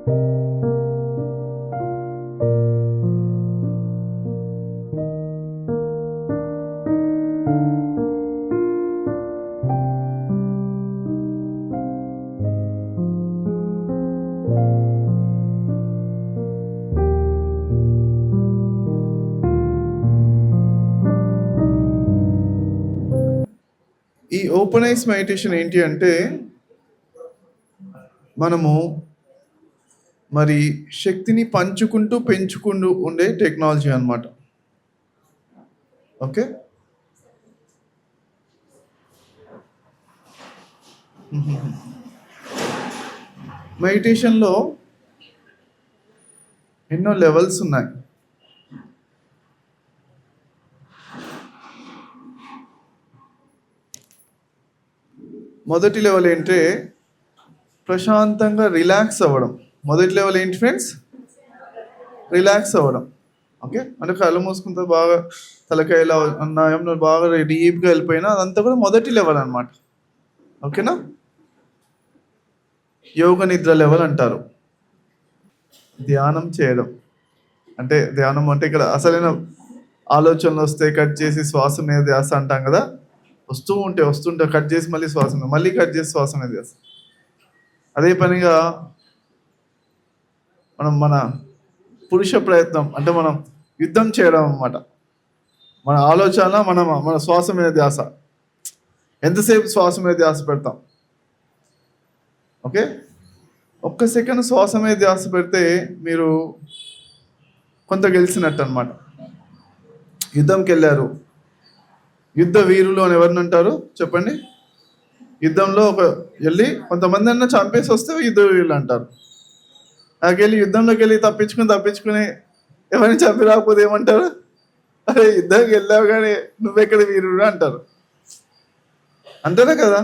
ఈ open eyes meditation ఏంటి అంటే మనము మరి శక్తిని పంచుకుంటూ పెంచుకుంటూ ఉండే టెక్నాలజీ అన్నమాట. ఓకే, మెడిటేషన్లో ఎన్నో లెవెల్స్ ఉన్నాయి. మొదటి లెవెల్ ఏంటంటే ప్రశాంతంగా రిలాక్స్ అవ్వడం. మొదటి లెవెల్ ఏంటి ఫ్రెండ్స్? రిలాక్స్ అవ్వడం. ఓకే, అంటే కళ్ళు మూసుకుంటే బాగా తలకాయలా అన్నాయం బాగా డీప్గా వెళ్ళిపోయినా అదంతా కూడా మొదటి లెవెల్ అనమాట. ఓకేనా? యోగ నిద్ర లెవెల్ అంటారు. ధ్యానం చేయడం అంటే ధ్యానం అంటే ఇక్కడ అసలైన ఆలోచనలు వస్తే కట్ చేసి శ్వాస మీద ధ్యాస అంటాం కదా. వస్తుంటే కట్ చేసి మళ్ళీ శ్వాస మీద, మళ్ళీ కట్ చేసి శ్వాస మీద ధ్యాస. అదే పనిగా మన పురుష ప్రయత్నం అంటే మనం యుద్ధం చేయడం అన్నమాట. మన ఆలోచన మన శ్వాస మీద ధ్యాస. ఎంతసేపు శ్వాస మీద ధ్యాస పెడతాం? ఓకే, ఒక్క సెకండ్ శ్వాస మీద ధ్యాస పెడితే మీరు కొంత గెలిచినట్టు అనమాట. యుద్ధంకి వెళ్ళారు, యుద్ధ వీరులు అని ఎవరిని అంటారు చెప్పండి? యుద్ధంలో వెళ్ళి కొంతమంది అన్న చంపేసి వస్తే యుద్ధ వీరులు అంటారు. నాకెళ్ళి యుద్ధంలోకి వెళ్ళి తప్పించుకుని ఎవరిని చంపి రాకపోతే ఏమంటారు? అరే యుద్ధంకి వెళ్ళావు కానీ నువ్వెక్కడ వీరుడు అంటారు. అంటారా కదా?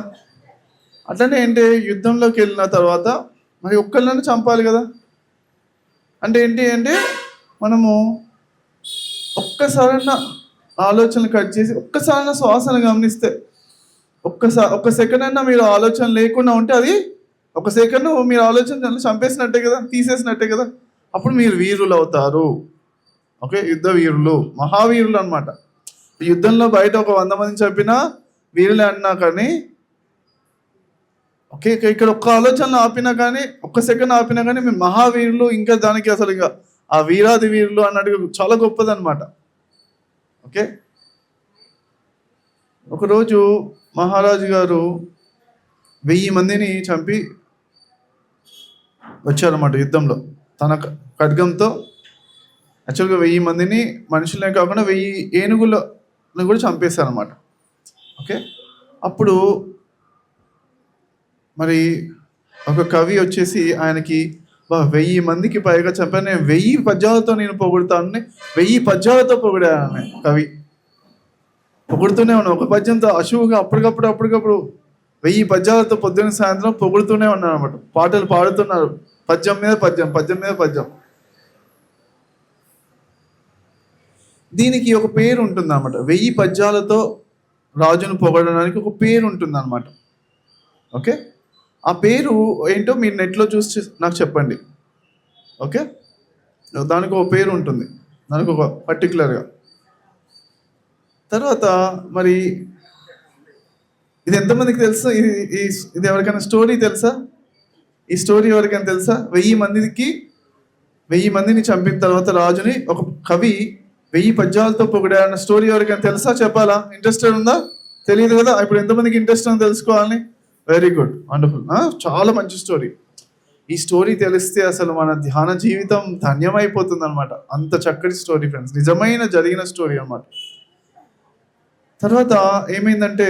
అట్లనే ఏంటి, యుద్ధంలోకి వెళ్ళిన తర్వాత మరి ఒక్కళ్ళని చంపాలి కదా. అంటే ఏంటి అంటే మనము ఒక్కసారన్న ఆలోచనలు కట్ చేసి ఒక్కసారైనా శ్వాసను గమనిస్తే, ఒక్క సెకండ్ అయినా మీరు ఆలోచన లేకుండా ఉంటే అది ఒక సెకండ్ మీరు ఆలోచన చంపేసినట్టే కదా, తీసేసినట్టే కదా. అప్పుడు మీరు వీరులు అవుతారు. ఓకే, యుద్ధ వీరులు, మహావీరులు అనమాట. యుద్ధంలో బయట ఒక 100 మంది చంపినా వీరులే అన్నా కానీ, ఓకే ఇక్కడ ఒక్క ఆలోచన ఆపినా కానీ, ఒక్క సెకండ్ ఆపినా కానీ మేము మహావీరులు. ఇంకా దానికి అసలు ఇంకా ఆ వీరాది వీరులు అన్నట్టుగా చాలా గొప్పదన్నమాట. ఓకే, ఒకరోజు మహారాజు గారు 1000 మందిని చంపి వచ్చారన్నమాట యుద్ధంలో. తన ఖడ్గంతో యాక్చువల్గా 1000 మందిని మనుషులనే కాకుండా 1000 ఏనుగులను కూడా చంపేశారనమాట. ఓకే, అప్పుడు మరి ఒక కవి వచ్చేసి ఆయనకి 1000 మందికి పైగా చంపాను, నేను 1000 పద్యాలతో నేను పొగుడుతాను, 1000 పద్యాలతో పొగిడాను. కవి పొగుడుతూనే ఉన్నాను. ఒక పద్యంతో అశువుగా అప్పటికప్పుడు 1000 పద్యాలతో పొద్దున్న సాయంత్రం పొగుడుతూనే ఉన్నాను అనమాట. పాటలు పాడుతున్నారు, పద్యం మీద పద్యం. దీనికి ఒక పేరు ఉంటుంది అన్నమాట. 1000 పద్యాలతో రాజును పొగడడానికి ఒక పేరు ఉంటుంది అనమాట. ఓకే, ఆ పేరు ఏంటో మీరు నెట్లో చూసి నాకు చెప్పండి. ఓకే, దానికి ఒక పేరు ఉంటుంది, దానికి ఒక పర్టికులర్గా. తర్వాత మరి ఇది ఎంతమందికి తెలుసా? ఇది ఎవరికైనా స్టోరీ తెలుసా? ఈ స్టోరీ ఎవరికైనా తెలుసా? 1000 మందిని చంపిన తర్వాత రాజుని ఒక కవి 1000 పద్యాలతో పొగిడారన్న స్టోరీ ఎవరికైనా తెలుసా? చెప్పాలా? ఇంట్రెస్టెడ్ ఉందా? తెలియదు కదా. ఇప్పుడు ఎంతమందికి ఇంట్రెస్ట్ ఉందో తెలుసుకోవాలని? Very good, wonderful. చాలా మంచి స్టోరీ. ఈ స్టోరీ తెలిస్తే అసలు మన ధ్యాన జీవితం ధన్యమైపోతుంది అనమాట. అంత చక్కటి స్టోరీ ఫ్రెండ్స్, నిజమైన జరిగిన స్టోరీ అనమాట. తర్వాత ఏమైందంటే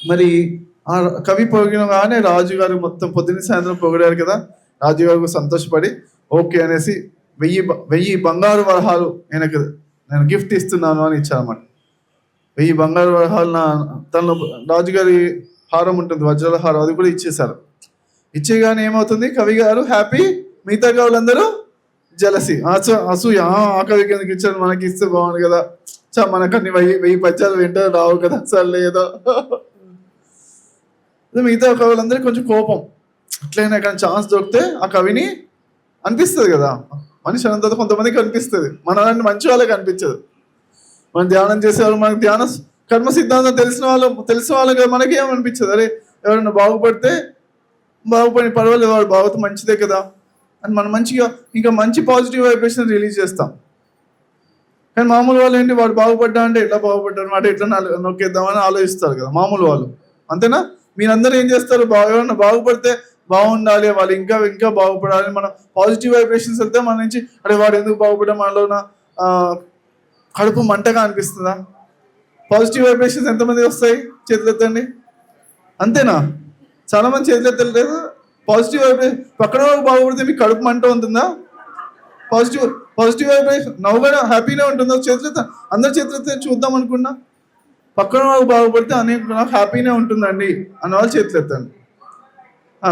మరి ఆ కవి పొగినగానే రాజుగారు మొత్తం పొద్దున్న సాయంత్రం పొగిడారు కదా. రాజుగారు సంతోషపడి ఓకే అనేసి 1000 బంగారు వరహాలు నేను గిఫ్ట్ ఇస్తున్నాను అని ఇచ్చారన్నమాట. 1000 బంగారు వరహాలు తనలో రాజుగారి హారం ఉంటుంది, వజ్రాల హారం, అది కూడా ఇచ్చేశారు. ఇచ్చేగానే ఏమవుతుంది, కవి గారు హ్యాపీ, మిగతా కవులందరూ జలసి, అసూయ. ఆ కవికి ఎందుకు ఇచ్చారు, మనకి ఇస్తే బాగుంది కదా, మనకన్ని 1000 పద్యాలు వెంటనే రావు కదా, సరే లేదో. మిగతా కవులందరూ కొంచెం కోపం, ఎట్లయినా ఎక్కడ ఛాన్స్ దొరికితే ఆ కవిని అనిపిస్తుంది కదా, మనిషి అనంత కొంతమందికి అనిపిస్తుంది, మన అలాంటి మంచి వాళ్ళకి అనిపించదు. మనం ధ్యానం చేసేవాళ్ళు, మనకి ధ్యాన కర్మ సిద్ధాంతం తెలిసిన వాళ్ళకి మనకి ఏమనిపించదు, అరే ఎవరైనా బాగుపడితే బాగుపడి పర్వాలేదు, వాడు బాగుతే మంచిదే కదా అని మనం మంచిగా ఇంకా మంచి పాజిటివ్ వైబ్రేషన్ రిలీజ్ చేస్తాం. కానీ మామూలు వాళ్ళు ఏంటి, వాడు బాగుపడ్డా అంటే ఎట్లా బాగుపడ్డాడు మాట ఎట్లా నొక్కేద్దామని ఆలోచిస్తారు కదా మామూలు వాళ్ళు, అంతేనా? మీరందరూ ఏం చేస్తారు, ఎవరైనా బాగుపడితే బాగుండాలి, వాళ్ళు ఇంకా ఇంకా బాగుపడాలి, మన పాజిటివ్ వైబ్రేషన్స్ వెళ్తే మన నుంచి అరే వాడు ఎందుకు బాగుపడ్డా, మనలోన కడుపు మంటగా అనిపిస్తుందా? పాజిటివ్ వైబ్రేషన్స్ ఎంతమంది వస్తాయి చేతులు ఎత్తండి. అంతేనా? చాలా మంది చేతులు ఎత్తలేదు. పాజిటివ్ వైబ్రేషన్ పక్కన వాళ్ళు బాగుపడితే మీకు కడుపు మంట ఉంటుందా? పాజిటివ్ వైబ్రేషన్ నవ్వుగా హ్యాపీగా ఉంటుందా? చేతులు అందరు చేతులు చూద్దాం అనుకున్నా, పక్కన వాళ్ళు బాగుపడితే నాకు హ్యాపీనే ఉంటుందండి అన్న వాళ్ళు చేతులు ఎత్తండి.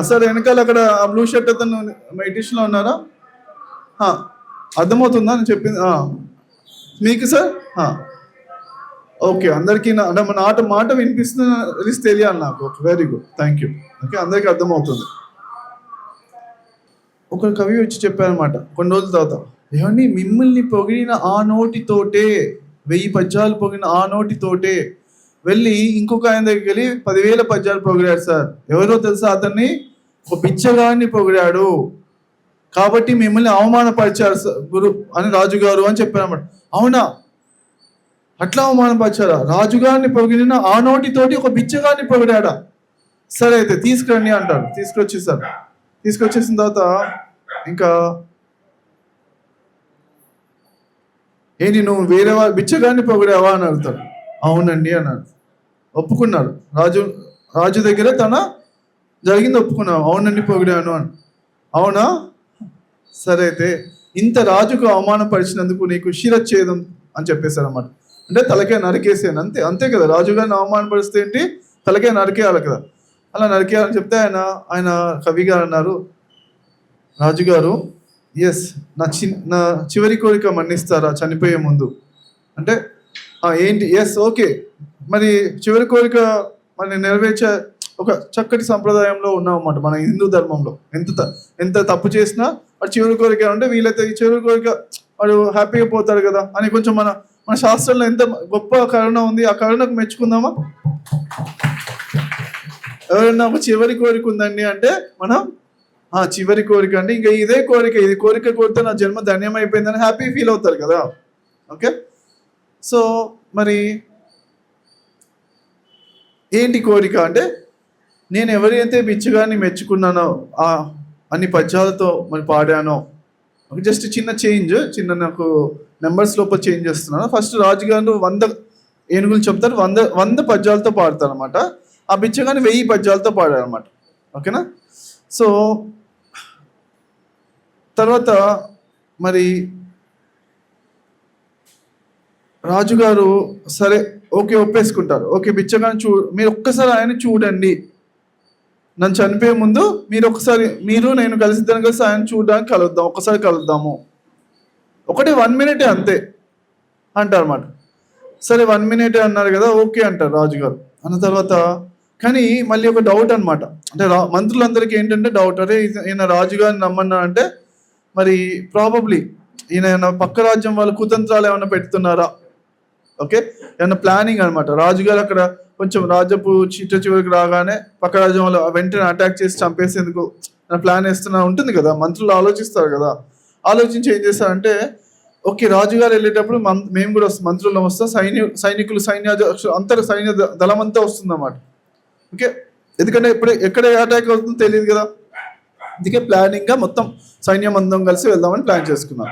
సార్ వెనకాల అక్కడ బ్లూ షర్ట్ అతను మెడిటేషన్లో ఉన్నారా? అర్థమవుతుందా నేను చెప్పింది మీకు సార్? ఓకే, అందరికీ అంటే మన మాట వినిపిస్తుంది తెలియాలి నాకు. Very good, thank you. Okay, అందరికీ అర్థమవుతుంది. ఒక కవి వచ్చి చెప్పారనమాట కొన్ని రోజుల తర్వాత, ఏమండి మిమ్మల్ని పొగిడిన ఆ నోటితోటే 1000 పద్యాలు పొగిడిన ఆ నోటితోటే వెళ్ళి ఇంకొక ఆయన దగ్గరికి వెళ్ళి 10,000 పద్యాలు పొగిడాడు సార్. ఎవరో తెలుసా? అతన్ని ఒక బిచ్చగాడిని పొగిడాడు కాబట్టి మిమ్మల్ని అవమానపరిచారు గురు అని రాజుగారు అని చెప్పారన్నమాట. అవునా, అట్లా అవమానపరిచారా? రాజుగారిని పొగిడిన ఆ నోటితోటి ఒక బిచ్చగాడిని పొగిడాడా? సరే అయితే తీసుకురండి అంటారు. తీసుకొచ్చేసిన తర్వాత ఇంకా ఏంటి నువ్వు వేరే బిచ్చగాడిని పొగిడావా అని అడుగుతాడు. అవునండి అన్నాడు. ఒప్పుకున్నారు. రాజు దగ్గర తన జరిగింది ఒప్పుకున్నావు. అవునండి పొగిడాను అని. అవునా, సరే అయితే ఇంత రాజుకు అవమానపరిచినందుకు నీకు శిరచ్ఛేదం అని చెప్పేశారు అన్నమాట. అంటే తలకే నరికేసాను, అంతే కదా. రాజుగారిని అవమానపరిస్తే ఏంటి, తలకే నరికేయాలి కదా. అలా నరికేయాలని చెప్తే ఆయన కవి గారు అన్నారు, రాజుగారు ఎస్ నా చివరి కోరిక మన్నిస్తారా చనిపోయే ముందు అంటే ఏంటి? ఎస్ ఓకే, మరి చివరి కోరిక మరి నెరవేర్చే ఒక చక్కటి సంప్రదాయంలో ఉన్నామన్నమాట మన హిందూ ధర్మంలో. ఎంత తప్పు చేసినా వాడు చివరి కోరిక అంటే వీలైతే ఈ చివరి కోరిక వాడు హ్యాపీగా పోతాడు కదా అని కొంచెం మన శాస్త్రంలో ఎంత గొప్ప కరుణ ఉంది, ఆ కరుణకు మెచ్చుకుందామా? ఎవరైనా ఒక చివరి కోరిక ఉందండి అంటే మనం చివరి కోరిక అంటే ఇంకా ఇదే కోరిక, ఇది కోరిక కోరితే నా జన్మ ధన్యం అయిపోయిందని హ్యాపీ ఫీల్ అవుతారు కదా. ఓకే, సో మరి ఏంటి కోరిక అంటే, నేను ఎవరైతే బిచ్చగాన్ని మెచ్చుకున్నానో అన్ని పద్యాలతో మరి పాడానో, జస్ట్ చిన్న నాకు నెంబర్స్ లోపల చేంజ్ చేస్తున్నాను. ఫస్ట్ రాజుగారు 100 ఏనుగులు చెప్తారు, 100 పద్యాలతో పాడతారు అనమాట. ఆ బిచ్చగాన్ని 1000 పద్యాలతో పాడారు అనమాట. ఓకేనా? సో తర్వాత మరి రాజుగారు సరే ఓకే ఒప్పేసుకుంటారు. ఓకే బిచ్చగాన్ని మీరు ఒక్కసారి ఆయన చూడండి, నన్ను చనిపోయే ముందు మీరు ఒకసారి నేను కలిసి ఆయన చూడడానికి ఒక్కసారి కలుద్దాము, ఒకటి 1 మినిటే అంతే అంటారు అన్నమాట. సరే 1 మినిటే అన్నారు కదా, ఓకే అంటారు రాజుగారు. అన్న తర్వాత కానీ మళ్ళీ ఒక డౌట్ అనమాట. అంటే మంత్రులందరికీ ఏంటంటే డౌట్, అరే ఈయన రాజుగారిని నమ్మన్నా అంటే మరి ప్రాబబ్లీ ఈయన పక్క రాజ్యం వాళ్ళు కుతంత్రాలు ఏమైనా పెడుతున్నారా, ఓకే ఏమన్నా ప్లానింగ్ అనమాట. రాజుగారు అక్కడ కొంచెం రాజ్యపు చివరికి రాగానే పక్క రాజ్యం వాళ్ళు వెంటనే అటాక్ చేసి చంపేసేందుకు ప్లాన్ వేస్తున్నా ఉంటుంది కదా. మంత్రులు ఆలోచిస్తారు కదా, ఆలోచించి ఏం చేస్తారంటే ఓకే రాజుగారు వెళ్ళేటప్పుడు మేము కూడా మంత్రుల్లో వస్తాం, సైనికులు అంతర్ సైన్య దళం అంతా వస్తుందన్నమాట. ఓకే, ఎందుకంటే ఎక్కడ అటాక్ అవుతుందో తెలియదు కదా, అందుకే ప్లానింగ్గా మొత్తం సైన్యం అందరం కలిసి వెళ్దామని ప్లాన్ చేసుకున్నాం.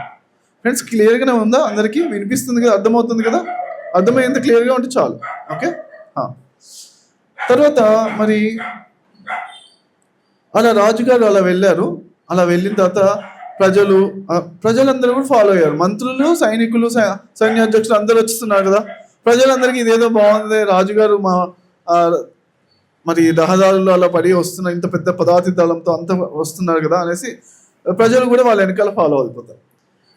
ఫ్రెండ్స్ క్లియర్గానే ఉందా? అందరికీ వినిపిస్తుంది కదా, అర్థమవుతుంది కదా? అర్థమయ్యేంత క్లియర్గా ఉంటే చాలు. ఓకే, తర్వాత మరి అలా రాజుగారు అలా వెళ్ళారు. అలా వెళ్ళిన తర్వాత ప్రజలందరూ కూడా ఫాలో అయ్యారు. మంత్రులు, సైనికులు, సైన్యాధ్యక్షులు అందరూ వచ్చేస్తున్నారు కదా. ప్రజలందరికీ ఇదేదో బాగుంది, రాజుగారు మరి రహదారుల్లో అలా పడి వస్తున్న ఇంత పెద్ద పదాతి దళంతో అంత వస్తున్నారు కదా అనేసి ప్రజలు కూడా వాళ్ళ వెనకాల ఫాలో అయిపోతారు.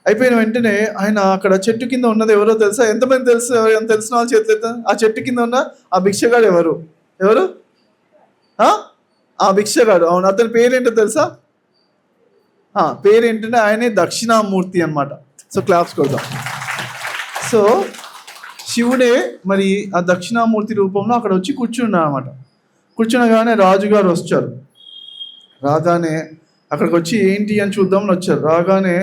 అయిపోయిన వెంటనే ఆయన అక్కడ చెట్టు కింద ఉన్నది ఎవరో తెలుసా? ఎంతమంది తెలుసు? ఎవరైనా తెలిసిన వాళ్ళు చేతులు ఎత్తారు. ఆ చెట్టు కింద ఉన్న ఆ భిక్షగాడు ఎవరు? ఆ భిక్షగాడు, అవును. అతని పేరేంటో తెలుసా? పేరేంటంటే ఆయనే దక్షిణామూర్తి అన్నమాట. సో క్లాప్స్ కొడదాం. సో శివుడే మరి ఆ దక్షిణామూర్తి రూపంలో అక్కడ వచ్చి కూర్చున్నాడు అనమాట. కూర్చునగానే రాజుగారు వచ్చారు. రాగానే అక్కడికి వచ్చి ఏంటి అని చూద్దామని వచ్చారు. రాగానే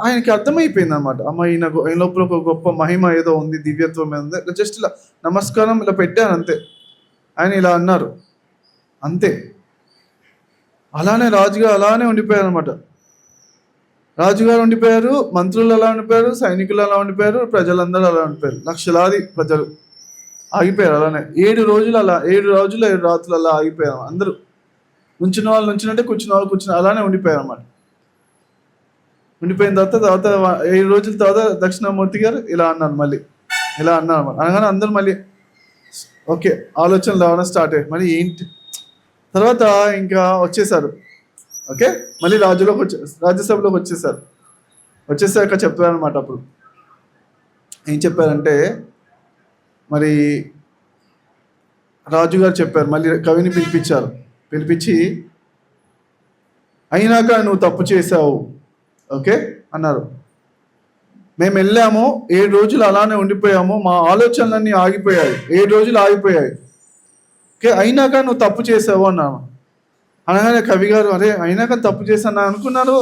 ఆయనకి అర్థమైపోయింది అనమాట. అమ్మ ఈయన లోపల ఒక గొప్ప మహిమ ఏదో ఉంది, దివ్యత్వం ఏదో ఉంది. జస్ట్ ఇలా నమస్కారం ఇలా పెట్టాను అంతే. ఆయన ఇలా అన్నారు అంతే. అలానే రాజుగారు అలానే ఉండిపోయారు అనమాట. రాజుగారు ఉండిపోయారు, మంత్రులు అలా ఉండిపోయారు, సైనికులు అలా ఉండిపోయారు, ప్రజలందరూ అలా ఉండిపోయారు. లక్షలాది ప్రజలు ఆగిపోయారు అలానే. 7 రోజులు 7 రాత్రులు అలా ఆగిపోయారు. అందరూ నుంచిన వాళ్ళు నుంచినట్టే, కూర్చున్న వాళ్ళు కూర్చుని అలానే ఉండిపోయారు అన్నమాట. ఉండిపోయిన తర్వాత 7 రోజుల తర్వాత దక్షిణామూర్తి గారు ఇలా అన్నారు, మళ్ళీ ఇలా అన్నారు అన్నమాట. అనగానే అందరూ మళ్ళీ ఓకే ఆలోచనలు రావడం స్టార్ట్ అయ్యాయి. మళ్ళీ ఏంటి తర్వాత ఇంకా వచ్చేసారు. ఓకే మళ్ళీ రాజ్యసభలోకి వచ్చేసాక చెప్పారనమాట. అప్పుడు ఏం చెప్పారంటే, మరి రాజుగారు చెప్పారు, మళ్ళీ కవిని పిలిపించి అయినాక నువ్వు తప్పు చేసావు ఓకే అన్నారు. మేము వెళ్ళాము, 7 రోజులు అలానే ఉండిపోయాము, మా ఆలోచనలన్నీ ఆగిపోయాయి, 7 రోజులు ఆగిపోయాయి. ఓకే అయినాక నువ్వు తప్పు చేసావు అన్నాను. అనగానే కవి గారు, అరే అయినాక తప్పు చేశాను అనుకున్నాను.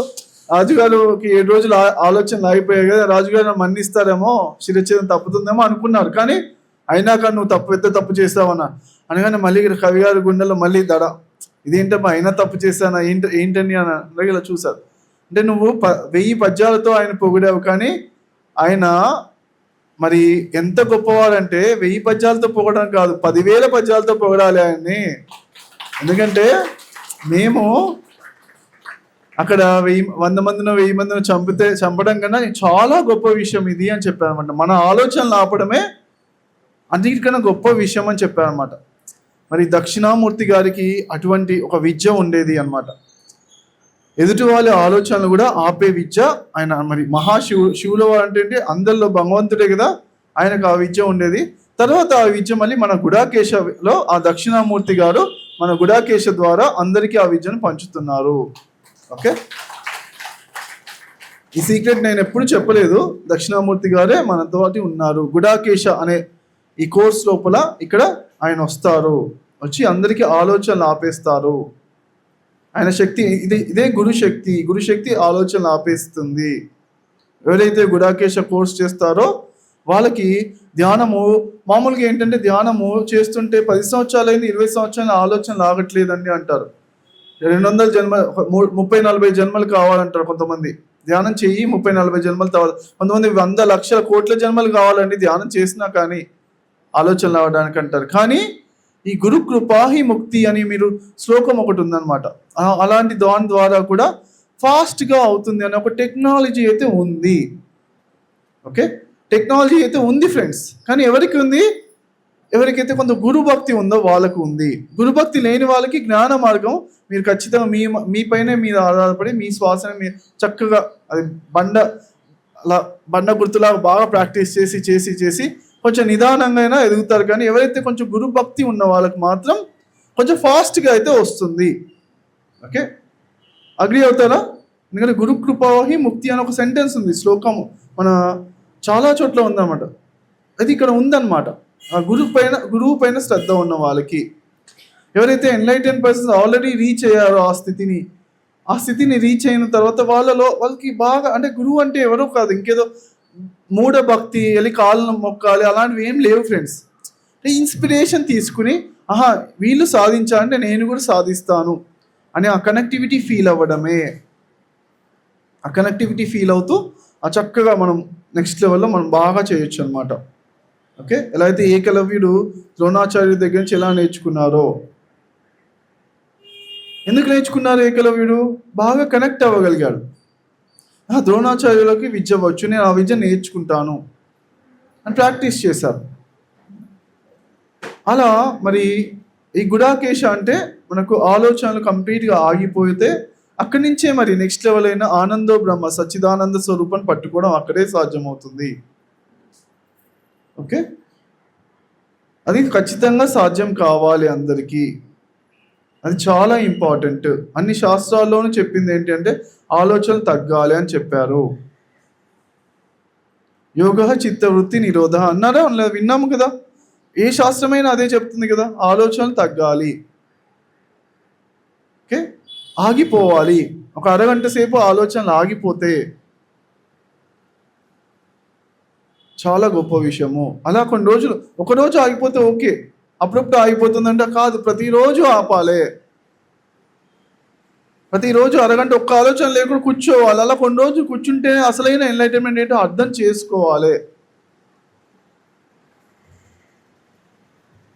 రాజుగారికి 7 రోజులు ఆలోచనలు ఆగిపోయాయి కదా, రాజుగారు మన్నిస్తారేమో, శిరచ్ఛేదం తప్పుతుందేమో అనుకున్నారు. కానీ అయినాక నువ్వు పెద్ద తప్పు చేసావన్నా. అనగానే మళ్ళీ కవి గారి గుండెలో మళ్ళీ దడ, ఇదేంటమ్మా అయినా తప్పు చేశానా ఏంటని అని ఇలా చూశారు. అంటే నువ్వు 1000 పద్యాలతో ఆయన పొగిడావు, కానీ ఆయన మరి ఎంత గొప్పవాడంటే 1000 పద్యాలతో పొగడం కాదు, 10,000 పద్యాలతో పొగడాలి ఆయన్ని. ఎందుకంటే మేము అక్కడ 100 మందినో 1000 మందినో చంపడం కన్నా చాలా గొప్ప విషయం ఇది అని చెప్పారనమాట. మన ఆలోచనలు ఆపడమే అన్నిటికన్నా గొప్ప విషయం అని చెప్పారనమాట. మరి దక్షిణామూర్తి గారికి అటువంటి ఒక విద్య ఉండేది అన్నమాట. ఎదుటి వాళ్ళ ఆలోచనలు కూడా ఆపే విద్య ఆయన. మరి శివుల అంటే అందరిలో భగవంతుడే కదా, ఆయనకు ఆ విద్య ఉండేది. తర్వాత ఆ విద్య మళ్ళీ మన గుడాకేశలో ఆ దక్షిణామూర్తి గారు మన గుడాకేశ ద్వారా అందరికీ ఆ విద్యను పంచుతున్నారు. ఓకే ఈ సీక్రెట్ నేను ఎప్పుడు చెప్పలేదు, దక్షిణామూర్తి గారే మనతో ఉన్నారు. గుడాకేశ అనే ఈ కోర్స్ లోపల ఇక్కడ ఆయన వస్తారు, వచ్చి అందరికీ ఆలోచనలు ఆపేస్తారు. ఆయన శక్తి ఇదే గురుశక్తి ఆలోచనలు ఆపేస్తుంది. ఎవరైతే గుడాకేశ కోర్స్ చేస్తారో వాళ్ళకి ధ్యానము మామూలుగా ఏంటంటే, ధ్యానము చేస్తుంటే 10 సంవత్సరాలైంది 20 సంవత్సరాల ఆలోచనలు ఆగట్లేదండి అంటారు. 200 జన్మలు 30-40 జన్మలు కావాలంటారు కొంతమంది. ధ్యానం చెయ్యి 30-40 జన్మలు కావాలి. కొంతమంది 100 లక్షల కోట్ల జన్మలు కావాలండి ధ్యానం చేసినా కానీ ఆలోచనలు రావడానికి అంటారు. కానీ ఈ గురు కృపాహి ముక్తి అని మీరు శ్లోకం ఒకటి ఉందన్నమాట. అలాంటి దాని ద్వారా కూడా ఫాస్ట్గా అవుతుంది అనే ఒక టెక్నాలజీ అయితే ఉంది. ఓకే టెక్నాలజీ అయితే ఉంది ఫ్రెండ్స్. కానీ ఎవరికి ఉంది? ఎవరికైతే కొంత గురుభక్తి ఉందో వాళ్ళకు ఉంది. గురుభక్తి లేని వాళ్ళకి జ్ఞాన మార్గం మీరు ఖచ్చితంగా మీపైనే మీరు ఆధారపడి మీ శ్వాసని మీరు చక్కగా అది బండ గుర్తులాగా బాగా ప్రాక్టీస్ చేసి కొంచెం నిదానంగా అయినా ఎదుగుతారు. కానీ ఎవరైతే కొంచెం గురుభక్తి ఉన్న వాళ్ళకి మాత్రం కొంచెం ఫాస్ట్గా అయితే వస్తుంది. ఓకే అగ్రి అవుతారా? ఎందుకంటే గురు కృపాహి ముక్తి అని ఒక సెంటెన్స్ ఉంది, శ్లోకము మన చాలా చోట్ల ఉందన్నమాట. అది ఇక్కడ ఉందన్నమాట. ఆ గురువు పైన శ్రద్ధ ఉన్న వాళ్ళకి, ఎవరైతే ఎన్లైటెన్ పర్సన్స్ ఆల్రెడీ రీచ్ అయ్యారో ఆ స్థితిని రీచ్ అయిన తర్వాత వాళ్ళకి బాగా, అంటే గురువు అంటే ఎవరో కాదు, ఇంకేదో మూఢ భక్తి వెళ్ళి కాళ్ళను మొక్కాలి అలాంటివి ఏం లేవు ఫ్రెండ్స్. ఇన్స్పిరేషన్ తీసుకుని వీళ్ళు సాధించాలంటే నేను కూడా సాధిస్తాను అని ఆ కనెక్టివిటీ ఫీల్ అవ్వడమే. ఆ కనెక్టివిటీ ఫీల్ అవుతూ ఆ చక్కగా మనం నెక్స్ట్ లెవెల్లో మనం బాగా చేయొచ్చు అనమాట. ఓకే ఎలా అయితే ఏకలవ్యుడు ద్రోణాచార్యుడి దగ్గర నుంచి ఎలా నేర్చుకున్నారో, ఎందుకు నేర్చుకున్నారు? ఏకలవ్యుడు బాగా కనెక్ట్ అవ్వగలిగాడు. ద్రోణాచార్యులకి విద్య వచ్చు, నేను ఆ విద్య నేర్చుకుంటాను అని ప్రాక్టీస్ చేశారు. అలా మరి ఈ గుడాకేశ అంటే మనకు ఆలోచనలు కంప్లీట్గా ఆగిపోతే అక్కడి నుంచే మరి నెక్స్ట్ లెవెల్ అయిన ఆనందో బ్రహ్మ సచ్చిదానంద స్వరూపాన్ని పట్టుకోవడం అక్కడే సాధ్యమవుతుంది. ఓకే అది ఖచ్చితంగా సాధ్యం కావాలి అందరికీ. అది చాలా ఇంపార్టెంట్. అన్ని శాస్త్రాల్లోనూ చెప్పింది ఏంటంటే ఆలోచనలు తగ్గాలి అని చెప్పారు. యోగ చిత్తవృత్తి నిరోధ అన్నారా అనలేదు? విన్నాము కదా. ఏ శాస్త్రమైనా అదే చెప్తుంది కదా, ఆలోచనలు తగ్గాలి. ఓకే, ఆగిపోవాలి. ఒక అరగంట సేపు ఆలోచనలు ఆగిపోతే చాలా గొప్ప విషయము. అలా కొన్ని రోజులు, ఒకరోజు ఆగిపోతే ఓకే, అప్పుడప్పుడు ఆగిపోతుందంటే కాదు, ప్రతిరోజు ఆపాలి. ప్రతిరోజు అరగంట ఒక్క ఆలోచన లేకుండా కూర్చోవాలి. అలా కొన్ని రోజులు కూర్చుంటే అసలైన ఎన్లైటన్మెంట్ ఏంటో అర్థం చేసుకోవాలి.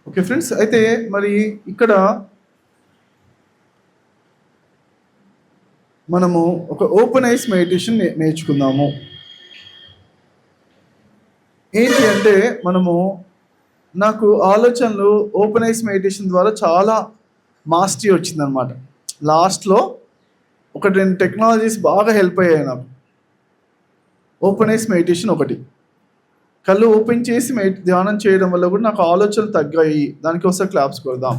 ఓకే ఫ్రెండ్స్, అయితే మరి ఇక్కడ మనము ఒక ఓపెన్ ఐస్ మెడిటేషన్ నేర్చుకుందాము. ఏంటి అంటే నాకు ఆలోచనలు ఓపెన్ ఐస్ మెడిటేషన్ ద్వారా చాలా మాస్టరీ వచ్చిందనమాట. లాస్ట్లో 1-2 టెక్నాలజీస్ బాగా హెల్ప్ అయ్యాయి నాకు. ఓపెన్ ఐస్ మెడిటేషన్ ఒకటి. కళ్ళు ఓపెన్ చేసి ధ్యానం చేయడం వల్ల కూడా నాకు ఆలోచనలు తగ్గాయి. దానికి ఒకసారి క్లాప్స్ కొడదాం.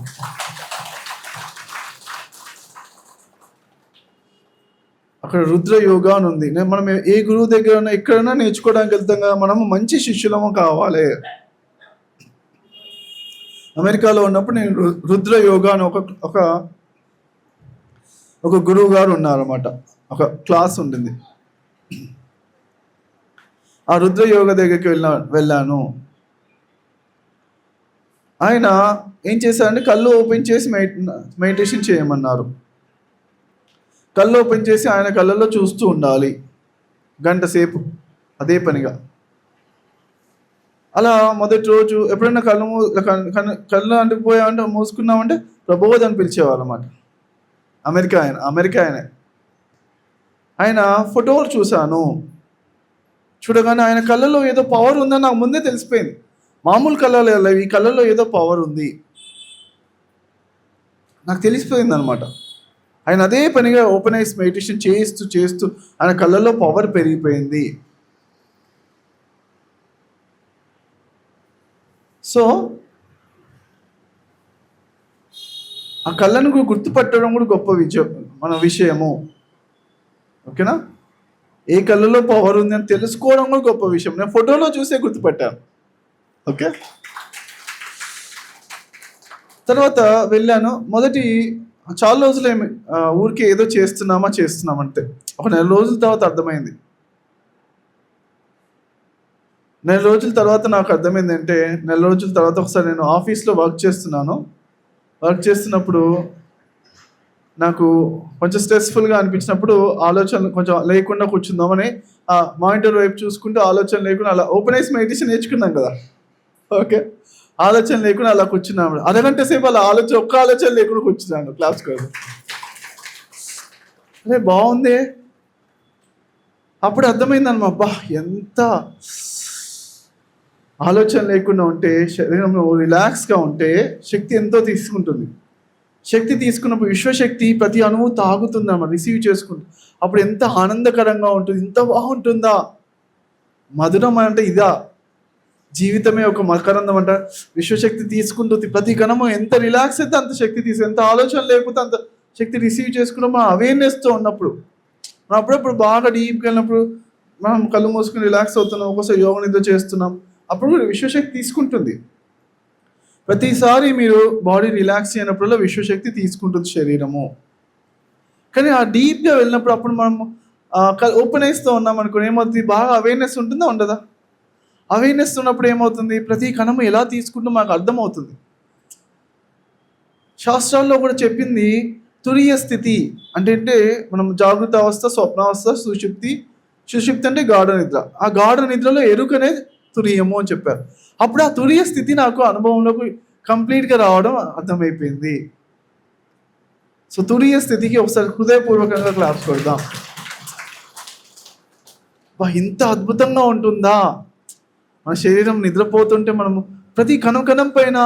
అక్కడ రుద్ర యోగా అని ఉంది. మనం ఏ గురువు దగ్గర ఎక్కడైనా నేర్చుకోవడానికి వెళ్తాం కదా, మనము మంచి శిష్యులము కావాలి. అమెరికాలో ఉన్నప్పుడు నేను రుద్ర యోగా అని ఒక గురువు గారు ఉన్నారన్నమాట. ఒక క్లాస్ ఉంటుంది. ఆ రుద్ర యోగా దగ్గరికి వెళ్ళాను. ఆయన ఏం చేశారంటే కళ్ళు ఓపెన్ చేసి మెడిటేషన్ చేయమన్నారు. కళ్ళు ఓపెన్ చేసి ఆయన కళ్ళల్లో చూస్తూ ఉండాలి గంట సేపు, అదే పనిగా. అలా మొదటి రోజు ఎప్పుడైనా కళ్ళు అంటుకుపోయామంటే మూసుకున్నామంటే ప్రబోధ్ అని పిలిచేవాళ్ళు అన్నమాట. అమెరికా ఆయన ఫోటోలు చూశాను. చూడగానే ఆయన కళ్ళలో ఏదో పవర్ ఉందని నాకు ముందే తెలిసిపోయింది. మామూలు కళ్ళలో ఈ కళ్ళలో ఏదో పవర్ ఉంది నాకు తెలిసిపోయింది అనమాట. ఆయన అదే పనిగా ఓపెన్ ఐస్ మెడిటేషన్ చేస్తూ ఆయన కళ్ళలో పవర్ పెరిగిపోయింది. సో ఆ కళ్ళను కూడా గుర్తుపట్టడం కూడా గొప్ప విషయము. ఓకేనా? ఏ కళ్ళలో పవర్ ఉంది అని తెలుసుకోవడం కూడా గొప్ప విషయం. నేను ఫోటోలో చూసే గుర్తుపట్టాను. ఓకే, తర్వాత వెళ్ళాను. చాలా రోజులు ఊరికే ఏదో చేస్తున్నామంటే ఒక 4 రోజుల తర్వాత అర్థమైంది. 4 రోజుల తర్వాత నాకు అర్థమైంది అంటే, 4 రోజుల తర్వాత ఒకసారి నేను ఆఫీస్లో వర్క్ చేస్తున్నప్పుడు నాకు కొంచెం స్ట్రెస్ఫుల్గా అనిపించినప్పుడు ఆలోచనలు కొంచెం లేకుండా కూర్చుందామని ఆ మానిటర్ వైపు చూసుకుంటూ ఆలోచన లేకుండా అలా ఓపెన్ ఐస్ మెడిటేషన్ నేర్చుకున్నాం కదా. ఓకే, ఆలోచన లేకుండా అలా కూర్చున్నాము. అరగంట సేపు అలా ఒక్క ఆలోచన లేకుండా కూర్చున్నాను క్లాస్ కోసం. అదే బాగుంది. అప్పుడు అర్థమైందన్నమా, అబ్బా ఎంత ఆలోచన లేకుండా ఉంటే, శరీరంలో రిలాక్స్గా ఉంటే శక్తి ఎంతో తీసుకుంటుంది. శక్తి తీసుకున్నప్పుడు విశ్వశక్తి ప్రతి అణువు తాగుతుందన్నమాట, రిసీవ్ చేసుకుంటుంది. అప్పుడు ఎంత ఆనందకరంగా ఉంటుంది, ఇంత బాగుంటుందా. మధురం అంటే ఇదా, జీవితమే ఒక మకరందం అంట. విశ్వశక్తి తీసుకుంటుంది. ప్రతి కణము ఎంత రిలాక్స్ అయితే అంత శక్తి ఎంత ఆలోచన లేకపోతే అంత శక్తి రిసీవ్ చేసుకున్నాం. మనం అవేర్నెస్తో ఉన్నప్పుడు, మనం అప్పుడప్పుడు బాగా డీప్గా వెళ్ళినప్పుడు మనం కళ్ళు మూసుకుని రిలాక్స్ అవుతున్నాం. ఒక్కోసారి యోగ నిద్ర చేస్తున్నాం, అప్పుడు కూడా విశ్వశక్తి తీసుకుంటుంది. ప్రతిసారి మీరు బాడీ రిలాక్స్ అయినప్పుడల్లా విశ్వశక్తి తీసుకుంటుంది శరీరము. కానీ ఆ డీప్గా వెళ్ళినప్పుడు అప్పుడు మనం ఓపెన్ ఐస్తో ఉన్నాం అనుకోండి, ఏమవుతుంది, బాగా అవేర్నెస్ ఉంటుందా ఉండదా? అవేర్నెస్ ఉన్నప్పుడు ఏమవుతుంది, ప్రతి కణము ఎలా తీసుకుంటూ మాకు అర్థమవుతుంది. శాస్త్రాల్లో కూడా చెప్పింది తురీయ స్థితి అంటే మనం జాగృత అవస్థ, స్వప్నావస్థ, సుషుప్తి అంటే గాఢ నిద్ర. ఆ గాఢ నిద్రలో ఎరుకనే తురీయము అని చెప్పారు. అప్పుడు ఆ తురీయ స్థితి నాకు అనుభవంలోకి కంప్లీట్గా రావడం అర్థమైపోయింది. సో తురీయ స్థితికి ఒకసారి హృదయపూర్వకంగా క్లాప్స్ కొడదాం. ఇంత అద్భుతంగా ఉంటుందా. మన శరీరం నిద్రపోతుంటే మనము ప్రతి కణం పైన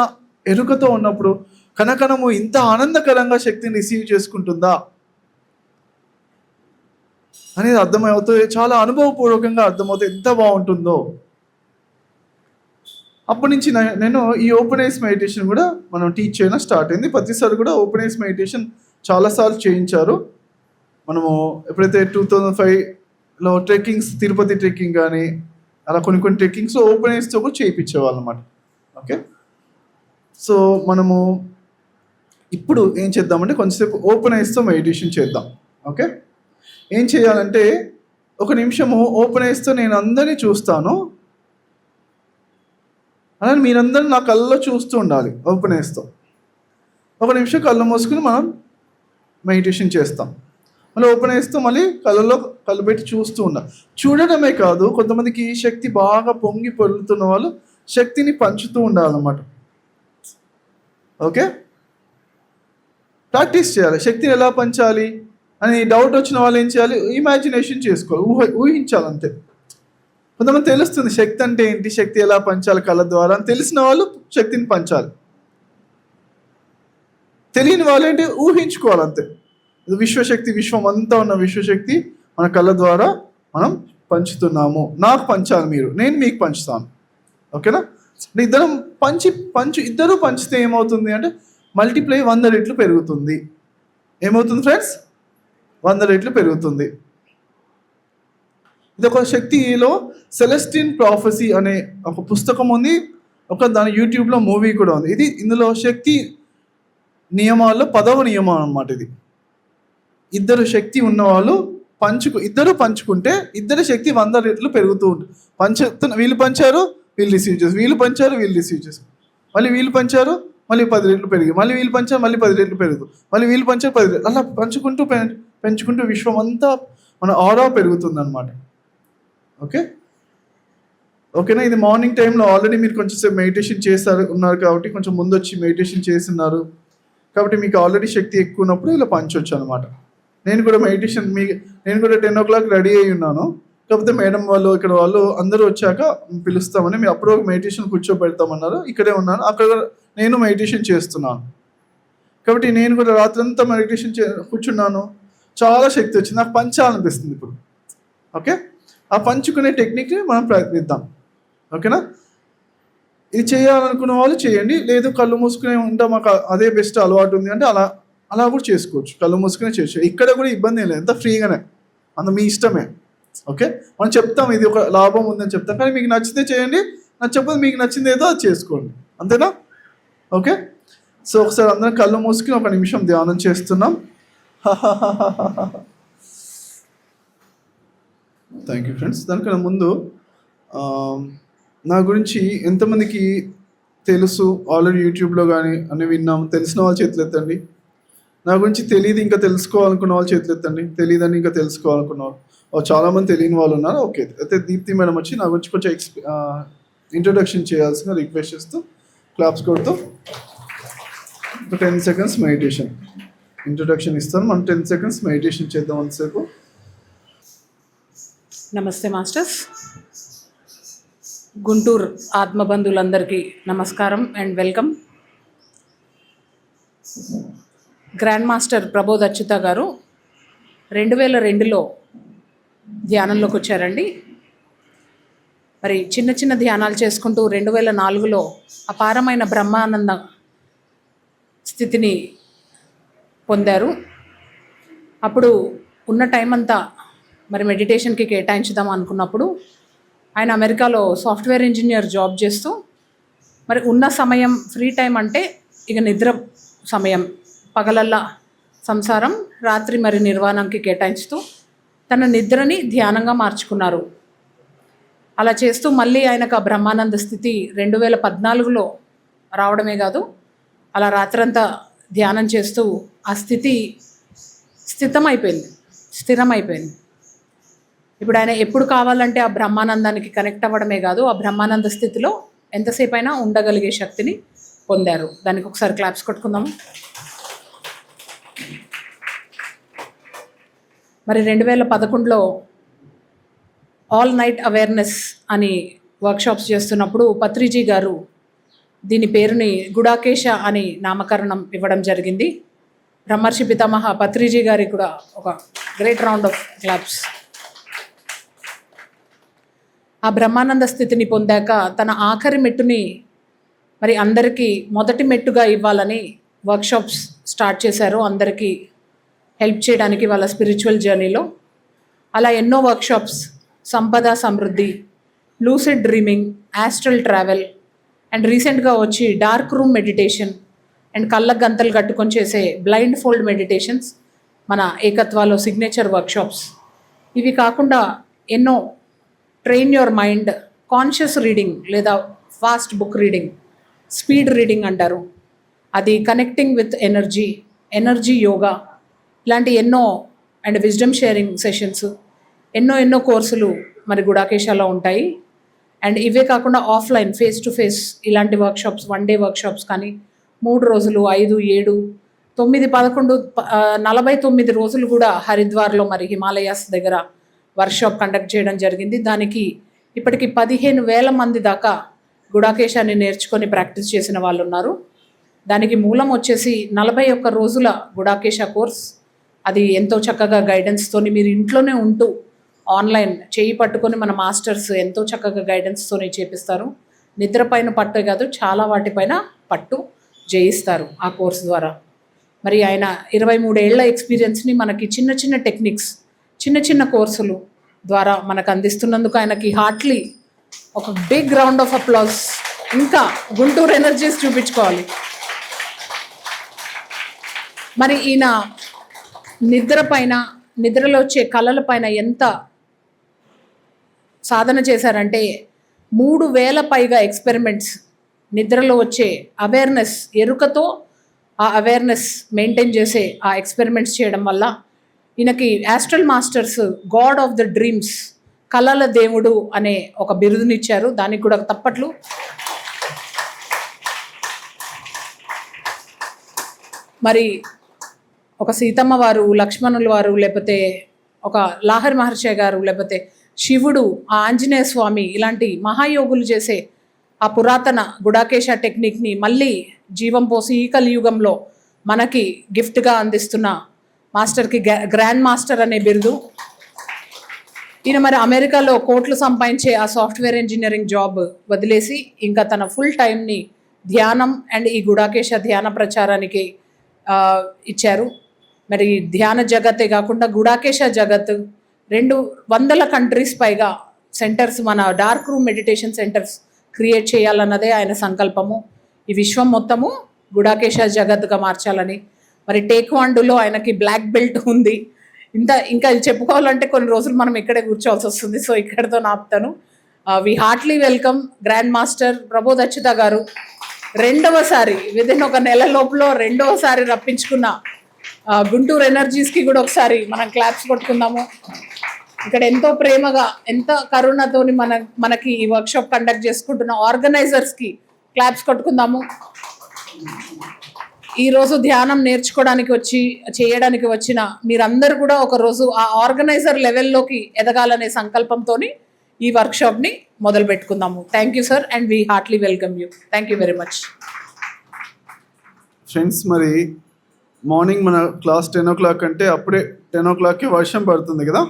ఎరుకతో ఉన్నప్పుడు కణకణము ఇంత ఆనందకరంగా శక్తిని రిసీవ్ చేసుకుంటుందా అనేది అర్థమవుతుంది. చాలా అనుభవపూర్వకంగా అర్థమవుతుంది ఎంత బాగుంటుందో. అప్పటి నుంచి నేను ఈ ఓపెన్ ఐస్ మెడిటేషన్ కూడా మనం టీచ్ చేయడం స్టార్ట్ అయింది. ప్రతిసారి కూడా ఓపెన్ ఐస్ మెడిటేషన్ చాలాసార్లు చేయించారు. మనము ఎప్పుడైతే 2005లో ట్రెక్కింగ్స్, తిరుపతి ట్రెక్కింగ్ కానీ అలా కొన్ని ట్రెక్కింగ్స్ ఓపెన్ ఐస్తో కూడా చేయించేవాళ్ళు అనమాట. ఓకే, సో మనము ఇప్పుడు ఏం చేద్దామంటే కొంచెంసేపు ఓపెన్ ఐస్తో మెడిటేషన్ చేద్దాం. ఓకే, ఏం చేయాలంటే ఒక నిమిషము ఓపెన్ ఐస్తో నేను అందరినీ చూస్తాను, అలానే మీరందరూ నా కళ్ళలో చూస్తూ ఉండాలి. ఓపెన్ ఐస్తో ఒక నిమిషం కళ్ళు మూసుకుని మనం మెడిటేషన్ చేస్తాం. మళ్ళీ ఓపెన్ ఐస్తో మళ్ళీ కళ్ళలో కళ్ళు పెట్టి చూస్తూ ఉండాలి. చూడడమే కాదు, కొంతమందికి శక్తి బాగా పొంగి పొరులుతున్న వాళ్ళు శక్తిని పంచుతూ ఉండాలన్నమాట. ఓకే, ప్రాక్టీస్ చేయాలి. శక్తిని ఎలా పంచాలి అని డౌట్ వచ్చిన వాళ్ళు ఏం చేయాలి, ఇమాజినేషన్ చేసుకోవాలి, ఊహించాలి. అంతే. కొంతమంది తెలుస్తుంది శక్తి అంటే ఏంటి, శక్తి ఎలా పంచాలి కళ్ళ ద్వారా అని తెలిసిన వాళ్ళు శక్తిని పంచాలి. తెలియని వాళ్ళు ఏంటి, ఊహించుకోవాలి అంతే. విశ్వశక్తి, విశ్వం అంతా ఉన్న విశ్వశక్తి మన కళ్ళ ద్వారా మనం పంచుతున్నాము. నాకు పంచాలి మీరు, నేను మీకు పంచుతాను. ఓకేనా? ఇద్దరం ఇద్దరు పంచితే ఏమవుతుంది అంటే మల్టిప్లై 100 రెట్లు పెరుగుతుంది. ఏమవుతుంది ఫ్రెండ్స్? 100 రెట్లు పెరుగుతుంది. ఇది ఒక శక్తిలో సెలెస్టిన్ ప్రాఫెసీ అనే ఒక పుస్తకం ఉంది, దాని యూట్యూబ్లో మూవీ కూడా ఉంది. ఇందులో శక్తి నియమాల్లో 10వ నియమం అన్నమాట. ఇది ఇద్దరు శక్తి ఉన్నవాళ్ళు ఇద్దరు పంచుకుంటే ఇద్దరి శక్తి 100 రెట్లు పెరుగుతూ ఉంటుంది. వీళ్ళు పంచారు, వీళ్ళు రిసీవ్ చేస్తారు, వీళ్ళు పంచారు, వీళ్ళు రిసీవ్ చేస్తారు, మళ్ళీ వీళ్ళు పంచారు, మళ్ళీ 10 రెట్లు పెరిగి, మళ్ళీ వీళ్ళు పంచారు, మళ్ళీ 10 రెట్లు పెరుగుతుంది, మళ్ళీ వీళ్ళు పంచారు 10 రెట్లు, అలా పెంచుకుంటూ విశ్వం అంతా మన ఆరా పెరుగుతుంది అనమాట. ఓకేనా? ఇది మార్నింగ్ టైంలో ఆల్రెడీ మీరు కొంచెం సేపు మెడిటేషన్ ఉన్నారు కాబట్టి, కొంచెం ముందు వచ్చి మెడిటేషన్ చేస్తున్నారు కాబట్టి మీకు ఆల్రెడీ శక్తి ఎక్కువ ఉన్నప్పుడు ఇలా పంచవచ్చు అనమాట. నేను కూడా 10 o'clock రెడీ అయి ఉన్నాను. కాకపోతే మేడం వాళ్ళు అందరూ వచ్చాక పిలుస్తామని మేము అప్పుడు మెడిటేషన్ కూర్చోబెడతామన్నారు. ఇక్కడే ఉన్నాను, అక్కడ నేను మెడిటేషన్ చేస్తున్నాను కాబట్టి నేను కూడా రాత్రంతా మెడిటేషన్ కూర్చున్నాను. చాలా శక్తి వచ్చింది, నాకు పంచాలనిపిస్తుంది ఇప్పుడు. ఓకే, ఆ పంచుకునే టెక్నిక్ని మనం ప్రయత్నిద్దాం. ఓకేనా? ఇది చేయాలనుకున్న వాళ్ళు చేయండి, లేదు కళ్ళు మూసుకునే ఉంటాం మాకు అదే బెస్ట్ అలవాటు ఉంది అంటే అలా కూడా చేసుకోవచ్చు. కళ్ళు మూసుకునే చేసుకోవచ్చు. ఇక్కడ కూడా ఇబ్బంది ఏం లేదు, ఎంత ఫ్రీగానే, మీ ఇష్టమే. ఓకే, మనం చెప్తాం ఇది ఒక లాభం ఉందని చెప్తాం, కానీ మీకు నచ్చితే చేయండి, నచ్చకపోతే మీకు నచ్చింది ఏదో అది చేసుకోండి. అంతేనా? ఓకే, సో ఒకసారి అందరం కళ్ళు మూసుకుని ఒక నిమిషం ధ్యానం చేస్తున్నాం. Thank you friends. దానికన్నా ముందు నా గురించి ఎంతమందికి తెలుసు, ఆల్రెడీ యూట్యూబ్లో కానీ అన్నీ విన్నాము, తెలిసిన వాళ్ళు చేతులు ఎత్తండి. నా గురించి తెలియదు ఇంకా తెలుసుకోవాలనుకున్న వాళ్ళు చేతులు ఎత్తండి. తెలియదని ఇంకా తెలుసుకోవాలనుకున్న వాళ్ళు చాలామంది తెలియని వాళ్ళు ఉన్నారు. ఓకే, అయితే దీప్తి మేడం వచ్చి నా గురించి కొంచెం ఇంట్రొడక్షన్ చేయాల్సిన రిక్వెస్ట్ చేస్తూ క్లాప్స్ కొడుతూ ఒక 10 seconds మెడిటేషన్ ఇంట్రొడక్షన్ ఇస్తాను. మనం 10 seconds మెడిటేషన్ చేద్దాం అంతసేపు. నమస్తే మాస్టర్స్. గుంటూరు ఆత్మబంధువులందరికీ నమస్కారం and welcome. Grand master Prabodh Achyuta గారు 2002లో ధ్యానంలోకి వచ్చారండి. మరి చిన్న ధ్యానాలు చేసుకుంటూ 2004లో అపారమైన బ్రహ్మానంద స్థితిని పొందారు. అప్పుడు ఉన్న టైం అంతా మరి మెడిటేషన్కి కేటాయించుదాం అనుకున్నప్పుడు ఆయన అమెరికాలో సాఫ్ట్వేర్ ఇంజనీర్ జాబ్ చేస్తూ మరి ఉన్న సమయం ఫ్రీ టైం అంటే ఇక నిద్ర సమయం, పగలల్లా సంసారం, రాత్రి మరి నిర్వాణంకి కేటాయించుతూ తన నిద్రని ధ్యానంగా మార్చుకున్నారు. అలా చేస్తూ మళ్ళీ ఆయనకు ఆ బ్రహ్మానంద స్థితి 2014లో రావడమే కాదు, అలా రాత్రంతా ధ్యానం చేస్తూ ఆ స్థితి స్థిరమైపోయింది. ఇప్పుడు ఆయన ఎప్పుడు కావాలంటే ఆ బ్రహ్మానందానికి కనెక్ట్ అవ్వడమే కాదు, ఆ బ్రహ్మానంద స్థితిలో ఎంతసేపు అయినా ఉండగలిగే శక్తిని పొందారు. దానికి ఒకసారి క్లాప్స్ కొట్టుకుందాము. మరి 2011లో ఆల్ నైట్ అవేర్నెస్ అని వర్క్షాప్స్ చేస్తున్నప్పుడు పత్రిజీ గారు దీని పేరుని గుడాకేశ అని నామకరణం ఇవ్వడం జరిగింది. బ్రహ్మర్షి పితామహ పత్రిజీ గారికి కూడా ఒక గ్రేట్ రౌండ్ ఆఫ్ క్లాప్స్. ఆ బ్రహ్మానంద స్థితిని పొందాక తన ఆఖరి మెట్టుని మరి అందరికీ మొదటి మెట్టుగా ఇవ్వాలని వర్క్షాప్స్ స్టార్ట్ చేశారు, అందరికీ హెల్ప్ చేయడానికి వాళ్ళ స్పిరిచువల్ జర్నీలో. అలా ఎన్నో వర్క్షాప్స్, సంపద సమృద్ధి, lucid dreaming, astral travel, and రీసెంట్గా వచ్చి డార్క్ రూమ్ మెడిటేషన్ అండ్ కళ్ళ గంతలు కట్టుకొని చేసే బ్లైండ్ ఫోల్డ్ మెడిటేషన్స్ మన ఏకత్వాలో సిగ్నేచర్ వర్క్షాప్స్. ఇవి కాకుండా ఎన్నో train your mind, conscious reading లేదా fast book reading, speed reading అంటారు, అది connecting with energy, energy yoga, ఇలాంటి ఎన్నో అండ్ విజ్డమ్ షేరింగ్ సెషన్స్, ఎన్నో కోర్సులు మరి గుడాకేశాలో ఉంటాయి. అండ్ ఇవే కాకుండా ఆఫ్లైన్ ఫేస్ టు ఫేస్ ఇలాంటి వర్క్షాప్స్, 1 డే వర్క్షాప్స్ కానీ 3 రోజులు, 5, 7, 9, 11, 49 రోజులు కూడా హరిద్వార్లో మరి హిమాలయాస్ దగ్గర వర్క్షాప్ కండక్ట్ చేయడం జరిగింది. దానికి ఇప్పటికి 15,000 మంది దాకా గుడాకేశాన్ని నేర్చుకొని ప్రాక్టీస్ చేసిన వాళ్ళు ఉన్నారు. దానికి మూలం వచ్చేసి 41 రోజుల గుడాకేశ కోర్స్. అది ఎంతో చక్కగా గైడెన్స్తోని మీరు ఇంట్లోనే ఉంటూ ఆన్లైన్ చేయి పట్టుకొని మన మాస్టర్స్ ఎంతో చక్కగా గైడెన్స్తోని చేపిస్తారు. నిద్రపైన పట్టే కాదు, చాలా వాటిపైన పట్టు జయిస్తారు ఆ కోర్స్ ద్వారా. మరి ఆయన 23 ఏళ్ల ఎక్స్పీరియన్స్ని మనకి చిన్న టెక్నిక్స్, చిన్న కోర్సులు ద్వారా మనకు అందిస్తున్నందుకు ఆయనకి హార్ట్లీ ఒక బిగ్ రౌండ్ ఆఫ్ అప్లాస్. ఇంకా గుంటూరు ఎనర్జీస్ చూపించుకోవాలి. మరి ఈయన నిద్రలో వచ్చే కళల పైన ఎంత సాధన చేశారంటే 3,000 పైగా ఎక్స్పెరిమెంట్స్, నిద్రలో వచ్చే అవేర్నెస్, ఎరుకతో ఆ అవేర్నెస్ మెయింటైన్ చేసే ఆ ఎక్స్పెరిమెంట్స్ చేయడం వల్ల ఈయనకి astral masters God of the dreams, కళల దేవుడు అనే ఒక బిరుదునిచ్చారు. దానికి కూడా తప్పట్లు. మరి ఒక సీతమ్మ వారు, లక్ష్మణుల వారు, లేకపోతే ఒక లాహరి మహర్షి గారు, లేకపోతే శివుడు, ఆ ఆంజనేయ స్వామి, ఇలాంటి మహాయోగులు చేసే ఆ పురాతన గుడాకేశ టెక్నిక్ని మళ్ళీ జీవం పోసి ఈ కలియుగంలో మనకి గిఫ్ట్గా అందిస్తున్న మాస్టర్కి గ్రాండ్ మాస్టర్ అనే బిరుదు. ఈయన మరి అమెరికాలో కోట్లు సంపాదించే ఆ సాఫ్ట్వేర్ ఇంజనీరింగ్ జాబ్ వదిలేసి ఇంకా తన ఫుల్ టైంని ధ్యానం అండ్ ఈ గుడాకేశ ధ్యాన ప్రచారానికి ఇచ్చారు. మరి ధ్యాన జగత్తే కాకుండా గుడాకేశ జగత్ 200 కంట్రీస్ పైగా సెంటర్స్, మన dark room meditation centres create చేయాలన్నదే ఆయన సంకల్పము. ఈ విశ్వం మొత్తము గుడాకేశ జగత్గా మార్చాలని. మరి టేక్వాండోలో ఆయనకి బ్లాక్ బెల్ట్ ఉంది. ఇంకా ఇది చెప్పుకోవాలంటే కొన్ని రోజులు మనం ఇక్కడే కూర్చోవాల్సి వస్తుంది. సో ఇక్కడితో నాపుతాను. We heartily welcome grand master Prabodh Achyuta గారు. రెండవసారి విదిన్ ఒక నెల లోపల రెండవసారి రప్పించుకున్న గుంటూరు ఎనర్జీస్కి కూడా ఒకసారి మనం క్లాప్స్ కొట్టుకుందాము. ఇక్కడ ఎంతో ప్రేమగా, ఎంత కరుణతోని మనకి ఈ వర్క్షాప్ కండక్ట్ చేసుకుంటున్న ఆర్గనైజర్స్కి క్లాప్స్ కొట్టుకుందాము. ఈరోజు ధ్యానం నేర్చుకోవడానికి చేయడానికి వచ్చిన మీరందరూ కూడా ఒకరోజు ఆ ఆర్గనైజర్ లెవెల్లోకి ఎదగాలనే సంకల్పంతో ఈ వర్క్షాప్ని మొదలు పెట్టుకుందాము. Thank you sir, and we heartly welcome you. Thank you very much. Friends, మరి మార్నింగ్ మన క్లాస్ 10 o'clock అంటే అప్పుడే 10 o'clockకి వర్షం పడుతుంది కదా.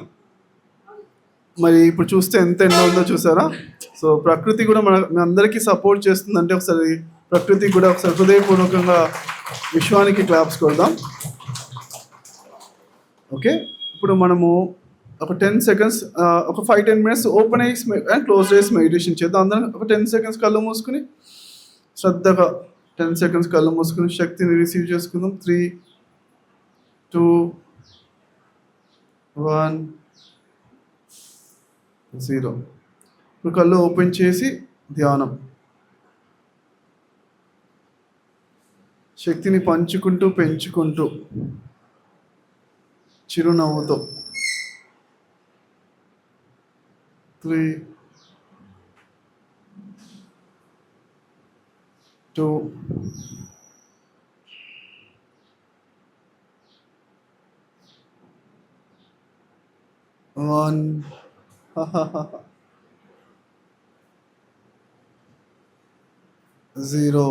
మరి ఇప్పుడు చూస్తే ఎంత ఎండ ఉందో చూసారా. సో ప్రకృతి కూడా మన అందరికీ సపోర్ట్ చేస్తుందంటే ఒకసారి ప్రకృతికి కూడా ఒకసారి హృదయపూర్వకంగా విశ్వానికి క్లాప్స్ కొడదాం. ఓకే, ఇప్పుడు మనము ఒక 10 seconds, ఒక 5-10 minutes open ice and close eyes meditation చేద్దాం. అందరం ఒక 10 seconds కళ్ళు మూసుకుని శ్రద్ధగా 10 seconds కళ్ళు మూసుకుని శక్తిని రిసీవ్ చేసుకుందాం. 3, 2, 1, 0. ఇప్పుడు కళ్ళు ఓపెన్ చేసి ధ్యానం, శక్తిని పంచుకుంటూ పెంచుకుంటూ చిరునవ్వుతో 3, 2, 1. 0.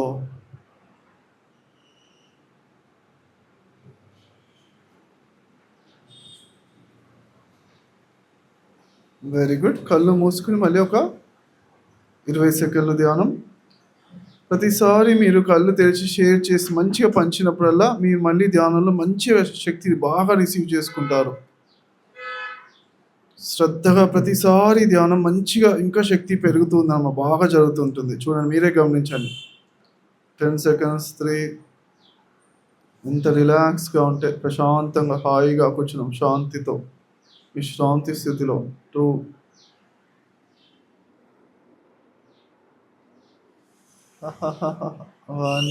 Very good. కళ్ళు మూసుకుని మళ్ళీ ఒక 20 సెకండ్ల ధ్యానం. ప్రతిసారి మీరు కళ్ళు తెరిచి షేర్ చేసి మంచిగా పంచినప్పుడల్లా మీరు మళ్ళీ ధ్యానంలో మంచిగా శక్తిని బాగా రిసీవ్ చేసుకుంటారు. శ్రద్ధగా ప్రతిసారి ధ్యానం మంచిగా ఇంకా శక్తి పెరుగుతుందన్నమా, బాగా జరుగుతుంటుంది. చూడండి, మీరే గమనించండి. 10 సెకండ్స్. 3. ఎంత రిలాక్స్గా ఉంటే ప్రశాంతంగా హాయిగా కూర్చున్నాం శాంతితో, విశ్రాంతి స్థితిలో. 2. 1.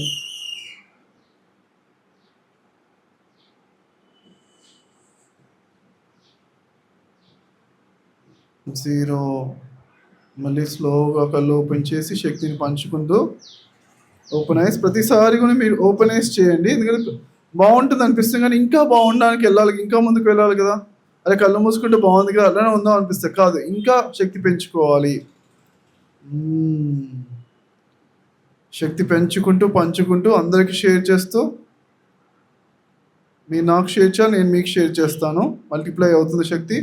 0. మళ్ళీ స్లోగా కళ్ళు ఓపెన్ చేసి శక్తిని పంచుకుంటూ ఓపెన్ ఐస్. ప్రతిసారి కూడా మీరు ఓపెన్ ఐస్ చేయండి, ఎందుకంటే బాగుంటుంది అనిపిస్తుంది, కానీ ఇంకా బాగుండడానికి వెళ్ళాలి, ఇంకా ముందుకు వెళ్ళాలి కదా. అదే కళ్ళు మూసుకుంటే బాగుంది కదా, అలానే ఉందాం అనిపిస్తే కాదు, ఇంకా శక్తి పెంచుకోవాలి. శక్తి పెంచుకుంటూ పంచుకుంటూ అందరికి షేర్ చేస్తూ, మీరు నాకు షేర్ చేయాలి, నేను మీకు షేర్ చేస్తాను, మల్టిప్లై అవుతుంది శక్తి.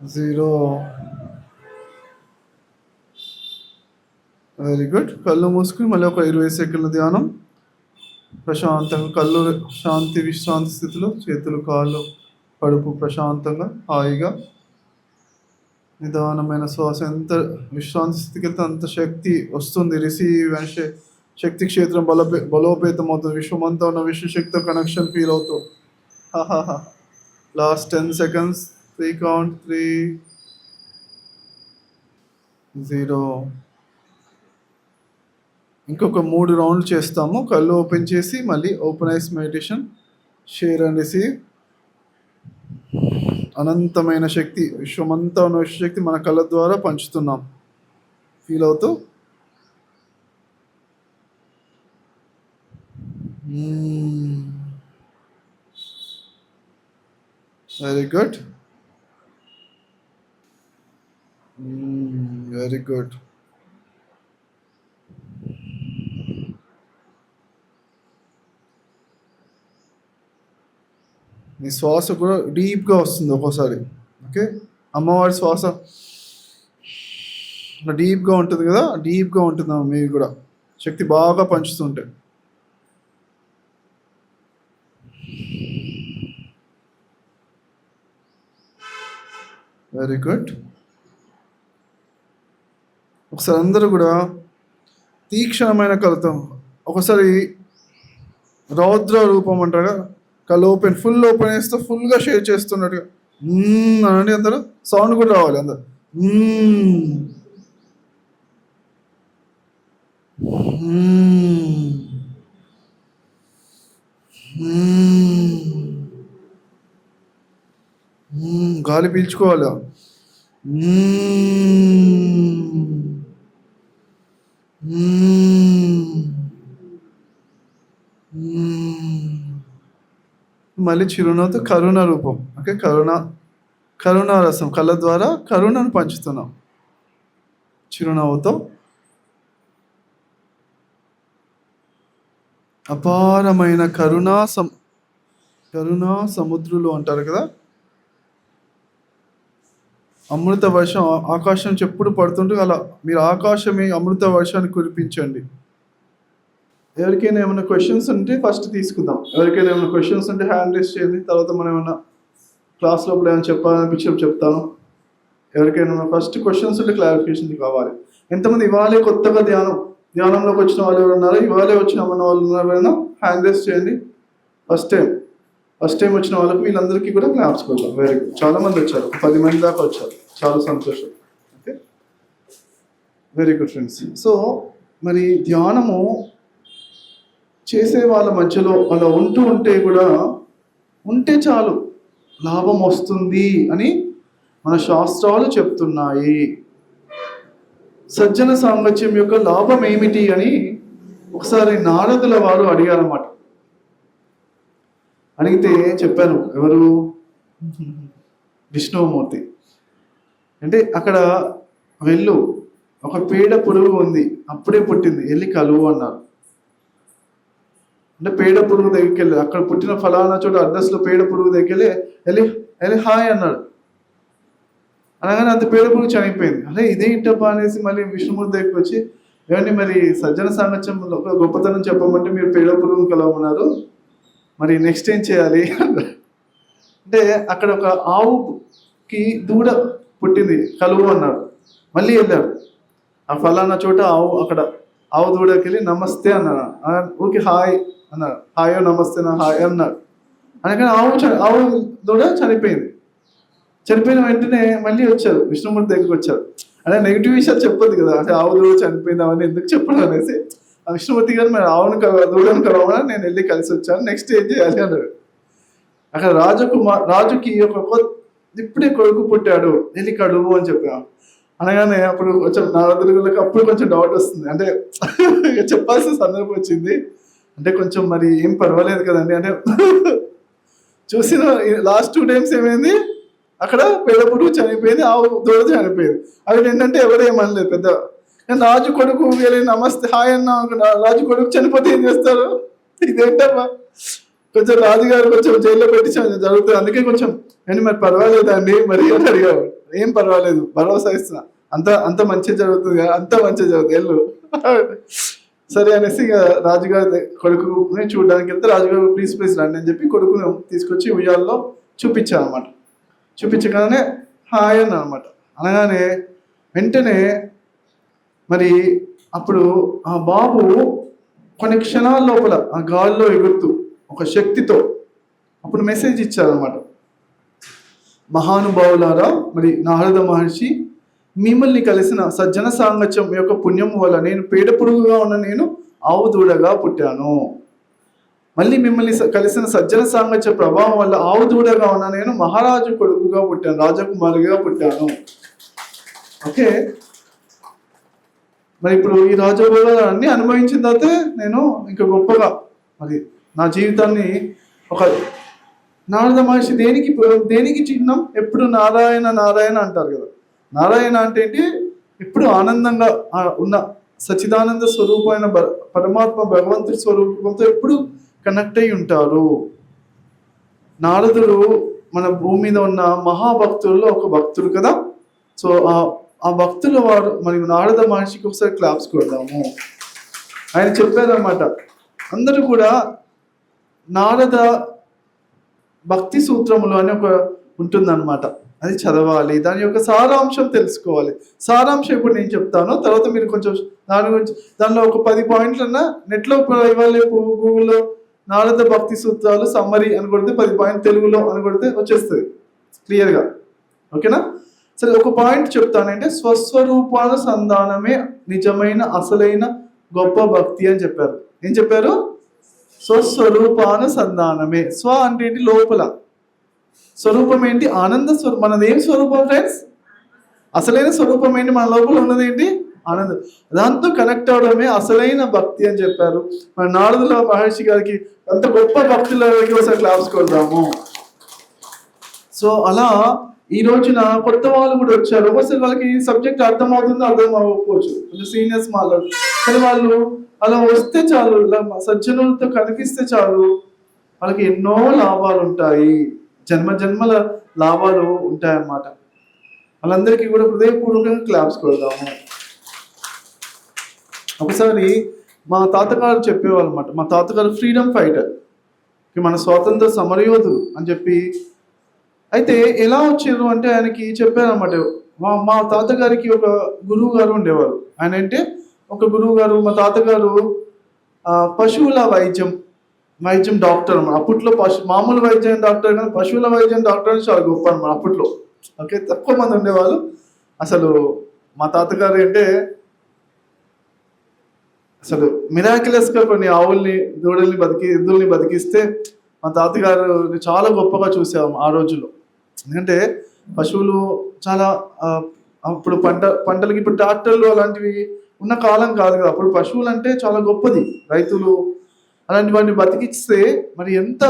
0. Very good. కళ్ళు మూసుకుని మళ్ళీ ఒక 20 సెకండ్ల ధ్యానం. ప్రశాంతంగా కళ్ళు శాంతి విశ్రాంతి స్థితిలో, చేతులు కాళ్ళు కడుపు ప్రశాంతంగా హాయిగా నిదానమైన శ్వాస. ఎంత విశ్రాంతి స్థితికి వెళ్తే అంత శక్తి వస్తుంది. రిసీవ్ అండ్ శక్తి క్షేత్రం బలోపేతం అవుతుంది. విశ్వమంతా ఉన్న విశ్వశక్తితో కనెక్షన్ ఫీల్ అవుతూ. Last 10 seconds. 3 కౌంట్. 3, 0. ఇంకొక 3 రౌండ్లు చేస్తాము. కళ్ళు ఓపెన్ చేసి మళ్ళీ open eyes meditation. Share and receive. అనంతమైన శక్తి, విశ్వమంతా ఉన్న విశ్వశక్తి మన కళ్ళ ద్వారా పంచుతున్నాం, ఫీల్ అవుతూ. Very good. Very good. మీ శ్వాస కూడా డీప్గా వస్తుంది ఒక్కోసారి. ఓకే, అమ్మవారి శ్వాస డీప్గా ఉంటుంది కదా, డీప్గా ఉంటుంది మీరు కూడా శక్తి బాగా పంచుతుంటే. Very good. ఒకసారి అందరూ కూడా తీక్షణమైన కలుతాం. ఒకసారి రౌద్ర రూపం అంటారా, కళ్ళు ఓపెన్, ఫుల్ ఓపెన్ చేస్తూ ఫుల్గా షేర్ చేస్తున్నట్టుగా అనండి. అందరూ సౌండ్ కూడా రావాలి. అందరు గాలి పీల్చుకోవాలి. మళ్ళీ చిరునవ్వుతో కరుణ రూపం. ఓకే, కరుణా రసం, కళ్ళ ద్వారా కరుణను పంచుతున్నాం చిరునవ్వుతో. అపారమైన కరుణా సముద్రులు అంటారు కదా, అమృత వర్షం ఆకాశం చెప్పుడు పడుతుంటే అలా మీరు ఆకాశమే అమృత వర్షాన్ని కురిపించండి. ఎవరికైనా ఏమైనా క్వశ్చన్స్ ఉంటే ఫస్ట్ తీసుకుందాం. ఎవరికైనా ఏమైనా క్వశ్చన్స్ ఉంటే హ్యాండ్ రేస్ చేయండి. తర్వాత మనం ఏమైనా క్లాస్ లోపల ఏమైనా చెప్పాలనిపించి చెప్తాను. ఎవరికైనా ఫస్ట్ క్వశ్చన్స్ ఉంటే క్లారిఫికేషన్ కావాలి. ఎంతమంది ఇవాళే కొత్తగా ధ్యానంలోకి వచ్చిన వాళ్ళు ఎవరు ఉన్నారు? ఇవాళే వచ్చిన వాళ్ళు ఎవరైనా హ్యాండ్ రేస్ చేయండి. ఫస్ట్ టైం వచ్చిన వాళ్ళకి వీళ్ళందరికీ కూడా క్లాప్స్ కొడతాం. Very good. చాలా మంది వచ్చారు, 10 మంది దాకా వచ్చారు. చాలా సంతోషం. Okay, very good friends. So మరి ధ్యానము చేసే వాళ్ళ మధ్యలో అలా ఉంటే కూడా ఉంటే చాలు లాభం వస్తుంది అని మన శాస్త్రాలు చెప్తున్నాయి. సజ్జన సాంగత్యం యొక్క లాభం ఏమిటి అని ఒకసారి నారదుల వారు అడిగారన్నమాట. అడిగితే చెప్పాను, ఎవరు? విష్ణుమూర్తి. అంటే అక్కడ వెళ్ళు, ఒక పీడ పురుగు ఉంది, అప్పుడే పుట్టింది, వెళ్ళి కలువు అన్నారు. అంటే పేడ పురుగు దగ్గరికి వెళ్ళి అక్కడ పుట్టిన ఫలానా చోట అడ్రస్లో పేడ పురుగు దగ్గరికి వెళ్ళి వెళ్ళి హాయ్ అన్నాడు. అనగానే అంత పేడ పురుగు చనిపోయింది. అరే ఇదేంటప్పా అనేసి మళ్ళీ విష్ణుమూర్తి దగ్గరికి వచ్చి, ఏమండి మరి సజ్జన సాంగత్యంలో ఒక గొప్పతనం చెప్పమంటే మీరు పేడ పురుగును కలవమన్నారు, మరి నెక్స్ట్ ఏం చేయాలి అంటే అక్కడ ఒక ఆవుకి దూడ పుట్టింది కలువు అన్నాడు. మళ్ళీ వెళ్ళాడు ఆ ఫలానా చోట అక్కడ ఆవు దూడకి వెళ్ళి నమస్తే అన్నాడు. ఊరికి హాయ్ అన్నాడు. హాయో నమస్తే నా హాయ్ అన్నాడు. అనగానే ఆవు దూడ చనిపోయింది. చనిపోయిన వెంటనే మళ్ళీ వచ్చారు విష్ణుమూర్తి దగ్గరికి వచ్చారు. అంటే నెగిటివ్ విషయాలు చెప్పొద్దు కదా, అంటే ఆవు దూడ చనిపోయిందామని ఎందుకు చెప్పడం అనేసి ఆ విష్ణుమూర్తి గారు మరి దూడను కలవమని నేను వెళ్ళి కలిసి వచ్చాను, నెక్స్ట్ ఏం చేయాలి అన్నాడు. అక్కడ రాజుకి ఇప్పుడే కొడుకు పుట్టాడు, వెళ్ళి కడువు అని చెప్పాను. అనగానే అప్పుడు కొంచెం నారదులకు అప్పుడు కొంచెం డౌట్ వస్తుంది, అంటే చెప్పాల్సిన సందర్భం వచ్చింది. అంటే కొంచెం మరి ఏం పర్వాలేదు కదండి, అంటే చూసిన లాస్ట్ 2 times ఏమైంది, అక్కడ పేడ పురుగు చనిపోయింది, ఆవు దూడ చనిపోయింది. అవి ఏంటంటే ఎవరేమనలేదు పెద్ద. రాజు కొడుకు వెళ్ళి నమస్తే హాయ్ అన్నా, రాజు కొడుకు చనిపోతే ఏం చేస్తారు, ఇదేంటమ్మా కొంచెం రాజుగారు కొంచెం జైల్లో పెట్టి జరుగుతుంది. అందుకే కొంచెం నేను మరి పర్వాలేదండి మరి అని అడిగాడు. ఏం పర్వాలేదు, భరోసా ఇస్తున్నా, అంత మంచిగా జరుగుతుంది కదా, అంత మంచిగా జరుగుతుంది వెళ్ళు సరే అనేసి ఇక రాజుగారి కొడుకుని చూడడానికి వెళ్తే రాజుగారు ప్లీజ్ రండి అని చెప్పి కొడుకుని తీసుకొచ్చి ఉయ్యాల్లో చూపించాను అనమాట. చూపించగానే హాయ్ అన్న అనమాట. అనగానే వెంటనే మరి అప్పుడు ఆ బాబు కొన్ని క్షణాల లోపల ఆ గాల్లో ఎగురుతూ ఒక శక్తితో అప్పుడు మెసేజ్ ఇచ్చారనమాట. మహానుభావులారా, మరి నారద మహర్షి మిమ్మల్ని కలిసిన సజ్జన సాంగత్యం యొక్క పుణ్యం వల్ల నేను పేడ పురుగుగా ఉన్న నేను ఆవు దూడగా పుట్టాను. మళ్ళీ మిమ్మల్ని కలిసిన సజ్జన సాంగత్య ప్రభావం వల్ల ఆవు దూడగా ఉన్న నేను మహారాజు కొడుకుగా పుట్టాను, రాజకుమారిగా పుట్టాను. ఓకే, మరి ఇప్పుడు ఈ రాజభోగాలు అన్ని అనుభవించిన తర్వాత నేను ఇంకా గొప్పగా మరి నా జీవితాన్ని ఒక నారద మహర్షి దేనికి చిహ్నం, ఎప్పుడు నారాయణ నారాయణ అంటారు కదా. నారాయణ అంటే ఏంటి, ఎప్పుడు ఆనందంగా ఉన్న సచ్చిదానంద స్వరూపమైన పరమాత్మ భగవంతుడి స్వరూపంతో ఎప్పుడు కనెక్ట్ అయి ఉంటారు. నారదుడు మన భూమి మీద ఉన్న మహాభక్తుల్లో ఒక భక్తుడు కదా. సో ఆ భక్తుల వారు మరి నారద మహర్షికి ఒకసారి క్లాప్స్ కొడదాము. ఆయన చెప్పారన్నమాట, అందరూ కూడా నారద భక్తి సూత్రములు అని ఒక ఉంటుందన్నమాట, అది చదవాలి, దాని యొక్క సారాంశం తెలుసుకోవాలి. సారాంశం ఇప్పుడు నేను చెప్తాను, తర్వాత మీరు కొంచెం దాని గురించి దానిలో ఒక 10 పాయింట్లన్నా నెట్లో ఇవ్వాలి. గూగుల్లో నారద భక్తి సూత్రాలు సమ్మరీ అని కొడితే 10 పాయింట్ తెలుగులో అని కొడితే వచ్చేస్తుంది క్లియర్గా. ఓకేనా? సరే, ఒక పాయింట్ చెప్తానంటే స్వస్వరూపానుసంధానమే నిజమైన అసలైన గొప్ప భక్తి అని చెప్పారు. ఏం చెప్పారు? స్వస్వరూపానుసంధానమే. స్వ అంటే ఏంటి, లోపల. స్వరూపం ఏంటి, ఆనంద స్వరూపం. మనది ఏం స్వరూపం ఫ్రెండ్స్? అసలైన స్వరూపం ఏంటి, మన లోపల ఉన్నది ఏంటి, ఆనందం. దాంతో కనెక్ట్ అవడమే అసలైన భక్తి అని చెప్పారు. మన నారదుల మహర్షి గారికి అంత గొప్ప భక్తులకి ఒకసారి క్లాప్స్ కొడదాము. సో అలా ఈ రోజున కొత్త వాళ్ళు కూడా వచ్చారు. ఒకసారి వాళ్ళకి సబ్జెక్ట్ అర్థమవుతుందో అర్థం అవ్వకపోవచ్చు, కొంచెం సీనియర్స్ మాట్లాడు, కానీ వాళ్ళు అలా వస్తే చాలు, ఇలా సజ్జనులతో కనిపిస్తే చాలు, వాళ్ళకి ఎన్నో లాభాలు ఉంటాయి, జన్మల లాభాలు ఉంటాయన్నమాట. వాళ్ళందరికీ కూడా హృదయపూర్వకంగా క్లాప్స్ కొడదాము. ఒకసారి మా తాతగారు చెప్పేవాళ్ళు అనమాట. మా తాతగారు ఫ్రీడమ్ ఫైటర్, మన స్వాతంత్ర సమరయోధుడు అని చెప్పి. అయితే ఎలా వచ్చారు అంటే ఆయనకి చెప్పారనమాట. మా తాతగారికి ఒక గురువు గారు ఉండేవారు. ఆయన అంటే ఒక గురువు గారు, మా తాతగారు పశువుల వైద్యం డాక్టర్ అన్నమాట. అప్పట్లో మామూలు వైద్యం డాక్టర్ కానీ పశువుల వైద్యం డాక్టర్ అని చాలా గొప్ప అనమాట అప్పట్లో. ఓకే, తక్కువ మంది ఉండేవాళ్ళు. అసలు మా తాతగారు అంటే అసలు మిరాక్యులస్గా కొన్ని ఆవుల్ని, దూడల్ని ఎద్దుల్ని బతికిస్తే మా తాతగారు చాలా గొప్పగా చూసాము ఆ రోజుల్లో. ఎందుకంటే పశువులు చాలా అప్పుడు పంటలకి ఇప్పుడు ట్రాక్టర్లు అలాంటివి ఉన్న కాలం కాదు కదా. అప్పుడు పశువులు అంటే చాలా గొప్పది. రైతులు అలాంటి వాటిని బతికిస్తే మరి ఎంత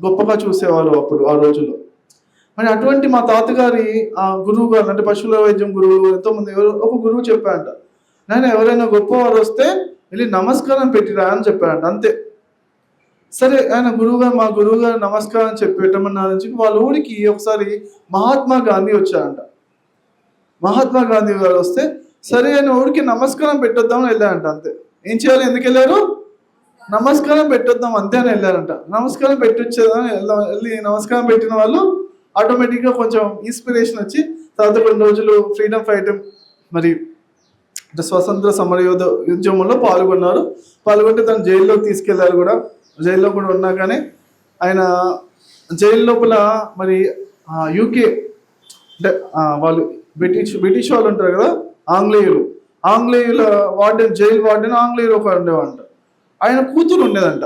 గొప్పగా చూసేవారు అప్పుడు ఆ రోజుల్లో. మరి అటువంటి మా తాతగారి ఆ గురువు గారు అంటే పశువుల వైద్యం గురువులు ఎంతోమంది, ఒక గురువు చెప్పారంట, నేను ఎవరైనా గొప్పవారు వస్తే వెళ్ళి నమస్కారం పెట్టిరా అని చెప్పారంట. అంతే, సరే ఆయన మా గురువు గారు నమస్కారం చెప్పి పెట్టమన్నారని చెప్పి వాళ్ళ ఊరికి ఒకసారి మహాత్మా గాంధీ వచ్చారంట. మహాత్మా గాంధీ గారు వస్తే సరే ఆయన ఊరికి నమస్కారం పెట్టొద్దామని వెళ్ళారంట. అంతే. ఏం చేయాలి, ఎందుకు వెళ్ళారు? నమస్కారం పెట్టొద్దాం అంతే అని వెళ్ళారంట. నమస్కారం పెట్టొచ్చేదని వెళ్ళి నమస్కారం పెట్టిన వాళ్ళు ఆటోమేటిక్గా కొంచెం ఇన్స్పిరేషన్ వచ్చి తర్వాత కొన్ని రోజులు ఫ్రీడమ్ ఫైట్ మరి స్వతంత్ర సమరయోధ ఉద్యమంలో పాల్గొంటే తను జైల్లోకి తీసుకెళ్లారు కూడా. జైల్లో కూడా ఉన్నా కానీ ఆయన జైలు లోపల మరి యూకే అంటే వాళ్ళు బ్రిటిష్ వాళ్ళు ఉంటారు కదా, ఆంగ్లేయుల వార్డెన్, జైలు వార్డెన్ ఆంగ్లేయులు ఒక ఉండేవాడంట. ఆయన కూతురు ఉండేదంట.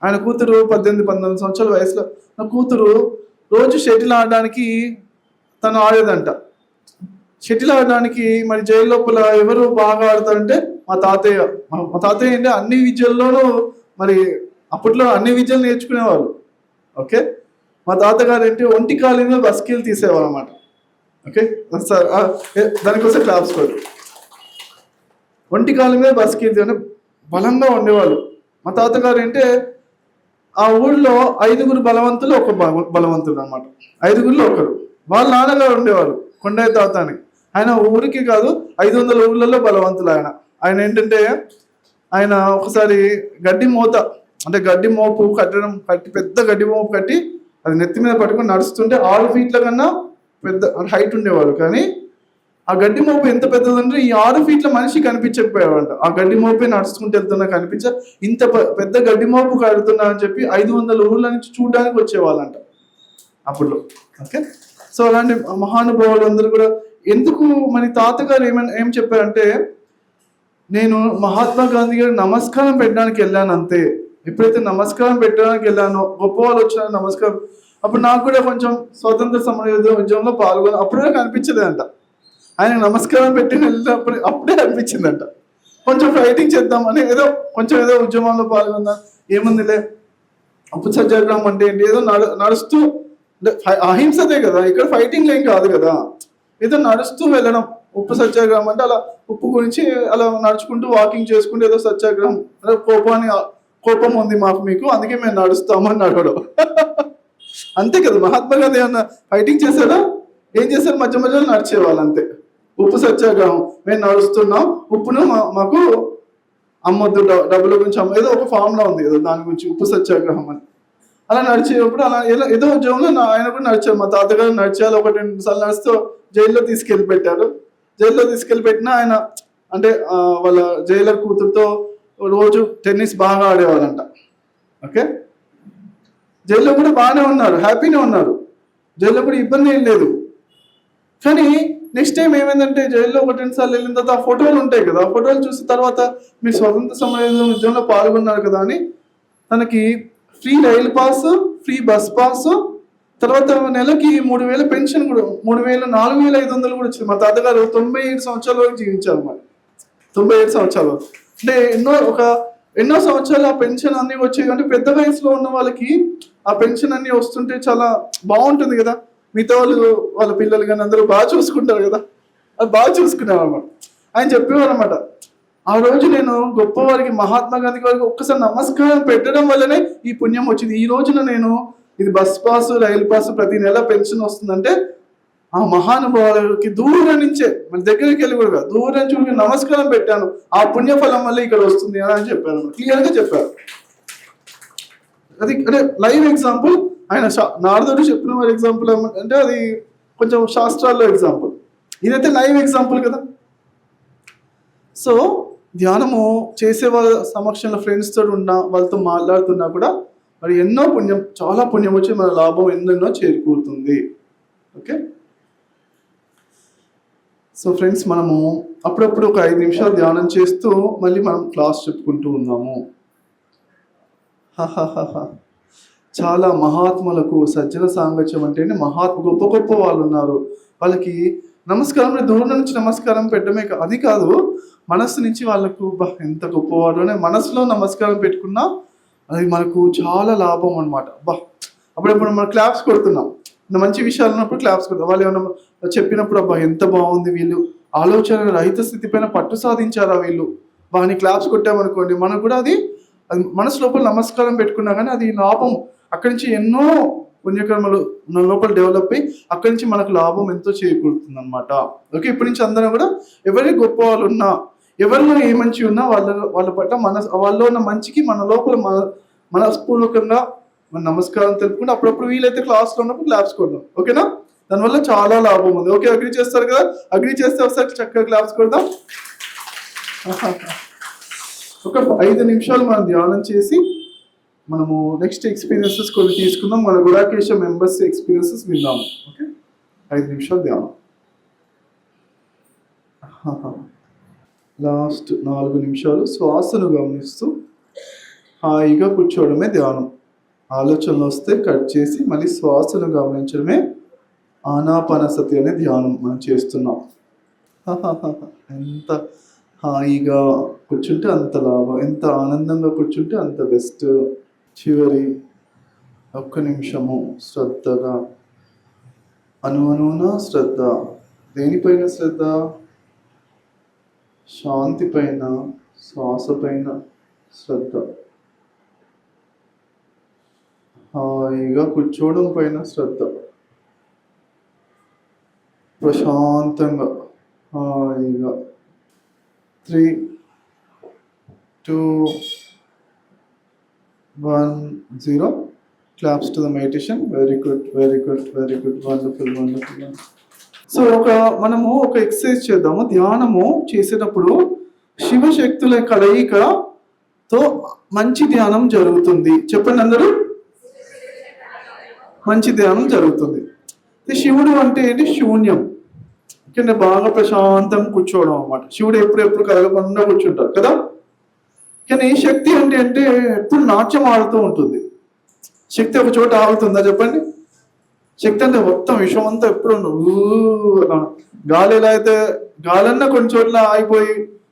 ఆయన కూతురు 18-19 సంవత్సరాల వయసులో నా కూతురు రోజు షటిల్ ఆడడానికి తను ఆడేదంట. షటిల్ ఆడడానికి మరి జైలు లోపల ఎవరు బాగా ఆడతారంటే మా తాతయ్య అంటే అన్ని విద్యల్లోనూ మరి అప్పట్లో అన్ని విద్యలు నేర్చుకునేవాళ్ళు. ఓకే, మా తాతగారు ఏంటి ఒంటి కాలి మీద బస్కీలు తీసేవాళ్ళు అన్నమాట. ఓకే సార్, దానికోసం క్లాప్స్ కూడా. ఒంటి కాలి మీద బస్కీలు అంటే బలంగా ఉండేవాళ్ళు. మా తాతగారు అంటే ఆ ఊళ్ళో 5 బలవంతులు, ఒక బలవంతుడు అనమాట. 5గురిలో ఒకరు. వాళ్ళ నాన్నగారు ఉండేవారు కొండయ్య తాత అని. ఆయన ఊరికి కాదు 500 ఊళ్ళలో బలవంతులు. ఆయన ఏంటంటే ఆయన ఒకసారి గడ్డి మోపు కట్టి పెద్ద గడ్డి మోపు కట్టి అది నెత్తి మీద పట్టుకొని నడుస్తుంటే 6 ఫీట్ల కన్నా పెద్ద హైట్ ఉండేవాడు. కానీ ఆ గడ్డి మోపు ఎంత పెద్దదంటే ఈ 6 ఫీట్ల మనిషి కనిపించకపోయేవాడంట. ఆ గడ్డి మోపే నడుచుకుంటూ వెళ్తున్నా ఇంత పెద్ద గడ్డి మోపు కడుతున్నా అని చెప్పి 500 ఊళ్ళ నుంచి చూడడానికి వచ్చేవాళ్ళంట అప్పుడు. ఓకే, సో అలాంటి మహానుభావులు అందరూ కూడా ఎందుకు మరి తాతగారు ఏం చెప్పారంటే, నేను మహాత్మా గాంధీ గారు నమస్కారం పెట్టడానికి వెళ్ళాను అంతే. ఎప్పుడైతే నమస్కారం పెట్టడానికి వెళ్ళానో గొప్ప వాళ్ళు వచ్చిన నమస్కారం, అప్పుడు నాకు కూడా కొంచెం స్వతంత్ర సమర ఉద్యమంలో పాల్గొని అప్పుడే కనిపించలేదంట. ఆయన నమస్కారం పెట్టి వెళ్ళినప్పుడు అప్పుడే అనిపించిందంట కొంచెం ఫైటింగ్ చేద్దామని, ఏదో ఉద్యమంలో పాల్గొందా ఏముందిలే, ఉప్పు సత్యాగ్రహం అంటే ఏంటి, ఏదో నడుస్తూ అహింసదే కదా, ఇక్కడ ఫైటింగ్ ఏం కాదు కదా, ఏదో నడుస్తూ వెళ్ళడం. ఉప్పు సత్యాగ్రహం అంటే అలా ఉప్పు గురించి అలా నడుచుకుంటూ వాకింగ్ చేసుకుంటూ ఏదో సత్యాగ్రహం, కోపం ఉంది మీకు అందుకే మేము నడుస్తామని నడవడం అంతే కదా. మహాత్మా గాంధీ ఏమన్నా ఫైటింగ్ చేశారా? ఏం చేశారు? మధ్య మధ్యలో నడిచేవాళ్ళు అంతే. ఉప్పు సత్యాగ్రహం, మేము నడుస్తున్నాం, ఉప్పును మాకు అమ్మొద్దు, డబ్బుల గురించి ఏదో ఒక ఫార్ములా ఉంది ఏదో దాని గురించి, ఉప్పు సత్యాగ్రహం అని. అలా నడిచేటప్పుడు అలా ఏదో ఉద్యోగంలో ఆయన కూడా నడిచారు. మా తాతగారు నడిచారు. 1-2 సార్లు నడుస్తూ జైల్లో తీసుకెళ్ళి పెట్టినా ఆయన అంటే వాళ్ళ జైలర్ కూతురుతో రోజు టెన్నిస్ బాగా ఆడేవాళ్ళంట. ఓకే, జైల్లో కూడా బాగానే ఉన్నారు, హ్యాపీనే ఉన్నారు, జైల్లో కూడా ఇబ్బంది ఏం లేదు. కానీ నెక్స్ట్ టైం ఏమైందంటే జైల్లో 1-2 సార్లు వెళ్ళిన తర్వాత ఆ ఫోటోలు ఉంటాయి కదా, ఆ ఫోటోలు చూసిన తర్వాత మీరు స్వతంత్ర సమర ఉద్యమంలో పాల్గొన్నారు కదా అని తనకి ఫ్రీ రైలు పాస్, ఫ్రీ బస్ పాస్, తర్వాత నెలకి 3,000 పెన్షన్ కూడా, 4,500 కూడా వచ్చింది. మా తాతగారు 97 సంవత్సరాల వరకు జీవించారు. మరి 97 సంవత్సరాలు అంటే ఎన్నో సంవత్సరాలు ఆ పెన్షన్ అన్ని వచ్చేవి. అంటే పెద్ద వయసులో ఉన్న వాళ్ళకి ఆ పెన్షన్ అన్ని వస్తుంటే చాలా బాగుంటుంది కదా. మిగతా వాళ్ళ పిల్లలు కానీ అందరూ బాగా చూసుకుంటారు కదా, అది బాగా చూసుకునేవారు అన్నమాట. ఆయన చెప్పేవారు అనమాట, ఆ రోజు నేను గొప్పవారికి మహాత్మా గాంధీ గారికి ఒక్కసారి నమస్కారం పెట్టడం వల్లనే ఈ పుణ్యం వచ్చింది. ఈ రోజున నేను ఇది బస్ పాస్, రైలు పాస్ ప్రతి నెల పెన్షన్ వస్తుందంటే ఆ మహానుభావులకి దూరం నుంచే, మన దగ్గరికి వెళ్ళి కూడా దూరం నుంచి నమస్కారం పెట్టాను, ఆ పుణ్యఫలం వల్ల ఇక్కడ వస్తుంది అని చెప్పారు. క్లియర్ గా చెప్పారు. అది అంటే లైవ్ ఎగ్జాంపుల్. ఆయన నారదుడు చెప్పిన వారి ఎగ్జాంపుల్ అంటే అది కొంచెం శాస్త్రాల్లో ఎగ్జాంపుల్, ఇదైతే లైవ్ ఎగ్జాంపుల్ కదా. సో ధ్యానము చేసే వాళ్ళ సమక్షంలో ఫ్రెండ్స్ తోటి ఉన్నా, వాళ్ళతో మాట్లాడుతున్నా కూడా మరి ఎన్నో పుణ్యం, చాలా పుణ్యం వచ్చి మన లాభం ఎన్నెన్నో చేకూరుతుంది. ఓకే, సో ఫ్రెండ్స్ మనము అప్పుడప్పుడు ఒక 5 నిమిషాలు ధ్యానం చేస్తూ మళ్ళీ మనం క్లాస్ చెప్పుకుంటూ ఉన్నాము. చాలా మహాత్ములకు సజ్జన సాంగత్యం అంటే గొప్ప వాళ్ళు ఉన్నారు. వాళ్ళకి నమస్కారం దూరం నుంచి నమస్కారం పెట్టడమే అది కాదు, మనస్సు నుంచి వాళ్ళకు ఎంత గొప్పవాడు అనే మనసులో నమస్కారం పెట్టుకున్నా అది మనకు చాలా లాభం అనమాట. అప్పుడప్పుడు మనం క్లాప్స్ కొడుతున్నాం, మంచి విషయాలు ఉన్నప్పుడు క్లాప్స్ కొడతాం. వాళ్ళు ఏమన్నా చెప్పినప్పుడు ఎంత బాగుంది, వీళ్ళు ఆలోచన రహిత స్థితి పైన పట్టు సాధించారా వీళ్ళు, బాగా క్లాప్స్ కొట్టామనుకోండి, మనకు కూడా అది అది మనసు లోపల నమస్కారం పెట్టుకున్నా కానీ అది లాభం అక్కడి నుంచి ఎన్నో పుణ్యకర్మలు మన లోపల డెవలప్ అయ్యి అక్కడి నుంచి మనకు లాభం ఎంతో చేకూరుతుంది అనమాట. ఓకే, ఇప్పటి నుంచి అందరం కూడా ఎవరి గొప్ప వాళ్ళు ఉన్నా, ఎవరిలో ఏ మంచి ఉన్నా వాళ్ళ పట్ల వాళ్ళలో ఉన్న మంచికి మన లోపల మనస్పూర్వకంగా మన నమస్కారం తెలుపుకుంటే అప్పుడప్పుడు వీలైతే క్లాస్లో ఉన్నప్పుడు క్లాప్స్ కొడదాం. ఓకేనా, దానివల్ల చాలా లాభం ఉంది. ఓకే, అగ్రీ చేస్తారు కదా? అగ్రీ చేస్తే ఒకసారి చక్కగా క్లాప్స్ కొడదాం. ఒక 5 నిమిషాలు మనం ధ్యానం చేసి మనము నెక్స్ట్ ఎక్స్పీరియన్సెస్ కొన్ని తీసుకుందాం. మన గుడాకేశ మెంబర్స్ ఎక్స్పీరియన్సెస్ విందాము. ఓకే, 5 నిమిషాలు ధ్యానం. లాస్ట్ 4 నిమిషాలు శ్వాసను గమనిస్తూ హాయిగా కూర్చోవడమే ధ్యానం. ఆలోచనలు వస్తే కట్ చేసి మళ్ళీ శ్వాసను గమనించడమే ఆనాపానసతి అనే ధ్యానం మనం చేస్తున్నాం. ఎంత హాయిగా కూర్చుంటే అంత లాభం, ఎంత ఆనందంగా కూర్చుంటే అంత బెస్ట్. చివరి 1 నిమిషము శ్రద్ధగా అనువున శ్రద్ధ. దేనిపైన శ్రద్ధ? శాంతి పైన, శ్వాస పైన శ్రద్ధ. హాయిగా కూర్చోవడం పైన శ్రద్ధ. ప్రశాంతంగా హాయిగా. 3, 2, 1, 0. Claps to the meditation. Very good, very good, very good. Wonderful, wonderful. So మనము ఒక ఎక్సర్సైజ్ చేద్దాము. ధ్యానము చేసేటప్పుడు శివశక్తుల కలయికతో మంచి ధ్యానం జరుగుతుంది. చెప్పండి అందరూ, మంచి ధ్యానం జరుగుతుంది. శివుడు అంటే ఏంటి? శూన్యం. ఓకే, బాగా ప్రశాంతం కూర్చోవడం అన్నమాట. శివుడు ఎప్పుడెప్పుడు కలగకుండా కూర్చుంటారు కదా. కానీ శక్తి అంటే ఎప్పుడు నాట్యం ఆడుతూ ఉంటుంది. శక్తి ఒక చోట ఆగుతుందా చెప్పండి? శక్తి అంటే మొత్తం విశ్వం అంతా ఎప్పుడు గాలి ఎలా అయితే గాలన్నా కొన్ని చోట్ల ఆగిపోయి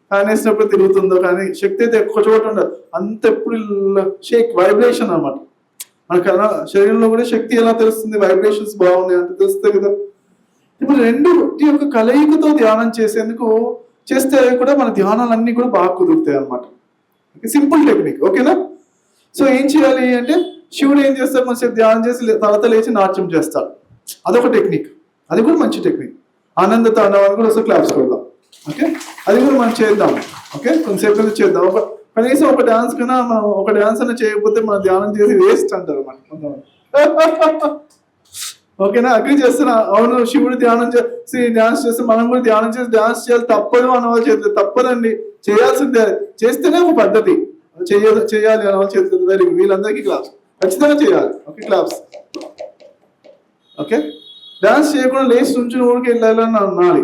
ఫ్యాన్ వేసినప్పుడు తిరుగుతుందో, కానీ శక్తి అయితే ఎక్కువ చోట ఉండదు. అంత ఎప్పుడు షేక్ వైబ్రేషన్ అన్నమాట. మనకు శరీరంలో కూడా శక్తి ఎలా తెలుస్తుంది? వైబ్రేషన్స్ బాగున్నాయి అంటే తెలుస్తాయి కదా. ఇప్పుడు రెండు యొక్క కలయికతో ధ్యానం చేస్తే కూడా మన ధ్యానాలన్నీ కూడా బాగా కుదురుతాయి అన్నమాట. Simple technique. ఓకేనా? సో ఏం చేయాలి అంటే, శివుడు ఏం చేస్తాడు? మంచిగా ధ్యానం చేసి తర్వాత లేచి నాట్యం చేస్తాడు. అదొక టెక్నిక్, అది కూడా మంచి టెక్నిక్. ఆనంద తాండవాన్ని కూడా ఒకసారి క్లాప్స్ కొడదాం. ఓకే, అది కూడా మనం చేద్దాం. ఓకే, కొంతసేపు చేద్దాం. కనీసం ఒక డాన్స్ కన్నా మనం ఒక డాన్స్ అన్న చేయకపోతే మనం ధ్యానం చేసి వేస్ట్ అంటారు మన. ఓకేనా, అగ్రీ చేస్తున్నా? అవును, శివుడు ధ్యానం చేసి డాన్స్ చేస్తే మనం కూడా ధ్యానం చేసి డాన్స్ చేయాలి. తప్పదు అన్న వాళ్ళు చేస్తుంది. తప్పదండి, చేయాల్సిందే. చేస్తేనే ఒక పద్ధతి. చేయాలి అన్న వాళ్ళు చేస్తుంది. వెరీ గుడ్, వీళ్ళందరికీ క్లాప్స్ ఖచ్చితంగా చేయాలి. Okay, claps. ఓకే, డాన్స్ చేయకుండా లేచి నుంచి ఊరికి వెళ్ళాలని అనాలి.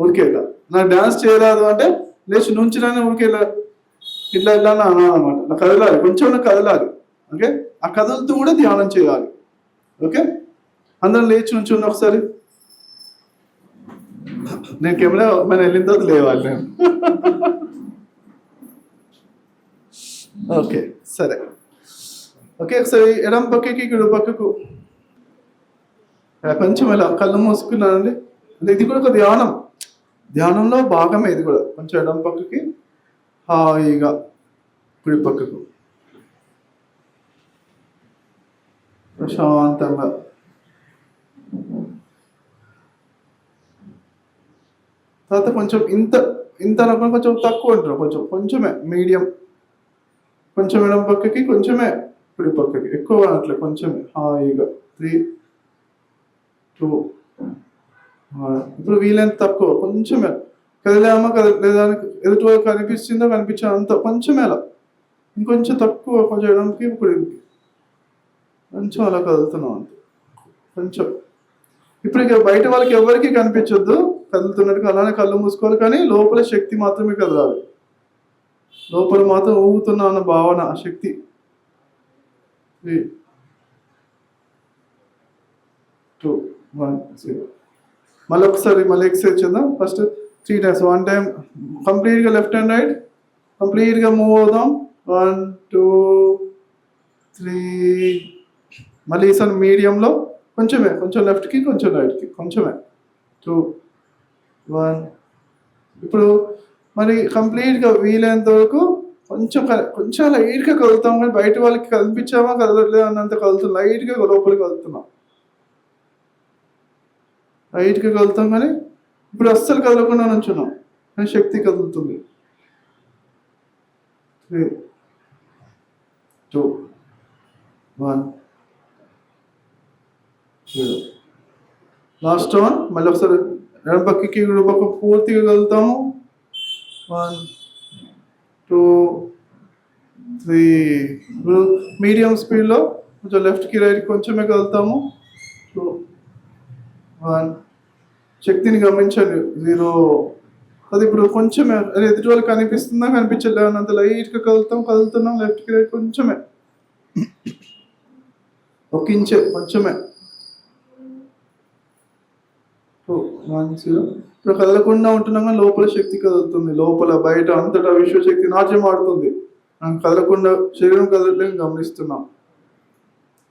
ఊరికే వెళ్ళాలి. నాకు డాన్స్ చేయరాదు అంటే లేచి నుంచినే ఊరికి వెళ్ళాలి, ఇట్లా వెళ్ళాలని అనాలి అనమాట. నాకు కదలాలి, కొంచెం కదలాలి. ఓకే, ఆ కదులుతూ కూడా ధ్యానం చేయాలి. ఓకే, అందరం లేచి నుంచి ఒకసారి. నేను కెమెరా మనం వెళ్ళిన తర్వాత లేవాలి నేను. ఓకే, సరే. ఓకే, ఒకసారి ఎడం పక్కకి కుడి పక్కకు కొంచెం ఇలా కళ్ళు మూసుకున్నానండి. అంటే ఇది కూడా ఒక ధ్యానంలో భాగమే. ఇది కూడా కొంచెం ఎడం పక్కకి, హాయిగా కుడి పక్కకు ప్రశాంతంగా. తర్వాత కొంచెం ఇంత అనుకుని కొంచెం తక్కువ ఉంటారు, కొంచెమే మీడియం. కొంచెం ఎడం పక్కకి, కొంచెమే కుడి పక్కకి, ఎక్కువ అట్లా కొంచెమే హాయిగా. 3, 2, 1. ఇప్పుడు వీలైనంత తక్కువ, కొంచెమే కదిలామా కదలేదా, ఎదుటి వాళ్ళు కనిపించిందో కనిపించిందో అంత కొంచెమే అలా. ఇంకొంచెం తక్కువ, కొంచెం ఎడంకి కుడికి కొంచెం అలా కదులుతున్నాం అంతే, కొంచెం. ఇప్పుడు ఇక బయట వాళ్ళకి ఎవరికి కనిపించొద్దు కదులుతున్నట్టుగా, అలానే కళ్ళు మూసుకోవాలి. కానీ లోపల శక్తి మాత్రమే కదలాలి. లోపల మాత్రం ఊగుతున్నా అన్న భావన, ఆ శక్తి. 3, 2, 1, 0. మళ్ళీ ఒకసారి ఎక్సర్సైజ్ చేద్దాం. First 3 times. 1 time కంప్లీట్గా లెఫ్ట్ అండ్ రైట్ కంప్లీట్గా మూవ్ అవుదాం. 1, 2, 3. మళ్ళీ ఈసారి మీడియంలో కొంచెం లెఫ్ట్కి, కొంచెం రైట్కి, కొంచెమే. 2, 1. ఇప్పుడు మరి కంప్లీట్గా వీలైనంత వరకు కొంచెం లైట్గా కదులుతాం, కానీ బయట వాళ్ళకి కనిపించామా కదలలేదు అన్నంత కదులుతాం. లైట్గా లోపలికి కదులుతున్నాం, లైట్గా కదులుతాం, కానీ ఇప్పుడు అస్సలు కదలకుండా నుంచున్నాం, కానీ శక్తి కదులుతుంది. 3, 2, 1, 0. Last one. మళ్ళీ ఒకసారి ఎడమ పక్కకి కుడి పక్క పూర్తిగా కదులుతాము. 1, 2, 3. ఇప్పుడు మీడియం స్పీడ్లో కొంచెం లెఫ్ట్కి రైట్కి కొంచెమే కదులుతాము. 2, 1. శక్తిని గమనించండి. 0. అది ఇప్పుడు కొంచెమే, అది ఎదుటి వాళ్ళకి కనిపిస్తుందా కనిపించలేదు అన్నంత లైట్గా కదులుతున్నాం లెఫ్ట్కి రైట్ కొంచెమే, 1 ఇంచే కొంచెమే. 2, 1, 0. ఇప్పుడు కదలకుండా ఉంటున్నాం, కానీ లోపల శక్తి కదులుతుంది, లోపల బయట అంతటా విశ్వశక్తి నాట్యం ఆడుతుంది. మనం కదలకుండా శరీరం కదలట్లేదు గమనిస్తున్నాం.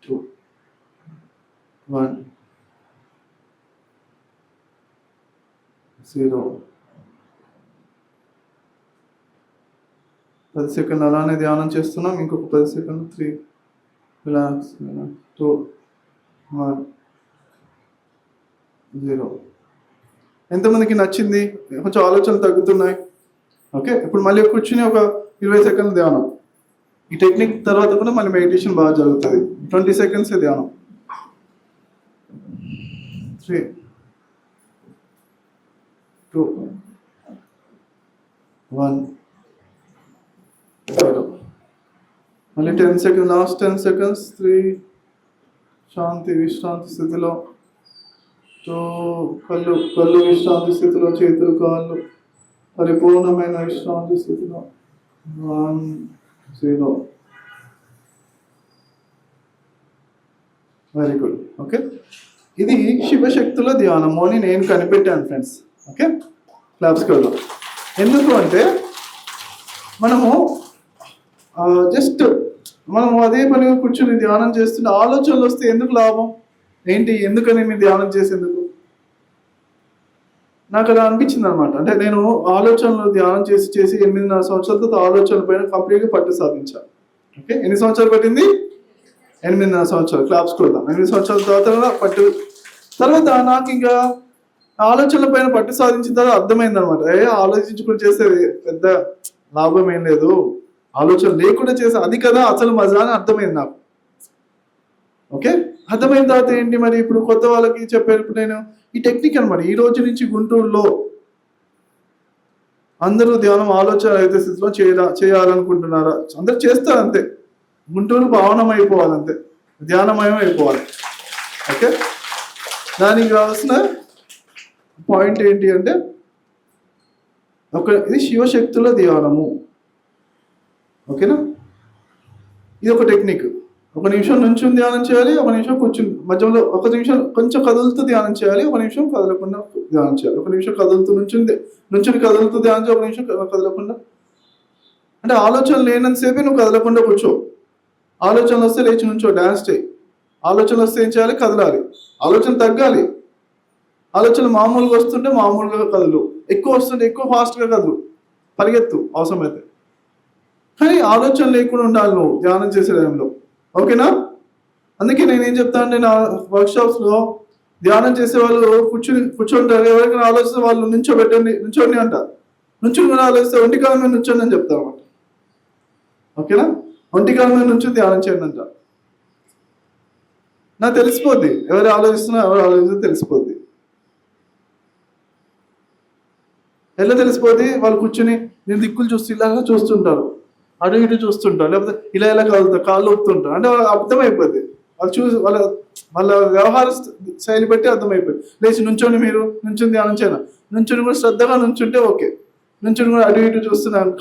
2, 1, 0. 10 సెకండ్లు అలానే ధ్యానం చేస్తున్నాం. ఇంకొక 10 సెకండ్లు. 3, రిలాక్స్. 2, 1, 0. ఎంతమందికి నచ్చింది? కొంచెం ఆలోచనలు తగ్గుతున్నాయి. ఓకే, ఇప్పుడు మళ్ళీ కూర్చుని ఒక 20 సెకండ్లు ధ్యానం. ఈ టెక్నిక్ తర్వాత కూడా మళ్ళీ మెడిటేషన్ బాగా జరుగుతుంది. 20 సెకండ్స్ ధ్యానం. 3, 2, 1, 0. మళ్ళీ 10 సెకండ్స్, లాస్ట్ 10 సెకండ్స్. 3, శాంతి విశ్రాంతి స్థితిలో. 2, కళ్ళు విశ్రాంతి స్థితిలో, చేతులు కాళ్ళు పరిపూర్ణమైన విశ్రాంతి స్థితిలో. 1, 0. Very good. ఓకే, ఇది శివశక్తుల ధ్యానము అని నేను కనిపెట్టాను ఫ్రెండ్స్. ఓకే, క్లాప్స్కి వెళ్దాం. ఎందుకు అంటే మనము జస్ట్ మనము అదే పనిగా కూర్చొని ధ్యానం చేస్తుంటే ఆలోచనలు వస్తే ఎందుకు లాభం ఏంటి? ఎందుకని నేను ధ్యానం చేసేందుకు? నాకు అలా అనిపించింది అనమాట. అంటే నేను ఆలోచనలు ధ్యానం చేసి 8.5 సంవత్సరాల తర్వాత ఆలోచనల పైన కంప్లీట్గా పట్టు సాధించాను. ఓకే, ఎన్ని సంవత్సరాలు పట్టింది? 8.5 సంవత్సరాలు. క్లాప్స్ కొడదాం. 8 సంవత్సరాల తర్వాత నాకు ఇంకా ఆలోచనల పైన పట్టు సాధించిన తర్వాత అర్థమైంది అనమాట. ఆలోచించుకుని చేస్తే పెద్ద లాభం ఏం లేదు, ఆలోచన లేకుండా చేసే అది కదా అసలు మజా అని అర్థమైంది నాకు. ఓకే, అర్థమైన తర్వాత ఏంటి మరి ఇప్పుడు కొత్త వాళ్ళకి చెప్పేటప్పుడు నేను ఈ టెక్నిక్ అనమాట. ఈ రోజు నుంచి గుంటూరులో అందరూ ధ్యానం ఆలోచన అయితే స్థితిలో చేయాలనుకుంటున్నారా? అందరూ చేస్తారు అంతే. గుంటూరు భావనం అయిపోవాలి అంతే, ధ్యానమయం అయిపోవాలి. ఓకే, దానికి కావాల్సిన పాయింట్ ఏంటి అంటే ఇది శివశక్తుల ధ్యానము. ఓకేనా, ఇది ఒక టెక్నిక్. 1 నిమిషం నుంచుని ధ్యానం చేయాలి, 1 నిమిషం కూర్చుని, మధ్యలో 1 నిమిషం కొంచెం కదులుతూ ధ్యానం చేయాలి, 1 నిమిషం కదలకుండా ధ్యానం చేయాలి. 1 నిమిషం కదులుతూ నుంచుని కదులుతూ ధ్యానం చేయాలి, 1 నిమిషం కదలకుండా. అంటే ఆలోచన లేనంతసేపే నువ్వు కదలకుండా కూర్చో. ఆలోచనలు వస్తే లేచి నుంచో, డ్యాన్స్ చేయి. ఆలోచనలు వస్తే ఏం చేయాలి? కదలాలి. ఆలోచన తగ్గాలి. ఆలోచనలు మామూలుగా వస్తుంటే మామూలుగా కదలు, ఎక్కువ వస్తుంటే ఎక్కువ ఫాస్ట్గా కదలు, పరిగెత్తు అవసరమైతే. కానీ ఆలోచన లేకుండా ఉండాలి నువ్వు ధ్యానం చేసే టైంలో. ఓకేనా? అందుకే నేనేం చెప్తా అంటే నా వర్క్షాప్స్లో ధ్యానం చేసే వాళ్ళు కూర్చుంటారు. ఎవరికైనా ఆలోచిస్తే వాళ్ళు నుంచోండి అంటారు. నుంచుని కూడా ఆలోచిస్తే ఒంటికాల మీద నుంచోండి అని చెప్తారు అన్నమాట. ఓకేనా? ఒంటికాల మీద నుంచి ధ్యానం చేయండి అంట. నాకు తెలిసిపోద్ది ఎవరు ఆలోచిస్తే తెలిసిపోద్ది. ఎలా తెలిసిపోద్ది? వాళ్ళు కూర్చుని నేను దిక్కులు చూస్తూ ఇలా చూస్తుంటారు, అటు ఇటు చూస్తుంటారు, లేకపోతే ఇలా కలుగుతారు, కాళ్ళు ఊపుతుంటారు. అంటే వాళ్ళకి అర్థమైపోద్ది. వాళ్ళు చూసి వాళ్ళ వ్యవహార శైలి బట్టి అర్థమైపోయింది. లేచి నుంచొని ధ్యానం చేయను, నుంచుని కూడా శ్రద్ధగా నుంచుంటే ఓకే. నుంచుని కూడా అటు ఇటు చూస్తున్నాను,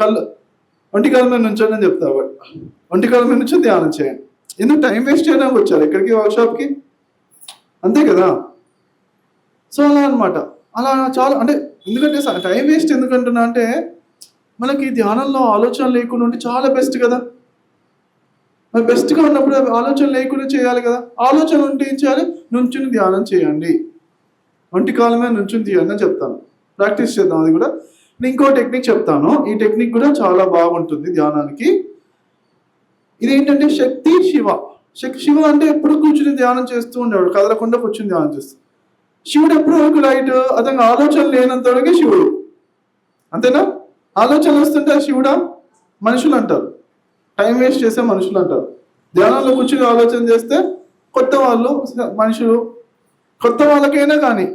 ఒంటికాల మీద నుంచొని అని చెప్తా. ఒంటికాల మీద నుంచి ధ్యానం చేయండి. ఎందుకు టైం వేస్ట్ చేయడానికి వచ్చారు ఇక్కడికి వర్క్షాప్కి, అంతే కదా? సో అలా అనమాట. అలా చాలా అంటే ఎందుకంటే టైం వేస్ట్ ఎందుకంటున్నా అంటే మనకి ధ్యానంలో ఆలోచన లేకుండా ఉంటే చాలా బెస్ట్ కదా. మరి బెస్ట్గా ఉన్నప్పుడు ఆలోచన లేకుండా చేయాలి కదా. ఆలోచన ఉంటే ఏం చేయాలి? నుంచుని ధ్యానం చేయండి, ఒంటి కాలం మీద నుంచుని తీయండి అని చెప్తాను. ప్రాక్టీస్ చేద్దాం అది కూడా. నేను ఇంకో టెక్నిక్ చెప్తాను. ఈ టెక్నిక్ కూడా చాలా బాగుంటుంది ధ్యానానికి. ఇదేంటంటే శక్తి శివ. శివ అంటే ఎప్పుడు కూర్చుని ధ్యానం చేస్తూ ఉండేవాడు, కదలకుండా కూర్చుని ధ్యానం చేస్తాడు. శివుడు ఎప్పుడు ఒక లైట్, అతనికి ఆలోచన లేనంత వరకే శివుడు, అంతేనా? ఆలోచన వస్తుంటే శివుడా? మనుషులు అంటారు, టైం వేస్ట్ చేసే మనుషులు అంటారు. ధ్యానంలో కూర్చుని ఆలోచన చేస్తే కొత్త వాళ్ళు, మనుషులు, కొత్త వాళ్ళకైనా కానీ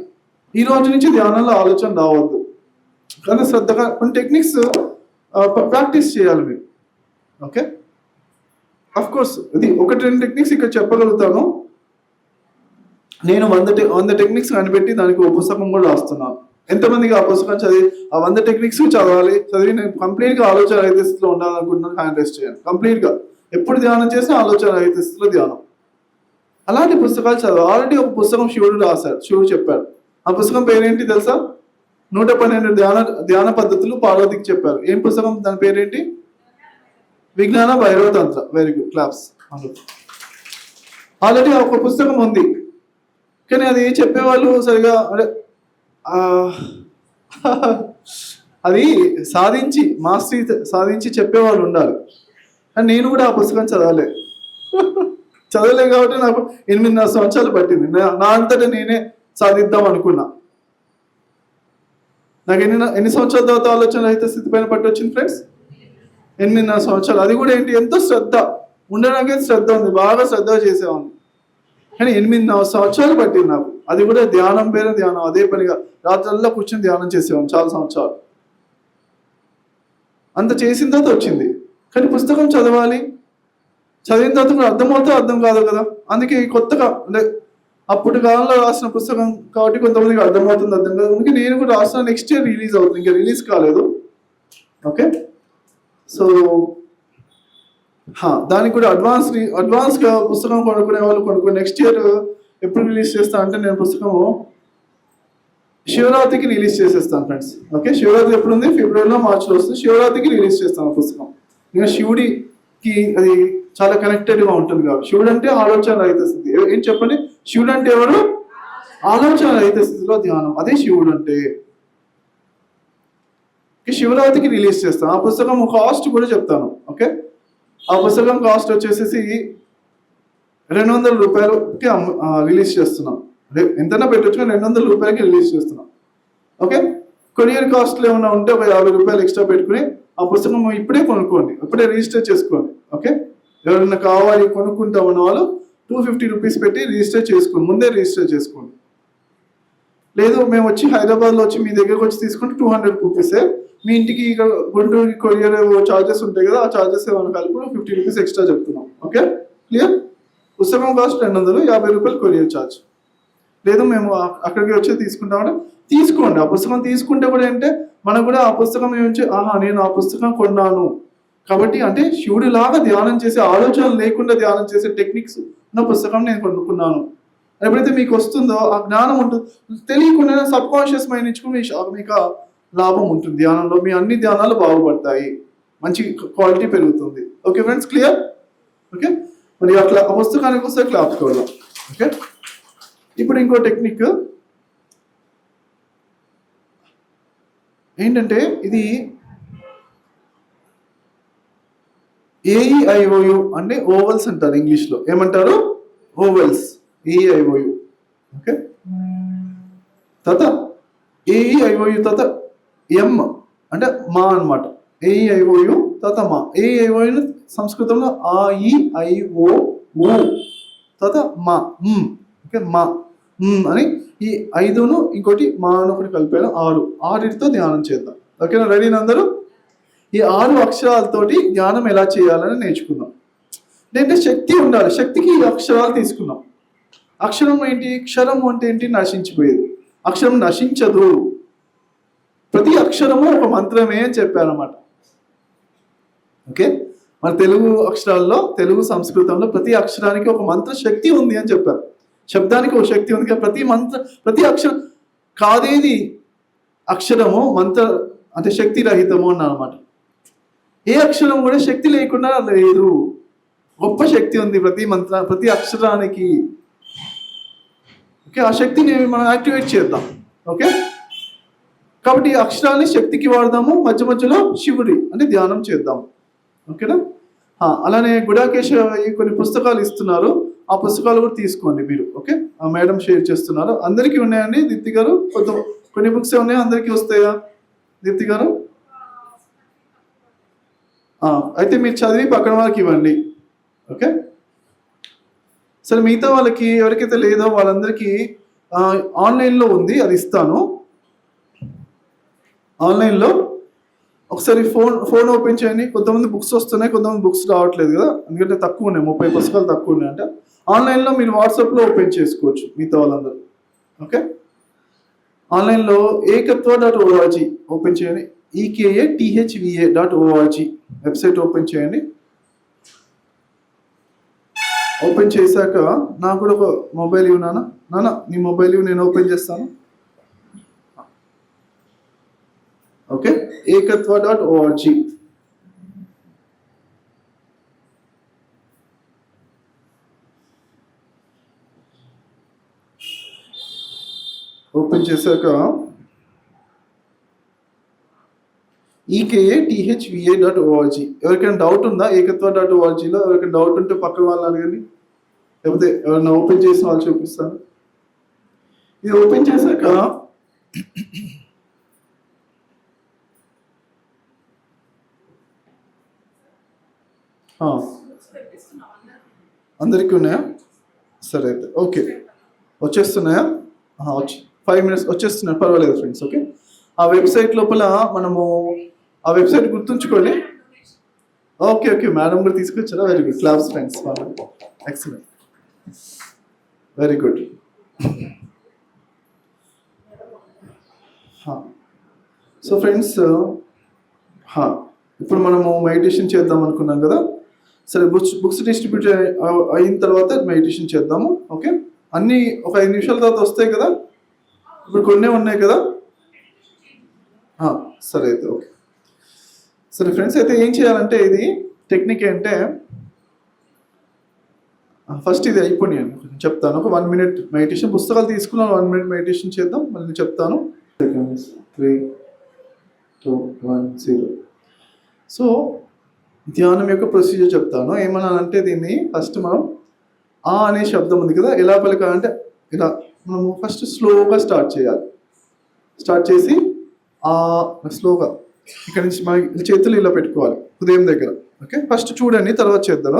ఈ రోజు నుంచి ధ్యానంలో ఆలోచన రావద్దు. కానీ శ్రద్ధగా కొన్ని టెక్నిక్స్ ప్రాక్టీస్ చేయాలి మీరు. ఓకే, అఫ్ కోర్స్ ఇది 1-2 టెక్నిక్స్ ఇక్కడ చెప్పగలుగుతాను. నేను 100 టెక్నిక్స్ కనిపెట్టి దానికి ఒక పుస్తకం కూడా రాస్తున్నాను. ఎంతమందికి ఆ పుస్తకం చదివి ఆ 100 టెక్నిక్స్ చదివి నేను కంప్లీట్గా ఆలోచన రహిత స్థితిలో ఉండాలనుకుంటున్నాను. హ్యాండ్ రైజ్ చేయండి. కంప్లీట్గా ఎప్పుడు ధ్యానం చేసినా ఆలోచన రహిత స్థితిలో ధ్యానం. అలాంటి పుస్తకాలు చదవాలి. ఆల్రెడీ ఒక పుస్తకం శివుడు రాశాడు, శివుడు చెప్పాడు. ఆ పుస్తకం పేరేంటి తెలుసా? 112 ధ్యాన పద్ధతులు పార్వతికి చెప్పారు. ఏం పుస్తకం? దాని పేరేంటి? విజ్ఞాన భైరవ తంత్ర. Very good, claps. ఆల్రెడీ ఒక పుస్తకం ఉంది, కానీ అది చెప్పేవాళ్ళు సరిగా అది మాస్టరీ సాధించి చెప్పేవాళ్ళు ఉండాలి. కానీ నేను కూడా ఆ పుస్తకం చదవలే కాబట్టి నాకు 8.5 సంవత్సరాలు పట్టింది. నా అంతటా నేనే సాధిద్దాం అనుకున్నా. నాకు ఎన్ని సంవత్సరాల తర్వాత ఆలోచన అయితే స్థితి పైన పట్టొచ్చింది ఫ్రెండ్స్? 8.5 సంవత్సరాలు. అది కూడా ఏంటి, ఎంతో శ్రద్ధ ఉండడానికి శ్రద్ధ ఉంది, బాగా శ్రద్ధ చేసేవాడిని. కానీ 8.5 సంవత్సరాలు పట్టింది నాకు. అది కూడా ధ్యానం పేరు ధ్యానం, అదే పనిగా రాత్రల్లా కూర్చొని ధ్యానం చేసేవాడిని చాలా సంవత్సరాలు. అంత చేసిన తర్వాత వచ్చింది. కానీ పుస్తకం చదవాలి, చదివిన తర్వాత కూడా అర్థమవుతా అర్థం కాదు కదా. అందుకే కొత్తగా అంటే అప్పుడు కాలంలో రాసిన పుస్తకం కాబట్టి కొంతమందికి అర్థమవుతుంది, అర్థం కాదు. అందుకే నేను కూడా రాసిన నెక్స్ట్ ఇయర్ రిలీజ్ అవుతుంది, ఇంకా రిలీజ్ కాలేదు. ఓకే, సో దానికి కూడా అడ్వాన్స్గా పుస్తకం కొనుక్కునే వాళ్ళు నెక్స్ట్ ఇయర్ ఎప్పుడు రిలీజ్ చేస్తా అంటే నేను పుస్తకము శివరాత్రికి రిలీజ్ చేసేస్తాను ఫ్రెండ్స్. ఓకే, శివరాత్రి ఎప్పుడు ఉంది? ఫిబ్రవరిలో, మార్చిలో వస్తుంది. శివరాత్రికి రిలీజ్ చేస్తాను పుస్తకం. ఇంకా శివుడికి అది చాలా కనెక్టెడ్గా ఉంటుంది కాబట్టి. శివుడు అంటే ఆలోచన రహిత స్థితి. ఏం చెప్పండి, శివుడు అంటే ఎవరు? ఆలోచన రహిత స్థితిలో ధ్యానం, అదే శివుడు అంటే. శివరాత్రికి రిలీజ్ చేస్తాను. ఆ పుస్తకం కాస్ట్ కూడా చెప్తాను. ఓకే, ఆ పుస్తకం కాస్ట్ వచ్చేసి 200 రూపాయలకి రిలీజ్ చేస్తున్నాం. ఎంతైనా పెట్టచ్చు, 200 రూపాయలకి రిలీజ్ చేస్తున్నాం. ఓకే, కొరియర్ కాస్ట్లో ఏమైనా ఉంటే ఒక 50 రూపాయలు ఎక్స్ట్రా పెట్టుకుని ఆ పుస్తకం ఇప్పుడే కొనుక్కోండి, ఇప్పుడే రిజిస్టర్ చేసుకోండి. ఓకే, ఎవరైనా కావాలి కొనుక్కుంటామన్న వాళ్ళు 250 రూపీస్ పెట్టి రిజిస్టర్ చేసుకోండి, ముందే రిజిస్టర్ చేసుకోండి. లేదు మేము వచ్చి హైదరాబాద్లో వచ్చి మీ దగ్గరకు వచ్చి తీసుకుంటే 200 రూపీసే. మీ ఇంటికి ఇక్కడ గుంటూరుకి కొరియర్ చార్జెస్ ఉంటాయి కదా, ఆ చార్జెస్ ఏమైనా కలుపుకుని 50 రూపీస్ ఎక్స్ట్రా చెప్తున్నాం. Okay, clear? పుస్తకం కాస్ట్ 200, 50 రూపాయలు కొరియర్ ఛార్జ్. లేదు మేము అక్కడికి వచ్చి తీసుకుంటామంటే తీసుకోండి. ఆ పుస్తకం తీసుకుంటే కూడా ఏంటంటే మనకు కూడా ఆ పుస్తకం ఏమించి నేను ఆ పుస్తకం కొన్నాను కాబట్టి, అంటే శివుడి లాగా ధ్యానం చేసే ఆలోచన లేకుండా ధ్యానం చేసే టెక్నిక్స్ ఉన్న పుస్తకం నేను కొనుక్కున్నాను. ఎప్పుడైతే మీకు వస్తుందో ఆ జ్ఞానం ఉంటుంది, తెలియకుండా సబ్ కాన్షియస్ మైండ్ నుంచి మీకు లాభం ఉంటుంది ధ్యానంలో. మీ అన్ని ధ్యానాలు బాగుపడతాయి, మంచి క్వాలిటీ పెరుగుతుంది. Okay friends, clear? ఓకే, మరి అట్లా ఆ పుస్తకానికి వస్తే క్లాప్స్ కొడదాం. ఓకే, ఇప్పుడు ఇంకో టెక్నిక్ ఏంటంటే ఇది ఏఈఐఓయు అంటే ఓవల్స్ అంటారు ఇంగ్లీష్లో. ఏమంటారు? Ovals, AEIOU. ఓకే, తత ఏఈఐఓయు తత ఎం అంటే మా అన్నమాట. ఏఈఐఓయు తత మా. ఏఈఐఓయు సంస్కృతంలో ఆ ఈ ఐ ఓ ఊ తత మా. ఓకే, మా అని ఈ 5ను ఇంకోటి మా అని ఒకటి కలిపాను, 6తో ధ్యానం చేద్దాం. ఓకేనా? రెడీనా అందరూ? ఈ 6 అక్షరాలతోటి ధ్యానం ఎలా చేయాలని నేర్చుకుందాం. అంటే శక్తి ఉండాలి, శక్తికి ఈ అక్షరాలు తీసుకున్నాం. అక్షరం ఏంటి? క్షరం అంటే ఏంటి? నశించిపోయేది. అక్షరం నశించదు, ప్రతి అక్షరము ఒక మంత్రమే అని చెప్పారన్నమాట. ఓకే, మన తెలుగు అక్షరాల్లో, తెలుగు సంస్కృతంలో ప్రతి అక్షరానికి ఒక మంత్ర శక్తి ఉంది అని చెప్పారు. శబ్దానికి ఒక శక్తి ఉంది, ప్రతి అక్షరం కాదేది అక్షరము మంత్ర అంటే శక్తి రహితము అన్న అనమాట. ఏ అక్షరం కూడా శక్తి లేకుండా లేదు, గొప్ప శక్తి ఉంది ప్రతి అక్షరానికి. ఓకే, ఆ శక్తిని మనం యాక్టివేట్ చేద్దాం. ఓకే, కాబట్టి ఈ అక్షరాన్ని శక్తికి వాడదాము, మధ్య మధ్యలో శివుడి అంటే ధ్యానం చేద్దాం. ఓకేనా? అలానే గుడాకేశ కొన్ని పుస్తకాలు ఇస్తున్నారు, ఆ పుస్తకాలు కూడా తీసుకోండి మీరు. ఓకే, ఆ మేడం షేర్ చేస్తున్నారు. అందరికీ ఉన్నాయండి దీప్తి గారు? కొన్ని బుక్స్ ఉన్నాయా? అందరికీ వస్తాయా దీప్తి గారు? అయితే మీరు చదివి పక్కన వాళ్ళకి ఇవ్వండి. ఓకే, సరే. మిగతా వాళ్ళకి ఎవరికైతే లేదో వాళ్ళందరికీ ఆన్లైన్లో ఉంది, అది ఇస్తాను. ఆన్లైన్లో ఒకసారి ఫోన్ ఓపెన్ చేయండి. కొంతమంది బుక్స్ వస్తున్నాయి, కొంతమంది బుక్స్ రావట్లేదు కదా, ఎందుకంటే తక్కువ ఉన్నాయి, 30 పుస్తకాలు తక్కువ ఉన్నాయి. అంటే ఆన్లైన్లో మీరు వాట్సాప్లో ఓపెన్ చేసుకోవచ్చు మిగతా వాళ్ళందరూ. ఓకే, ఆన్లైన్లో ekatva.org ఓపెన్ చేయండి. EKATHVA.org వెబ్సైట్ ఓపెన్ చేయండి. ఓపెన్ చేశాక నాకు కూడా ఒక మొబైల్ ఇవ్వు నాన్న, నీ మొబైల్ ఇవ్వు, నేను ఓపెన్ చేస్తాను. Okay, ekatva.org. ఓపెన్ చేశాక EKATHVA.org. ఎవరికైనా డౌట్ ఉందా ekatva.orgలో? ఎవరికైనా డౌట్ ఉంటే పక్కన వాళ్ళు అడగండి, లేకపోతే ఎవరైనా ఓపెన్ చేసిన వాళ్ళు చూపిస్తాను. ఇది ఓపెన్ చేశాక అందరికీ ఉన్నాయా? సరే అయితే ఓకే, వచ్చేస్తున్నాయా? 5 minutes వచ్చేస్తున్నాయి, పర్వాలేదు ఫ్రెండ్స్. ఓకే, ఆ వెబ్సైట్ లోపల మనము ఆ వెబ్సైట్ గుర్తుంచుకోండి. ఓకే, మేడం కూడా తీసుకొచ్చారా? Very good, claps friends. Excellent, very good. So friends, ఇప్పుడు మనము మెడిటేషన్ చేద్దాం అనుకున్నాం కదా. సరే, బుక్స్ డిస్ట్రిబ్యూట్ అయిన తర్వాత మెడిటేషన్ చేద్దాము. ఓకే, అన్నీ ఒక 5 నిమిషాల తర్వాత వస్తాయి కదా. ఇప్పుడు కొన్నే ఉన్నాయి కదా. సరే అయితే ఓకే. సరే ఫ్రెండ్స్, అయితే ఏం చేయాలంటే ఇది టెక్నిక్ ఏంటంటే, ఫస్ట్ ఇది అయిపోయి కొంచెం చెప్తాను. ఒక 1 minute మెడిటేషన్, పుస్తకాలు తీసుకున్నాను. 1 minute మెడిటేషన్ చేద్దాం, మళ్ళీ చెప్తాను. 3, 2, 1, 0. సో ధ్యానం యొక్క ప్రొసీజర్ చెప్తాను. ఏమన్నానంటే, దీన్ని ఫస్ట్ మనం అనే శబ్దం ఉంది కదా, ఎలా పలకాలంటే ఇలా మనము ఫస్ట్ స్లోగా స్టార్ట్ చేయాలి. స్టార్ట్ చేసి స్లోగా ఇక్కడ నుంచి మన చేతులు ఇలా పెట్టుకోవాలి హృదయం దగ్గర. ఓకే, ఫస్ట్ చూడండి, తర్వాత చేద్దాం.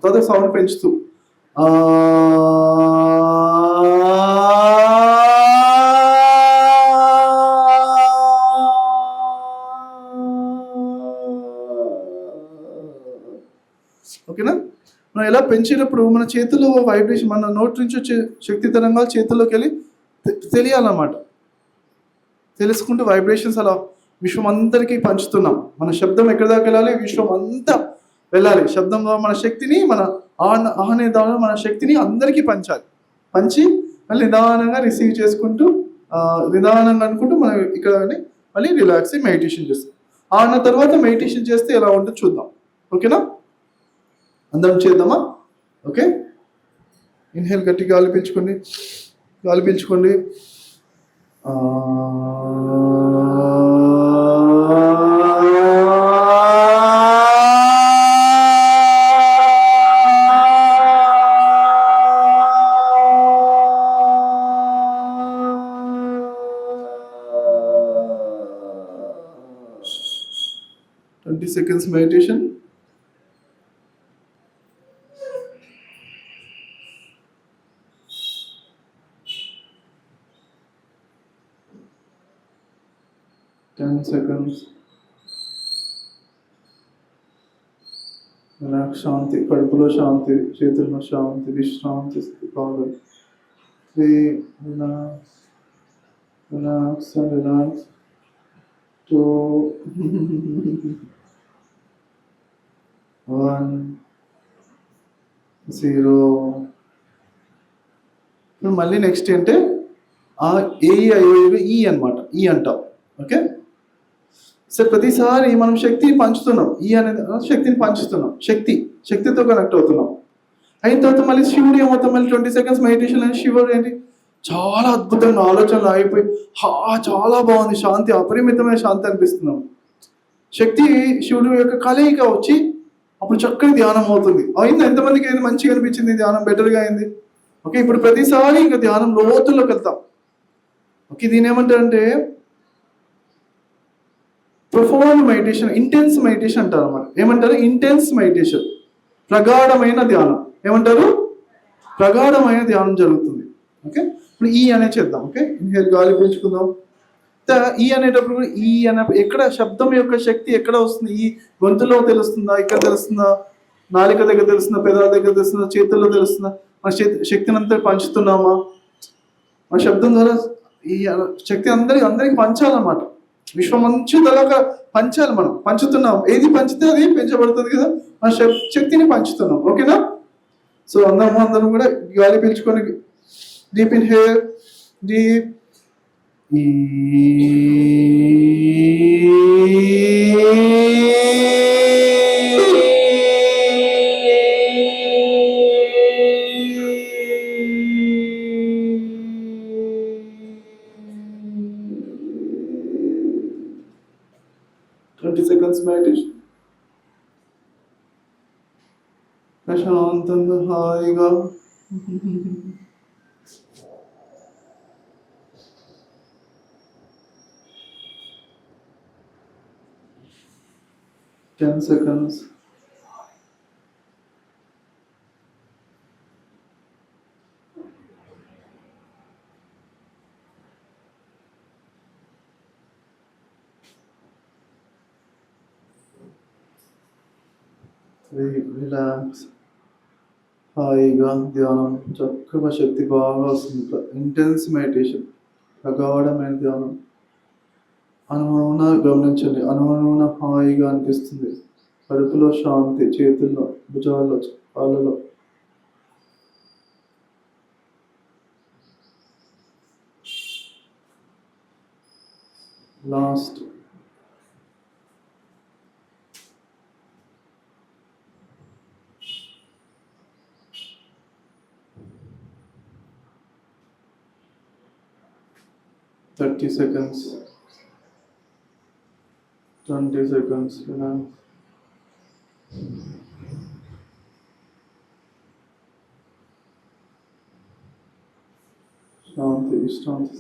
తర్వాత సౌండ్ పెంచుతూ ఓకేనా? మనం ఎలా పెంచేటప్పుడు మన చేతుల్లో వైబ్రేషన్, మన నోటి నుంచి వచ్చే శక్తి తరంగాలు చేతుల్లోకి వెళ్ళి తెలియాలన్నమాట. తెలుసుకుంటూ వైబ్రేషన్స్ అలా విశ్వం అందరికీ పంచుతున్నాం. మన శబ్దం ఎక్కడి దాకా వెళ్ళాలి? విశ్వం అంతా వెళ్ళాలి. శబ్దంలో మన శక్తిని, మన ఆహనే దానిలో మన శక్తిని అందరికీ పంచాలి. పంచి మళ్ళీ నిదానంగా రిసీవ్ చేసుకుంటూ నిదానంగా అనుకుంటూ మనం ఇక్కడ మళ్ళీ రిలాక్స్ మెడిటేషన్ చేస్తాం. అన్న తర్వాత మెడిటేషన్ చేస్తే ఎలా ఉంటుందో చూద్దాం. ఓకేనా? అందరం చేద్దామా? ఓకే, ఇన్హేల్, గట్టి గాలి పీల్చుకోండి. seconds meditation. seconds. Relax, Shanti, Kadupulo Shanti, Chetulo Shanti, Vishranti, Power. 3, relax and relax. 2, 1, 0. మళ్ళీ నెక్స్ట్ అంటే ఈ అన్నమాట, ఈ అంటాం. ఓకే, సరే, ప్రతిసారి మనం శక్తిని పంచుతున్నాం. ఈ అనేది శక్తిని పంచుతున్నాం, శక్తితో కనెక్ట్ అవుతున్నాం. అయిన తర్వాత మళ్ళీ శివుడు ఏమవుతాం? మళ్ళీ 20 seconds మెడిటేషన్ అని శివుడు ఏంటి చాలా అద్భుతంగా ఆలోచనలు ఆగిపోయి చాలా బాగుంది, శాంతి, అపరిమితమైన శాంతి అనిపిస్తున్నాం. శక్తి శివుడు యొక్క కలయిక వచ్చి అప్పుడు చక్కని ధ్యానం అవుతుంది. అయింది, ఎంతమందికి అయింది, మంచిగా అనిపించింది, ధ్యానం బెటర్గా అయింది. ఓకే, ఇప్పుడు ప్రతిసారి ఇంకా ధ్యానం లోతుల్లోకి వెళ్తాం. ఓకే, దీని ఏమంటారంటే ప్రొఫౌండ్ మెడిటేషన్, ఇంటెన్స్ మెడిటేషన్ అంటారు అన్నమాట. ఏమంటారు? ఇంటెన్స్ మెడిటేషన్, ప్రగాఢమైన ధ్యానం. ఏమంటారు? ప్రగాఢమైన ధ్యానం జరుగుతుంది. ఓకే, ఇప్పుడు ఈ అనే చేద్దాం. ఓకే, ఇన్హేల్, గాలి పీల్చుకుందాం. ఈ అనేటప్పుడు కూడా ఈ అనే ఎక్కడ శబ్దం యొక్క శక్తి ఎక్కడ వస్తుంది? ఈ గొంతులో తెలుస్తుందా, ఇక్కడ తెలుస్తుందా, నాలిక దగ్గర తెలుస్తుందా, పెదాల దగ్గర తెలుస్తుందా, చేతుల్లో తెలుస్తుందా? మన శక్తిని అంతా పంచుతున్నామా? మన శబ్దం ద్వారా ఈ శక్తి అందరికి పంచాలన్నమాట. విశ్వం మంచుదలాగా పంచాలి. మనం పంచుతున్నాం. ఏది పంచితే అది పెంచబడుతుంది కదా, మన శక్తిని పంచుతున్నాం. ఓకేనా? సో అందరం కూడా గాలి పీల్చుకొని deep in hair, deep seconds meditation. ప్రశాంతంగా హాయిగా ten seconds. రిలాక్స్, హాయిగా ధ్యానం, చక్కగా శక్తి బాగా వస్తుంది. ఇంటెన్స్ మెడిటేషన్, ప్రగాఢమైన ధ్యానం. అనువున గమనించండి, అనువున హాయిగా అనిపిస్తుంది. కడుపులో శాంతి, చేతుల్లో, భుజాల్లో, కాళ్ళలో. లాస్ట్. Thirty seconds. 20 seconds. శాంతి, విశ్రాంతి.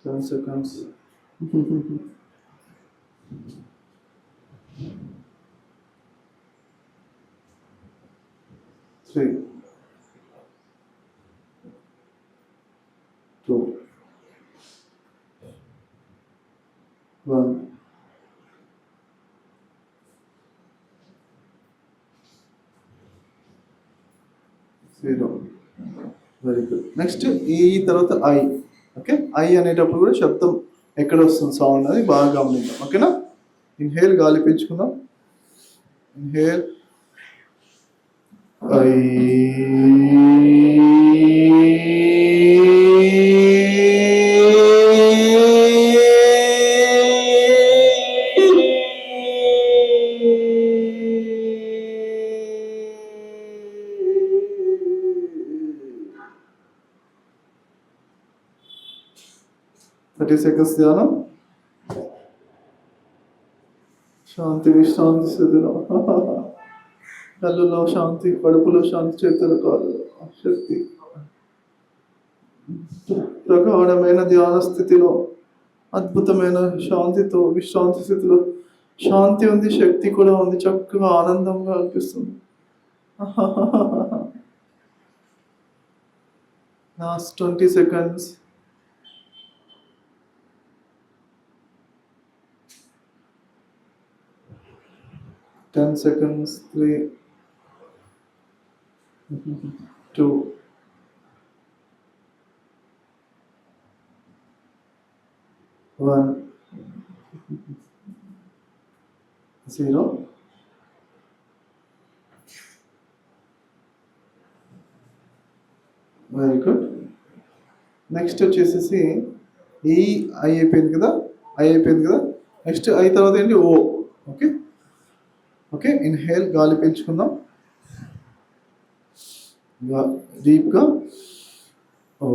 10 seconds. 3, 2, 1. Zero. Very good. Next ఈ తర్వాత ఐ. ఓకే, ఐ అనేటప్పుడు కూడా శబ్దం ఎక్కడ వస్తుంది, సౌండ్ అది బాగా గమనిద్దాం. ఓకేనా? ఇన్హేల్, గాలి పీల్చుకుందాం. Inhale, I. సెకండ్స్ ధ్యానం, శాంతి, విశ్రాంతి స్థితిలో. కళ్ళులో శాంతి, కడుపులో శాంతి, చేతుల, కాళ్ళలో శక్తి. ప్రగాఢమైన ధ్యాన స్థితిలో, అద్భుతమైన శాంతితో, విశ్రాంతి స్థితిలో శాంతి ఉంది, శక్తి కూడా ఉంది, చక్కగా ఆనందంగా అనిపిస్తుంది. Last 20 seconds. Ten seconds. 3, 2, 1. 0. Very good. Next వచ్చేసేసి ఈ ఐ అయిపోయింది కదా, నెక్స్ట్ ఐ తర్వాత ఏంటి? ఓ. Okay, okay. ఇన్హేల్, గాలి పీల్చుకుందాం డీప్గా. ముప్పై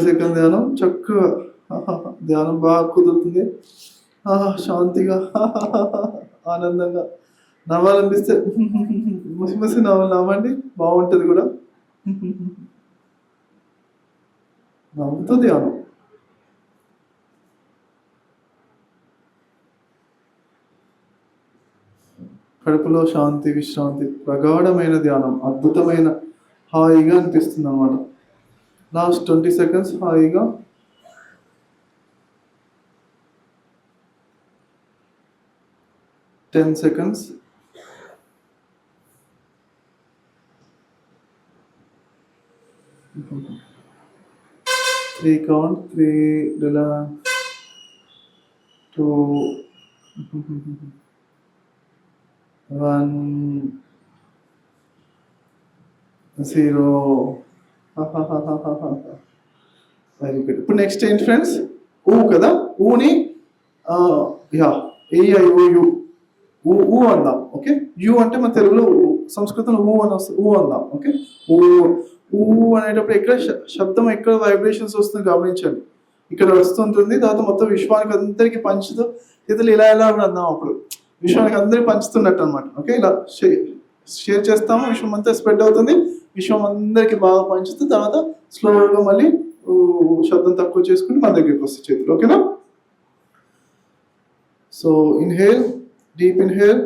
సెకండ్ ధ్యానం చక్కగా ధ్యానం బాగా కుదురుతుంది. శాంతిగా ఆనందంగా నవ్వాలనిపిస్తే ముసి ముసి నవ్వండి, బాగుంటుంది కూడా. నవ్వుతూ ధ్యానం. కడుపులో శాంతి, విశ్రాంతి, ప్రగాఢమైన ధ్యానం, అద్భుతమైన హాయిగా అనిపిస్తుంది అన్నమాట. లాస్ట్ 20 seconds హాయిగా. Ten seconds. Three count. 3, relax. 2, 1, 0. Very good. ఇప్పుడు నెక్స్ట్ ఏంటి ఫ్రెండ్స్? ఊ కదా. ఊని ఏఐఓయు ఊ అందాం. ఓకే, యు అంటే మన తెలుగులో సంస్కృతంలో ఊ అని వస్తుంది. ఊ అందాం. ఓకే, ఊ ఊ అనేటప్పుడు ఎక్కడ శబ్దం ఎక్కడ వైబ్రేషన్స్ వస్తుందో గమనించండి. ఇక్కడ వస్తుంటుంది, తర్వాత మొత్తం విశ్వానికి అందరికీ పంచుతూ ఇతరులు ఇలా కూడా అందాం. అప్పుడు విశ్వానికి అందరికీ పంచుతున్నట్టు అనమాట. ఓకే, ఇలా షేర్ చేస్తాము, విశ్వం అంతా స్ప్రెడ్ అవుతుంది, విశ్వం అందరికి బాగా పంచుతూ తర్వాత స్లోగా మళ్ళీ శబ్దం తక్కువ చేసుకుని మన దగ్గరికి వస్తుంది చేతులు. ఓకేనా? So inhale, deep inhale.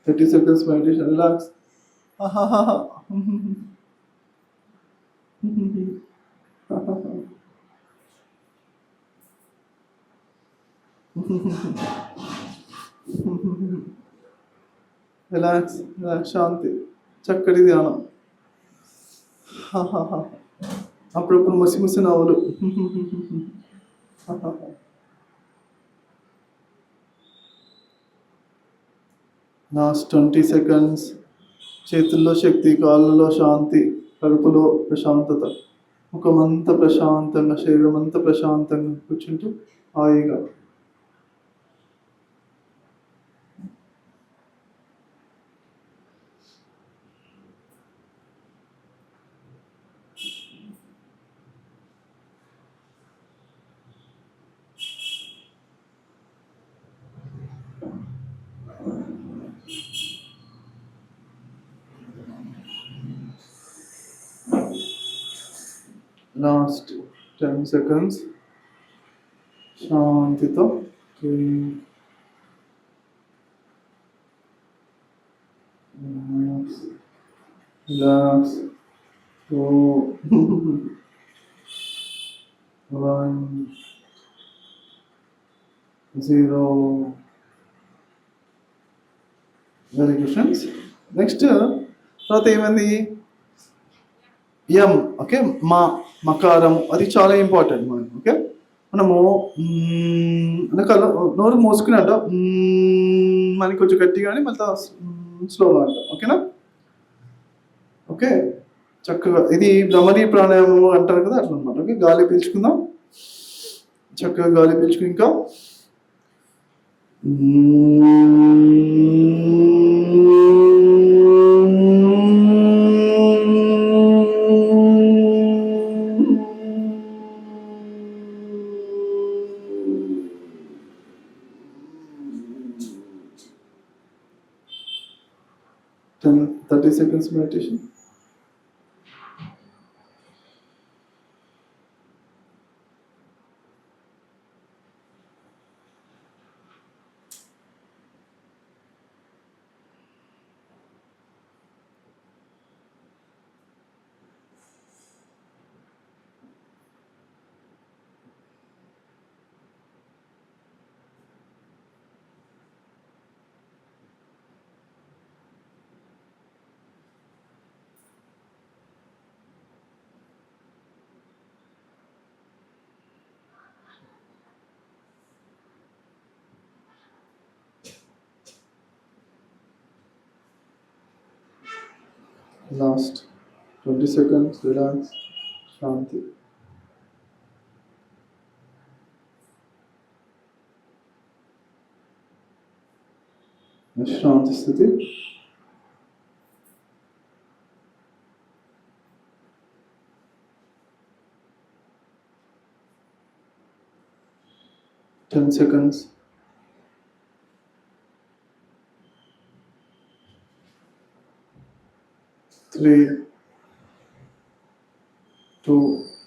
Thirty seconds meditation. Relax. Relax, శాంతి, చక్కటి ధ్యానం. అప్పుడప్పుడు ముసి ముసి నవ్వులు. Last 20 seconds. చేతుల్లో శక్తి, కాళ్ళలో శాంతి, కడుపులో ప్రశాంతత, ముఖమంతా ప్రశాంతంగా, శరీరం అంతా ప్రశాంతంగా కూర్చుంటూ హాయిగా. Last 10 seconds. శాంతితో relax. 2, 1, 0. Very good friends. Next తర్వాత ఏమైంది? యం. ఓకే, మకారం, అది చాలా ఇంపార్టెంట్ మనకి. ఓకే, మనము నోరు మోసుకుని అంటాం, మనకి కొంచెం గట్టిగానే మళ్ళీ స్లోగా అంటాం. ఓకేనా? ఓకే, చక్కగా ఇది భ్రమరీ ప్రాణాయామం అంటారు కదా, అట్లా అనమాట. ఓకే, గాలి పీల్చుకుందాం, చక్కగా గాలి పీల్చుకుని ఇంకా Ten, 30 seconds meditation. Last 20 seconds, relax, శాంతి. విశ్రాంతి స్థితి. Ten seconds. Three, 2,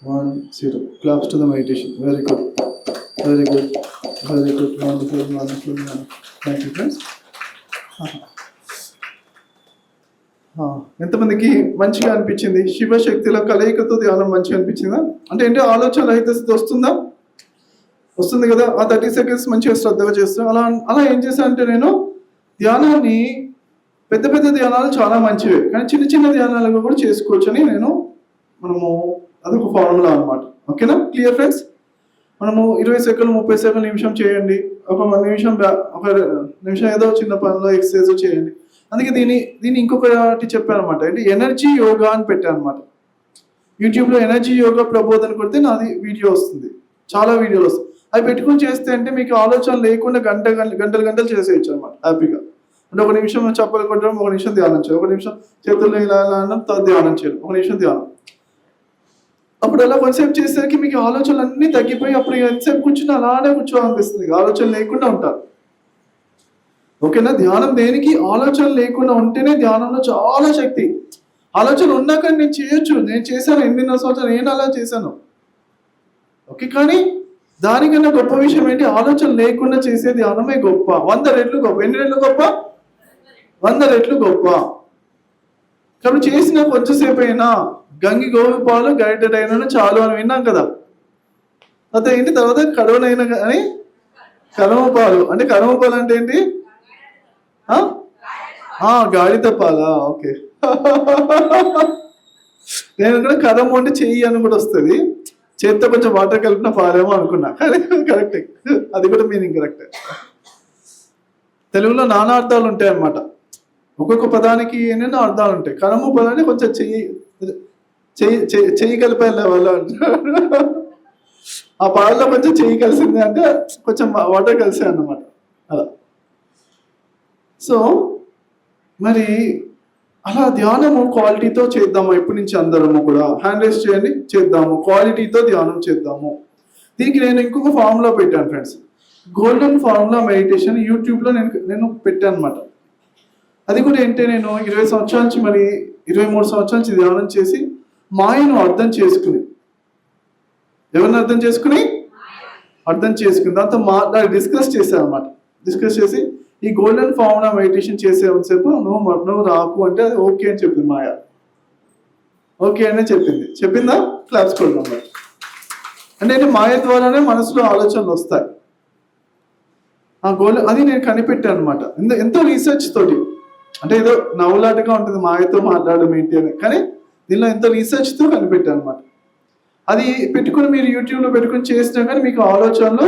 1, 0. Claps to the meditation. Very good. Very good. Very good. Wonderful. Wonderful. Wonderful. Thank you, friends. ఎంతమందికి మంచిగా అనిపించింది? శివశక్తిలో కలయికతో ధ్యానం మంచిగా అనిపించిందా? అంటే ఏంటి ఆలోచన రహిత స్థితి వస్తుందా? వస్తుంది కదా. ఆ 30 seconds మంచిగా శ్రద్ధగా చేస్తాం. అలా ఏం చేశానంటే నేను ధ్యానాన్ని పెద్ద పెద్ద ధ్యానాలు చాలా మంచివే, కానీ చిన్న చిన్న ధ్యానాలుగా కూడా చేసుకోవచ్చని మనము అదొక ఫార్ములా అనమాట. ఓకేనా? Clear friends? మనము 20 seconds 30 seconds నిమిషం చేయండి, ఒక నిమిషం ఏదో చిన్న పనిలో ఎక్సర్సైజ్ చేయండి. అందుకే దీన్ని ఇంకొకటి చెప్పాను అనమాట. ఏంటి ఎనర్జీ యోగా అని పెట్టాను అనమాట. యూట్యూబ్లో ఎనర్జీ యోగా ప్రబోధన కొడితే నాది వీడియో వస్తుంది, చాలా వీడియోలు వస్తాయి. అవి పెట్టుకుని చేస్తే అంటే మీకు ఆలోచన లేకుండా గంటలు చేసేయచ్చు అనమాట హ్యాపీగా. అంటే ఒక నిమిషం చప్పలు కొట్టడం, ఒక నిమిషం ధ్యానం చేయడం, ఒక నిమిషం చేతుల్లో ఇలా అనడం, ధ్యానం చేయడం, ఒక నిమిషం ధ్యానం. అప్పుడు అలా కొంతసేపు చేసేసరికి మీకు ఆలోచనలు అన్నీ తగ్గిపోయి అప్పుడు ఎంతసేపు కూర్చుని అలానే కూర్చోవాలనిపిస్తుంది, ఆలోచన లేకుండా ఉంటారు. ఓకేనా? ధ్యానం దేనికి? ఆలోచన లేకుండా ఉంటేనే ధ్యానంలో చాలా శక్తి. ఆలోచన ఉన్నాక నేను చేయొచ్చు, నేను చేశాను, 8.5 సంవత్సరాలు నేను అలా చేశాను. ఓకే, కానీ దానికన్నా గొప్ప విషయం ఏంటి? ఆలోచన లేకుండా చేసే ధ్యానమే గొప్ప. 100 రెట్లు గొప్ప. ఎన్ని రెట్లు గొప్ప? 100 రెట్లు గొప్ప. కాబట్టి చేసిన కొంచెంసేపు అయినా గంగి గోవి పాలు గైడెడ్ అయినా చాలు అని విన్నాం కదా. అదే ఏంటి తర్వాత కడవనైనా కానీ కరమ పాలు. అంటే కరమ పాలు అంటే ఏంటి? గాడిద పాలా? ఓకే. నేను కూడా కరమ అంటే చెయ్యి అని కూడా వస్తుంది, చేత్తో కొంచెం వాటర్ కలిపిన పాలేమో అనుకున్నా, కానీ కరెక్టే, అది కూడా మీనింగ్ కరెక్టే. తెలుగులో నానా అర్థాలు ఉంటాయి అన్నమాట. ఒక్కొక్క పదానికి ఎన్నెన్నో అర్థాలు ఉంటాయి. కరము పదాన్ని కొంచెం చెయ్యి కలిపే వాళ్ళు ఆ పాలలో కొంచెం చెయ్యి కలిసింది అంటే కొంచెం వాటర్ కలిసాయి అన్నమాట అలా. సో మరి అలా ధ్యానము క్వాలిటీతో చేద్దాము. ఇప్పటి నుంచి అందరము కూడా హ్యాండ్ రైజ్ చేయండి, చేద్దాము, క్వాలిటీతో ధ్యానం చేద్దాము. దీనికి నేను ఇంకొక ఫార్ములా పెట్టాను ఫ్రెండ్స్, గోల్డెన్ ఫార్ములా మెడిటేషన్. యూట్యూబ్లో నేను పెట్టాను అనమాట. అది కూడా ఏంటంటే నేను 20 సంవత్సరాల నుంచి 23 సంవత్సరాల నుంచి ధ్యానం చేసి మాయను అర్థం చేసుకుని, ఎవరిని అర్థం చేసుకుని దాంతో డిస్కస్ చేశాను అనమాట. డిస్కస్ చేసి ఈ గోల్డెన్ ఫార్ములా మెడిటేషన్ చేసేసేపు నువ్వు రాకు అంటే అది ఓకే అని చెప్పింది మాయ. ఓకే అని చెప్పిందా? క్లాప్స్ కొడదాం. అంటే మాయ ద్వారానే మనసులో ఆలోచనలు వస్తాయి. ఆ అది నేను కనిపెట్టాను అనమాట. ఎంతో రీసెర్చ్ తోటి. అంటే ఏదో నవ్వులాటగా ఉంటుంది మాయతో మాట్లాడడం ఏంటి అని, కానీ దీనిలో ఎంతో రీసెర్చ్తో కనిపెట్టాను అనమాట. అది పెట్టుకుని మీరు యూట్యూబ్లో పెట్టుకుని చేసినా కానీ మీకు ఆలోచనలు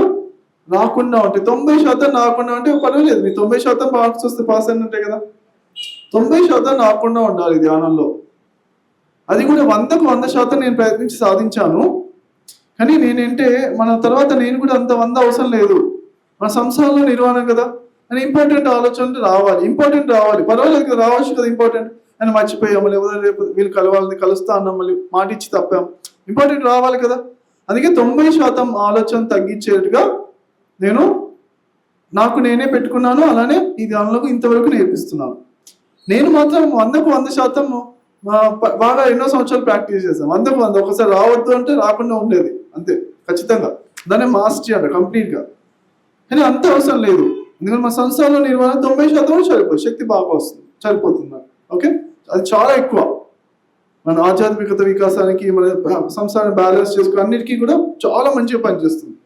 రాకుండా ఉంటాయి. 90% రాకుండా ఉంటే పర్వాలేదు, మీ 90% మార్క్స్ వస్తే పాస్ అని ఉంటాయి కదా. 90% రాకుండా ఉండాలి ధ్యానంలో. అది కూడా 100% నేను ప్రయత్నించి సాధించాను. కానీ నేనంటే మన తర్వాత నేను కూడా అంత 100 అవసరం లేదు, మన సంసారంలో నిర్వహణ కదా అని ఇంపార్టెంట్ ఆలోచనలు రావాలి. పర్వాలేదు కదా, రావచ్చు కదా. ఇంపార్టెంట్ అని మర్చిపోయాము, లేకపోతే రేపు వీళ్ళు కలుస్తా అన్నాం, మళ్ళీ మాట ఇచ్చి తప్పాం. ఇంపార్టెంట్ రావాలి కదా. అందుకే 90% ఆలోచన తగ్గించేట్టుగా నాకు నేనే పెట్టుకున్నాను. అలానే ఈ ధ్యానంలోకి ఇంతవరకు నేర్పిస్తున్నాను. నేను మాత్రం 100% బాగా ఎన్నో సంవత్సరాలు ప్రాక్టీస్ చేశాను. 100 ఒకసారి రావద్దు అంటే రాకుండా ఉండేది అంతే, ఖచ్చితంగా. దాన్ని మాస్టరీ అంట కంప్లీట్గా. కానీ అంత అవసరం లేదు, ఎందుకంటే మా సంసారంలో నిర్వహణ 90% సరిపోతుంది, శక్తి బాగా వస్తుంది, సరిపోతుంది. ఓకే, అది చాలా ఎక్కువ మన ఆధ్యాత్మికత వికాసానికి, మన సంసారాన్ని బ్యాలెన్స్ చేసుకుని అన్నిటికీ కూడా చాలా మంచిగా పనిచేస్తుంది.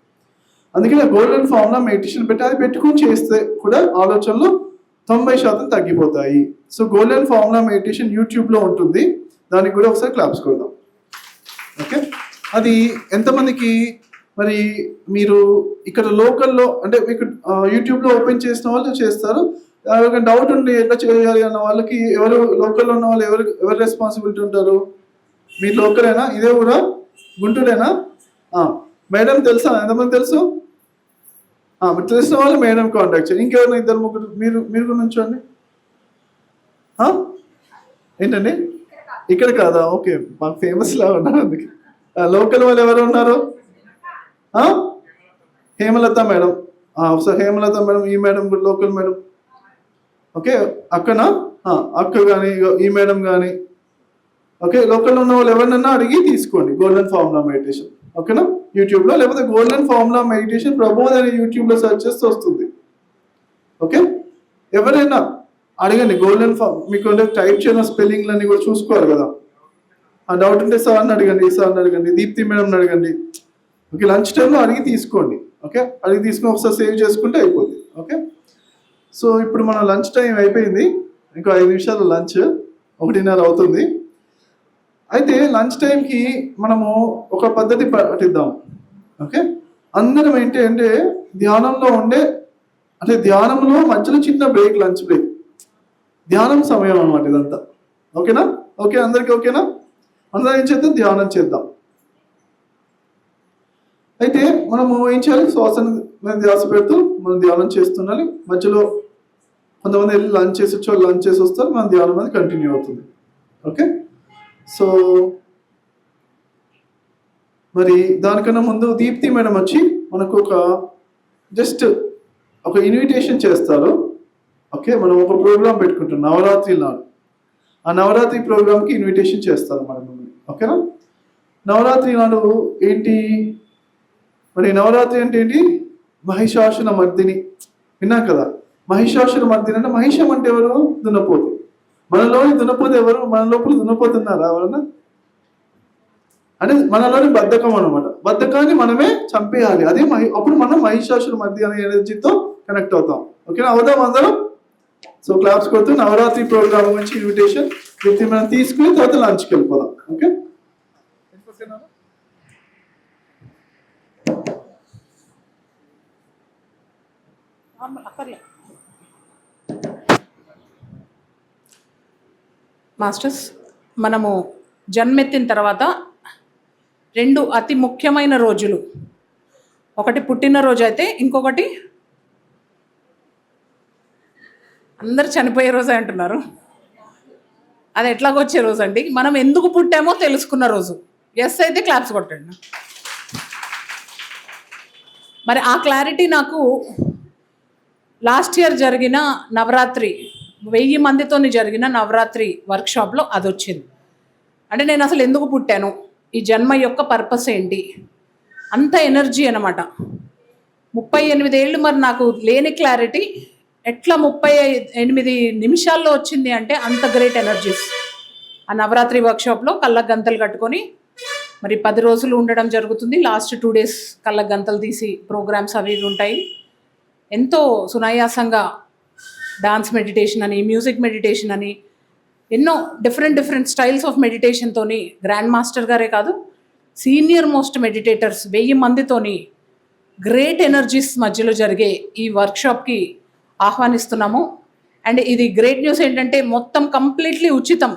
అందుకే నా గోల్డెన్ ఫార్ములా మెడిటేషన్ పెట్టి అది పెట్టుకుని చేస్తే కూడా ఆలోచనలు 90% తగ్గిపోతాయి. సో గోల్డెన్ ఫార్ములా మెడిటేషన్ యూట్యూబ్లో ఉంటుంది, దానికి కూడా ఒకసారి క్లాప్స్ కొడదాం. ఓకే, అది ఎంతమందికి మరి మీరు ఇక్కడ లోకల్లో అంటే మీకు యూట్యూబ్లో ఓపెన్ చేసిన వాళ్ళు చేస్తారు, ఒక డౌట్ ఉండి ఎట్లా చేయాలి అన్న వాళ్ళకి ఎవరు లోకల్లో ఉన్న వాళ్ళు ఎవరు రెస్పాన్సిబిలిటీ ఉంటారు? మీ లోకలేనా? ఇదే ఊరా? గుంటూరేనా? మేడం తెలుసా? ఎంతమంది తెలుసు? మీరు తెలిసిన వాళ్ళు మేడం కాంటాక్ట్ చేయండి. ఇంకెవరైనా ఇద్దరు ముగ్గురు మీరు కూడా ఉంచండి. ఏంటండి? ఇక్కడ కాదా? ఓకే, మాకు ఫేమస్ లా ఉన్నారు అందుకే. లోకల్ వాళ్ళు ఎవరు ఉన్నారు? హేమలత మేడం. ఒకసారి హేమలత మేడం, ఈ మేడం కూడా లోకల్ మేడం. ఓకే, అక్కనా? అక్క కానీ ఈ మేడం కానీ. ఓకే, లోకల్లో ఉన్న వాళ్ళు ఎవరినన్నా అడిగి తీసుకోండి గోల్డెన్ ఫార్ములా మెడిటేషన్. ఓకేనా? యూట్యూబ్లో లేకపోతే గోల్డెన్ ఫార్ములా మెడిటేషన్ ప్రబోధ్ అని యూట్యూబ్లో సెర్చ్ చేస్తే వస్తుంది. ఓకే, ఎవరైనా అడగండి. గోల్డెన్ ఫార్మ్ మీకు టైప్ చేయడం స్పెల్లింగ్లన్నీ కూడా చూసుకోవాలి కదా. ఆ డౌట్ ఉంటే సార్ని అడగండి, సార్ని అడగండి, దీప్తి మేడంని అడగండి. ఓకే, లంచ్ టైంలో అడిగి తీసుకోండి. ఓకే, అడిగి తీసుకుని ఒకసారి సేవ్ చేసుకుంటే అయిపోతుంది. ఓకే, సో ఇప్పుడు మన లంచ్ టైం అయిపోయింది. ఇంకో 5 నిమిషాలు లంచ్, 1:30 అవుతుంది. అయితే లంచ్ టైంకి మనము ఒక పద్ధతి పాటిద్దాం. ఓకే, అందరం ఏంటంటే ధ్యానంలో అంటే ధ్యానంలో మధ్యలో చిన్న బ్రేక్, లంచ్ బ్రేక్, ధ్యానం సమయం అన్నమాట ఇదంతా. ఓకేనా? ఓకే, అందరికి ఓకేనా? అందరం ఏం చేద్దాం? ధ్యానం చేద్దాం. అయితే మనము ఏం చేయాలి? శ్వాసను ధ్యాస పెడుతూ మనం ధ్యానం చేస్తుండాలి. మధ్యలో కొంతమంది వెళ్ళి లంచ్ చేసి వచ్చి వాళ్ళు లంచ్ చేసి వస్తారు, మన ధ్యానం అనేది కంటిన్యూ అవుతుంది. ఓకే, సో మరి దానికన్నా ముందు దీప్తి మేడం వచ్చి మనకు జస్ట్ ఒక ఇన్విటేషన్ చేస్తారు. ఓకే, మనం ఒక ప్రోగ్రామ్ పెట్టుకుంటాం నవరాత్రి నాడు. ఆ నవరాత్రి ప్రోగ్రామ్కి ఇన్విటేషన్ చేస్తారు మనం. ఓకేనా? నవరాత్రి నాడు ఏంటి మరి? నవరాత్రి అంటే ఏంటి? మహిషాసుర మర్దిని విన్నాం కదా. మహిషాసుర మర్దిని అంటే మహిషం అంటే ఎవరు? దున్నపోతు. మనలోని దున్నపోతు ఎవరు? మన లోపల దున్నపోతున్నారా ఎవరన్నా? అంటే మనలోని బద్ధకం అనమాట. బద్ధకాన్ని మనమే చంపేయాలి. అదే అప్పుడు మనం మహిషాసుర మర్ది అనే ఎనర్జీతో కనెక్ట్ అవుతాం. ఓకేనా? అవుదాం అందరం. సో క్లాప్స్ కొడుతూ నవరాత్రి ప్రోగ్రామ్ నుంచి ఇన్విటేషన్ మనం తీసుకుని తర్వాత లంచ్కి వెళ్ళిపోదాం. ఓకే, మాస్టర్స్, మనము జన్మెత్తిన తర్వాత 2 అతి ముఖ్యమైన రోజులు, ఒకటి పుట్టినరోజు అయితే ఇంకొకటి అందరు చనిపోయే రోజు అంటున్నారు. అది ఎట్లాగొచ్చే రోజు అండి? మనం ఎందుకు పుట్టామో తెలుసుకున్న రోజు. ఎస్ అయితే క్లాప్స్ కొట్టండి. మరి ఆ క్లారిటీ నాకు లాస్ట్ ఇయర్ జరిగిన నవరాత్రి 1000 మందితో జరిగిన నవరాత్రి వర్క్షాప్లో అది వచ్చింది. అంటే నేను అసలు ఎందుకు పుట్టాను, ఈ జన్మ యొక్క పర్పస్ ఏంటి, అంత ఎనర్జీ అనమాట. 38 ఏళ్ళు మరి నాకు లేని క్లారిటీ ఎట్లా 38 నిమిషాల్లో వచ్చింది అంటే అంత గ్రేట్ ఎనర్జీస్. ఆ నవరాత్రి వర్క్షాప్లో కళ్ళకు గంతలు కట్టుకొని మరి 10 రోజులు ఉండడం జరుగుతుంది. లాస్ట్ 2 డేస్ కళ్ళకు గంతలు తీసి ప్రోగ్రామ్స్ అవి ఉంటాయి. ఎంతో సునాయాసంగా డాన్స్ మెడిటేషన్ అని, మ్యూజిక్ మెడిటేషన్ అని, ఎన్నో డిఫరెంట్ స్టైల్స్ ఆఫ్ మెడిటేషన్తోని గ్రాండ్ మాస్టర్ గారే కాదు, సీనియర్ మోస్ట్ మెడిటేటర్స్ 1000 మందితోని గ్రేట్ ఎనర్జీస్ మధ్యలో జరిగే ఈ వర్క్షాప్కి ఆహ్వానిస్తున్నాము. అండ్ ఇది గ్రేట్ న్యూస్ ఏంటంటే మొత్తం కంప్లీట్లీ ఉచితం.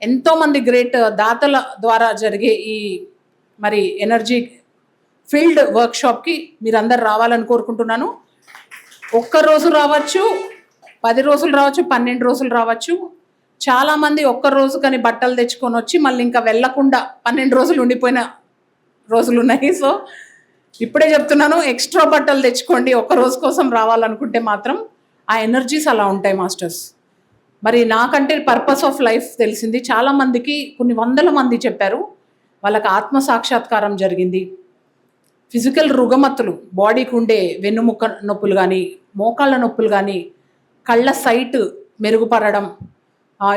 ఎంతోమంది గ్రేట్ దాతల ద్వారా జరిగే ఈ మరి ఎనర్జీ ఫీల్డ్ వర్క్షాప్కి మీరందరూ రావాలని కోరుకుంటున్నాను. ఒక్కరోజు రావచ్చు, 10 రోజులు రావచ్చు, 12 రోజులు రావచ్చు. చాలామంది ఒక్కరోజు కానీ బట్టలు తెచ్చుకొని వచ్చి మళ్ళీ ఇంకా వెళ్ళకుండా 12 రోజులు ఉండిపోయిన రోజులు ఉన్నాయి. సో ఇప్పుడే చెప్తున్నాను, ఎక్స్ట్రా బట్టలు తెచ్చుకోండి. ఒక్కరోజు కోసం రావాలనుకుంటే మాత్రం ఆ ఎనర్జీస్ అలా ఉంటాయి మాస్టర్స్. మరి నాకంటే పర్పస్ ఆఫ్ లైఫ్ తెలిసింది. చాలామందికి కొన్ని వందల మంది చెప్పారు వాళ్ళకి ఆత్మ సాక్షాత్కారం జరిగింది. ఫిజికల్ రుగమత్తులు, బాడీకి ఉండే వెన్నుముక్క నొప్పులు కానీ, మోకాళ్ళ నొప్పులు కానీ, కళ్ళ సైట్ మెరుగుపడడం.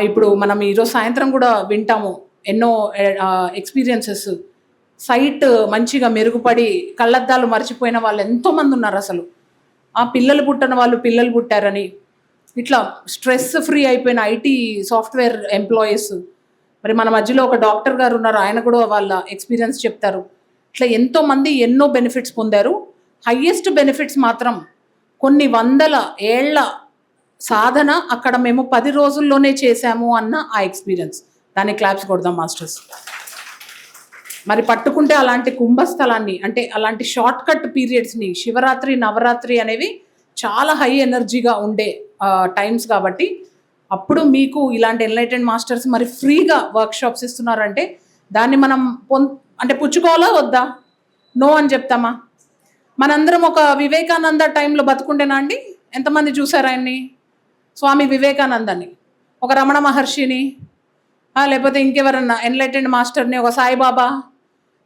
ఇప్పుడు మనం ఈరోజు సాయంత్రం కూడా వింటాము ఎన్నో ఎక్స్పీరియన్సెస్. సైట్ మంచిగా మెరుగుపడి కళ్ళద్దాలు మర్చిపోయిన వాళ్ళు ఎంతోమంది ఉన్నారు. అసలు ఆ పిల్లలు పుట్టిన వాళ్ళు పిల్లలు పుట్టారని, ఇట్లా స్ట్రెస్ ఫ్రీ అయిపోయిన ఐటీ సాఫ్ట్వేర్ ఎంప్లాయీస్. మరి మన మధ్యలో ఒక డాక్టర్ గారు ఉన్నారు, ఆయన కూడా వాళ్ళ ఎక్స్పీరియన్స్ చెప్తారు. ఇట్లా ఎంతోమంది ఎన్నో బెనిఫిట్స్ పొందారు. హయ్యెస్ట్ బెనిఫిట్స్ మాత్రం కొన్ని వందల ఏళ్ల సాధన అక్కడ మేము 10 రోజుల్లోనే చేశాము అన్న ఆ ఎక్స్పీరియన్స్. దాన్ని క్లాప్స్ కొడదాం మాస్టర్స్. మరి పట్టుకుంటే అలాంటి కుంభస్థలాన్ని, అంటే అలాంటి షార్ట్ కట్ పీరియడ్స్ని, శివరాత్రి నవరాత్రి అనేవి చాలా హై ఎనర్జీగా ఉండే టైమ్స్ కాబట్టి అప్పుడు మీకు ఇలాంటి ఎన్లైటెండ్ మాస్టర్స్ మరి ఫ్రీగా వర్క్షాప్స్ ఇస్తున్నారంటే దాన్ని మనం అంటే పుచ్చుకోవాలా వద్దా? నో అని చెప్తామా? మనందరం ఒక వివేకానంద టైంలో బతుకుంటేనా అండి? ఎంతమంది చూసారు ఆయన్ని? స్వామి వివేకానందని, ఒక రమణ మహర్షిని, లేకపోతే ఇంకెవరన్నా ఎన్లైటెండ్ మాస్టర్ని, ఒక సాయిబాబా?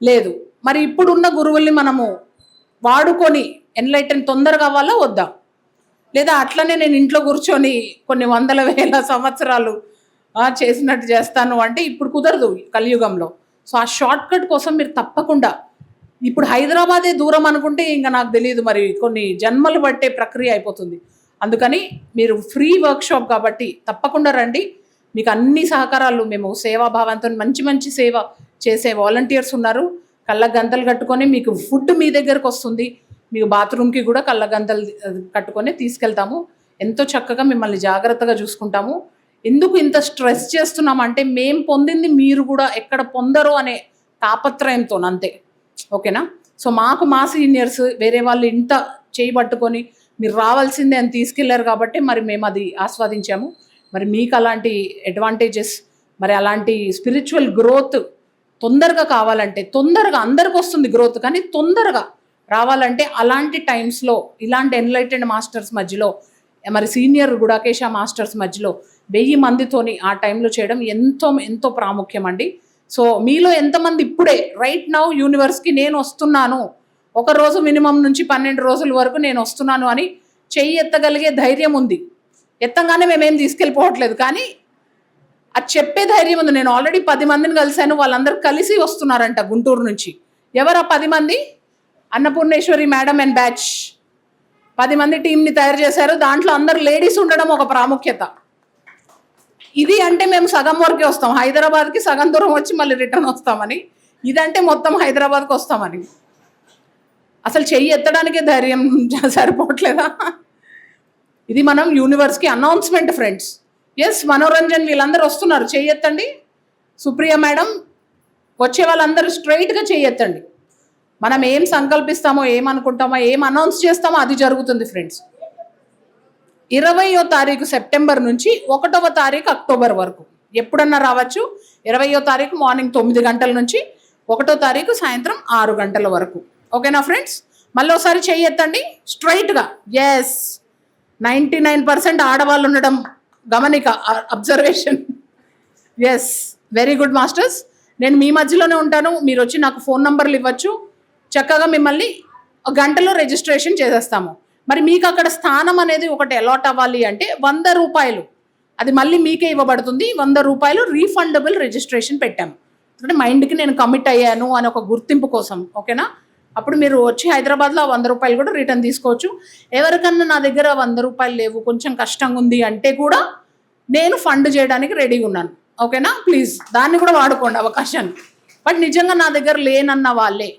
లేదు. మరి ఇప్పుడున్న గురువుల్ని మనము వాడుకొని ఎన్లైటెండ్ తొందరగా అవ్వాలా వద్దా? లేదా అట్లనే నేను ఇంట్లో కూర్చొని కొన్ని వందల వేల సంవత్సరాలు చేసినట్టు చేస్తాను అంటే ఇప్పుడు కుదరదు కలియుగంలో. సో ఆ షార్ట్ కట్ కోసం మీరు తప్పకుండా, ఇప్పుడు హైదరాబాదే దూరం అనుకుంటే ఇంకా నాకు తెలియదు, మరి కొన్ని జన్మలు పట్టే ప్రక్రియ అయిపోతుంది. అందుకని మీరు ఫ్రీ వర్క్షాప్ కాబట్టి తప్పకుండా రండి. మీకు అన్ని సహకారాలు, మేము సేవాభావంతో మంచి మంచి సేవ చేసే వాలంటీర్స్ ఉన్నారు. కళ్ళ గంతలు కట్టుకొని మీకు ఫుడ్ మీ దగ్గరకు వస్తుంది. మీకు బాత్రూమ్కి కూడా కళ్ళ గంతలు కట్టుకొని తీసుకెళ్తాము. ఎంతో చక్కగా మిమ్మల్ని జాగ్రత్తగా చూసుకుంటాము. ఎందుకు ఇంత స్ట్రెస్ చేస్తున్నామంటే మేము పొందింది మీరు కూడా ఎక్కడ పొందరో అనే తాపత్రయంతో, అంతే. ఓకేనా? సో మాకు మా సీనియర్స్ వేరే వాళ్ళు ఇంత చేయబట్టుకొని మీరు రావాల్సిందే అని తీసుకెళ్లారు కాబట్టి మరి మేము అది ఆస్వాదించాము. మరి మీకు అలాంటి అడ్వాంటేజెస్, మరి అలాంటి స్పిరిచువల్ గ్రోత్ తొందరగా కావాలంటే, తొందరగా అందరికి వస్తుంది గ్రోత్, కానీ తొందరగా రావాలంటే అలాంటి టైమ్స్లో ఇలాంటి ఎన్లైటెండ్ మాస్టర్స్ మధ్యలో, మరి సీనియర్ గుడాకేశ మాస్టర్స్ మధ్యలో 1000 మందితోని ఆ టైంలో చేయడం ఎంతో ఎంతో ప్రాముఖ్యం అండి. సో మీలో ఎంతమంది ఇప్పుడే రైట్ నౌ యూనివర్స్కి నేను వస్తున్నాను, ఒక రోజు మినిమం నుంచి 12 రోజుల వరకు నేను వస్తున్నాను అని చెయ్యి ఎత్తగలిగే ధైర్యం ఉంది? ఎత్తంగానే మేమేం తీసుకెళ్ళిపోవట్లేదు, కానీ అది చెప్పే ధైర్యం ఉంది. నేను ఆల్రెడీ 10 మందిని కలిశాను, వాళ్ళందరూ కలిసి వస్తున్నారంట గుంటూరు నుంచి. ఎవరా 10 మంది? అన్నపూర్ణేశ్వరి మేడం అండ్ బ్యాచ్ 10 మంది టీంని తయారు చేశారు. దాంట్లో అందరు లేడీస్ ఉండడం ఒక ప్రాముఖ్యత. ఇది అంటే మేము సగం వరకే వస్తాం, హైదరాబాద్కి సగం దూరం వచ్చి మళ్ళీ రిటర్న్ వస్తామని. ఇదంటే మొత్తం హైదరాబాద్కి వస్తామని. అసలు చెయ్యి ఎత్తడానికే ధైర్యం సరిపోవట్లేదా? ఇది మనం యూనివర్స్కి అనౌన్స్మెంట్ ఫ్రెండ్స్. ఎస్, మనోరంజన్ వీళ్ళందరూ వస్తున్నారు, చెయ్యి ఎత్తండి. సుప్రియ మేడం, వచ్చే వాళ్ళందరూ స్ట్రైట్గా చెయ్యి ఎత్తండి. మనం ఏం సంకల్పిస్తామో, ఏమనుకుంటామో, ఏం అనౌన్స్ చేస్తామో అది జరుగుతుంది ఫ్రెండ్స్. 20వ తారీఖు సెప్టెంబర్ నుంచి 1వ తారీఖు అక్టోబర్ వరకు ఎప్పుడన్నా రావచ్చు. 20వ తారీఖు మార్నింగ్ 9 గంటల నుంచి 1వ తారీఖు సాయంత్రం 6 గంటల వరకు. ఓకేనా ఫ్రెండ్స్? మళ్ళీ ఒకసారి చెయ్యి ఎత్తండి స్ట్రైట్గా. ఎస్, 99% ఆడవాళ్ళు ఉండడం గమనిక, observation. Yes, very good masters. నేను మీ మధ్యలోనే ఉంటాను. మీరు వచ్చి నాకు ఫోన్ నంబర్లు ఇవ్వచ్చు. చక్కగా మిమ్మల్ని గంటలో రిజిస్ట్రేషన్ చేసేస్తాము. మరి మీకు అక్కడ స్థానం అనేది ఒకటి అలాట్ అవ్వాలి అంటే 100 రూపాయలు, అది మళ్ళీ మీకే ఇవ్వబడుతుంది. 100 రూపాయలు రీఫండబుల్ రిజిస్ట్రేషన్ పెట్టాము. అంటే మైండ్కి నేను కమిట్ అయ్యాను అని ఒక గుర్తింపు కోసం. ఓకేనా? అప్పుడు మీరు వచ్చి హైదరాబాద్లో 100 రూపాయలు కూడా రిటర్న్ తీసుకోవచ్చు. ఎవరికన్నా నా దగ్గర 100 రూపాయలు లేవు, కొంచెం కష్టంగా ఉంది అంటే కూడా నేను ఫండ్ చేయడానికి రెడీగా ఉన్నాను. ఓకేనా? ప్లీజ్ దాన్ని కూడా వాడుకోండి అవకాశాన్ని. బట్ నిజంగా నా దగ్గర లేనన్న వాళ్ళే,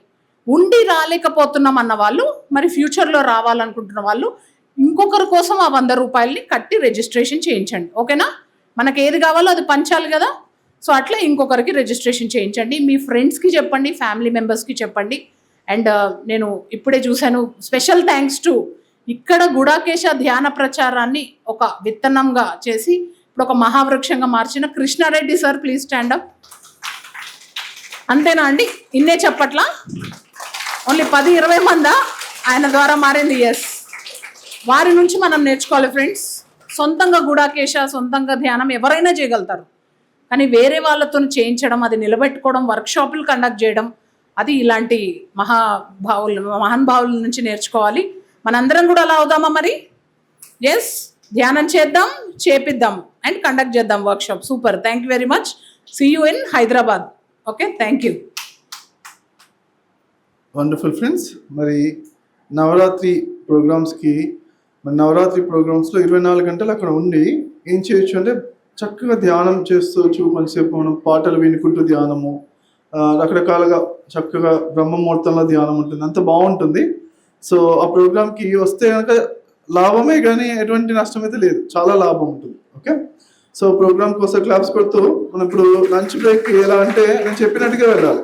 ఉండి రాలేకపోతున్నాం అన్న వాళ్ళు, మరి ఫ్యూచర్లో రావాలనుకుంటున్న వాళ్ళు ఇంకొకరి కోసం ఆ 100 రూపాయలని కట్టి రిజిస్ట్రేషన్ చేయించండి. ఓకేనా? మనకి ఏది కావాలో అది పంచాలి కదా. సో అట్లా ఇంకొకరికి రిజిస్ట్రేషన్ చేయించండి. మీ ఫ్రెండ్స్కి చెప్పండి, ఫ్యామిలీ మెంబర్స్కి చెప్పండి. అండ్ నేను ఇప్పుడే చూశాను, స్పెషల్ థ్యాంక్స్ టు ఇక్కడ గుడాకేశ ధ్యాన ప్రచారాన్ని ఒక విత్తనంగా చేసి ఇప్పుడు ఒక మహావృక్షంగా మార్చిన Krishna Reddy sir, please stand up. అంతేనా అండి? ఇన్నే చెప్పట్లా? ఓన్లీ 10-20 మందా ఆయన ద్వారా మారింది? ఎస్, వారి నుంచి మనం నేర్చుకోవాలి ఫ్రెండ్స్. సొంతంగా గుడాకేశ, సొంతంగా ధ్యానం ఎవరైనా చేయగలుగుతారు, కానీ వేరే వాళ్ళతో చేయించడం, అది నిలబెట్టుకోవడం, వర్క్షాపులు కండక్ట్ చేయడం, అది ఇలాంటి మహానుభావుల నుంచి నేర్చుకోవాలి. మనందరం కూడా అలా అవుదామా మరి? ఎస్, ధ్యానం చేద్దాం, చేపిద్దాం అండ్ కండక్ట్ చేద్దాం workshop. Super, thank you very much. See you in Hyderabad. Okay, thank you. Wonderful friends. మరి నవరాత్రి ప్రోగ్రామ్స్కి, మరి నవరాత్రి ప్రోగ్రామ్స్లో 24 గంటలు అక్కడ ఉండి ఏం చేయొచ్చు అంటే చక్కగా ధ్యానం చేసుకోవచ్చు. కొంతసేపు మనం పాటలు వినుకుంటూ ధ్యానము, రకరకాలుగా చక్కగా బ్రహ్మముహూర్తంలో ధ్యానం ఉంటుంది, అంత బాగుంటుంది. సో ఆ ప్రోగ్రామ్కి వస్తే కనుక లాభమే కానీ ఎటువంటి నష్టం అయితే లేదు, చాలా లాభం ఉంటుంది. ఓకే, సో ప్రోగ్రామ్ కోసం క్లాప్స్ కొడుతూ మనం ఇప్పుడు లంచ్ బ్రేక్ ఎలా అంటే నేను చెప్పినట్టుగా వెళ్ళాలి.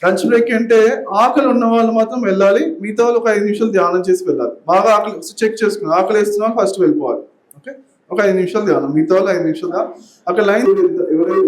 లంచ్ బ్రేక్ అంటే ఆకలి ఉన్న వాళ్ళు మాత్రం వెళ్ళాలి, మిగతా వాళ్ళు ఒక 5 నిమిషాలు ధ్యానం చేసి వెళ్ళాలి. బాగా ఆకలి చెక్ చేసుకుని ఆకలి వేస్తున్న వాళ్ళు ఫస్ట్ వెళ్ళిపోవాలి. ఓకే, ఒక 5 నిమిషాలు ధ్యానం, మిగతా వాళ్ళు 5 నిమిషాలు అక్కడ లైన్ ఎవరైతే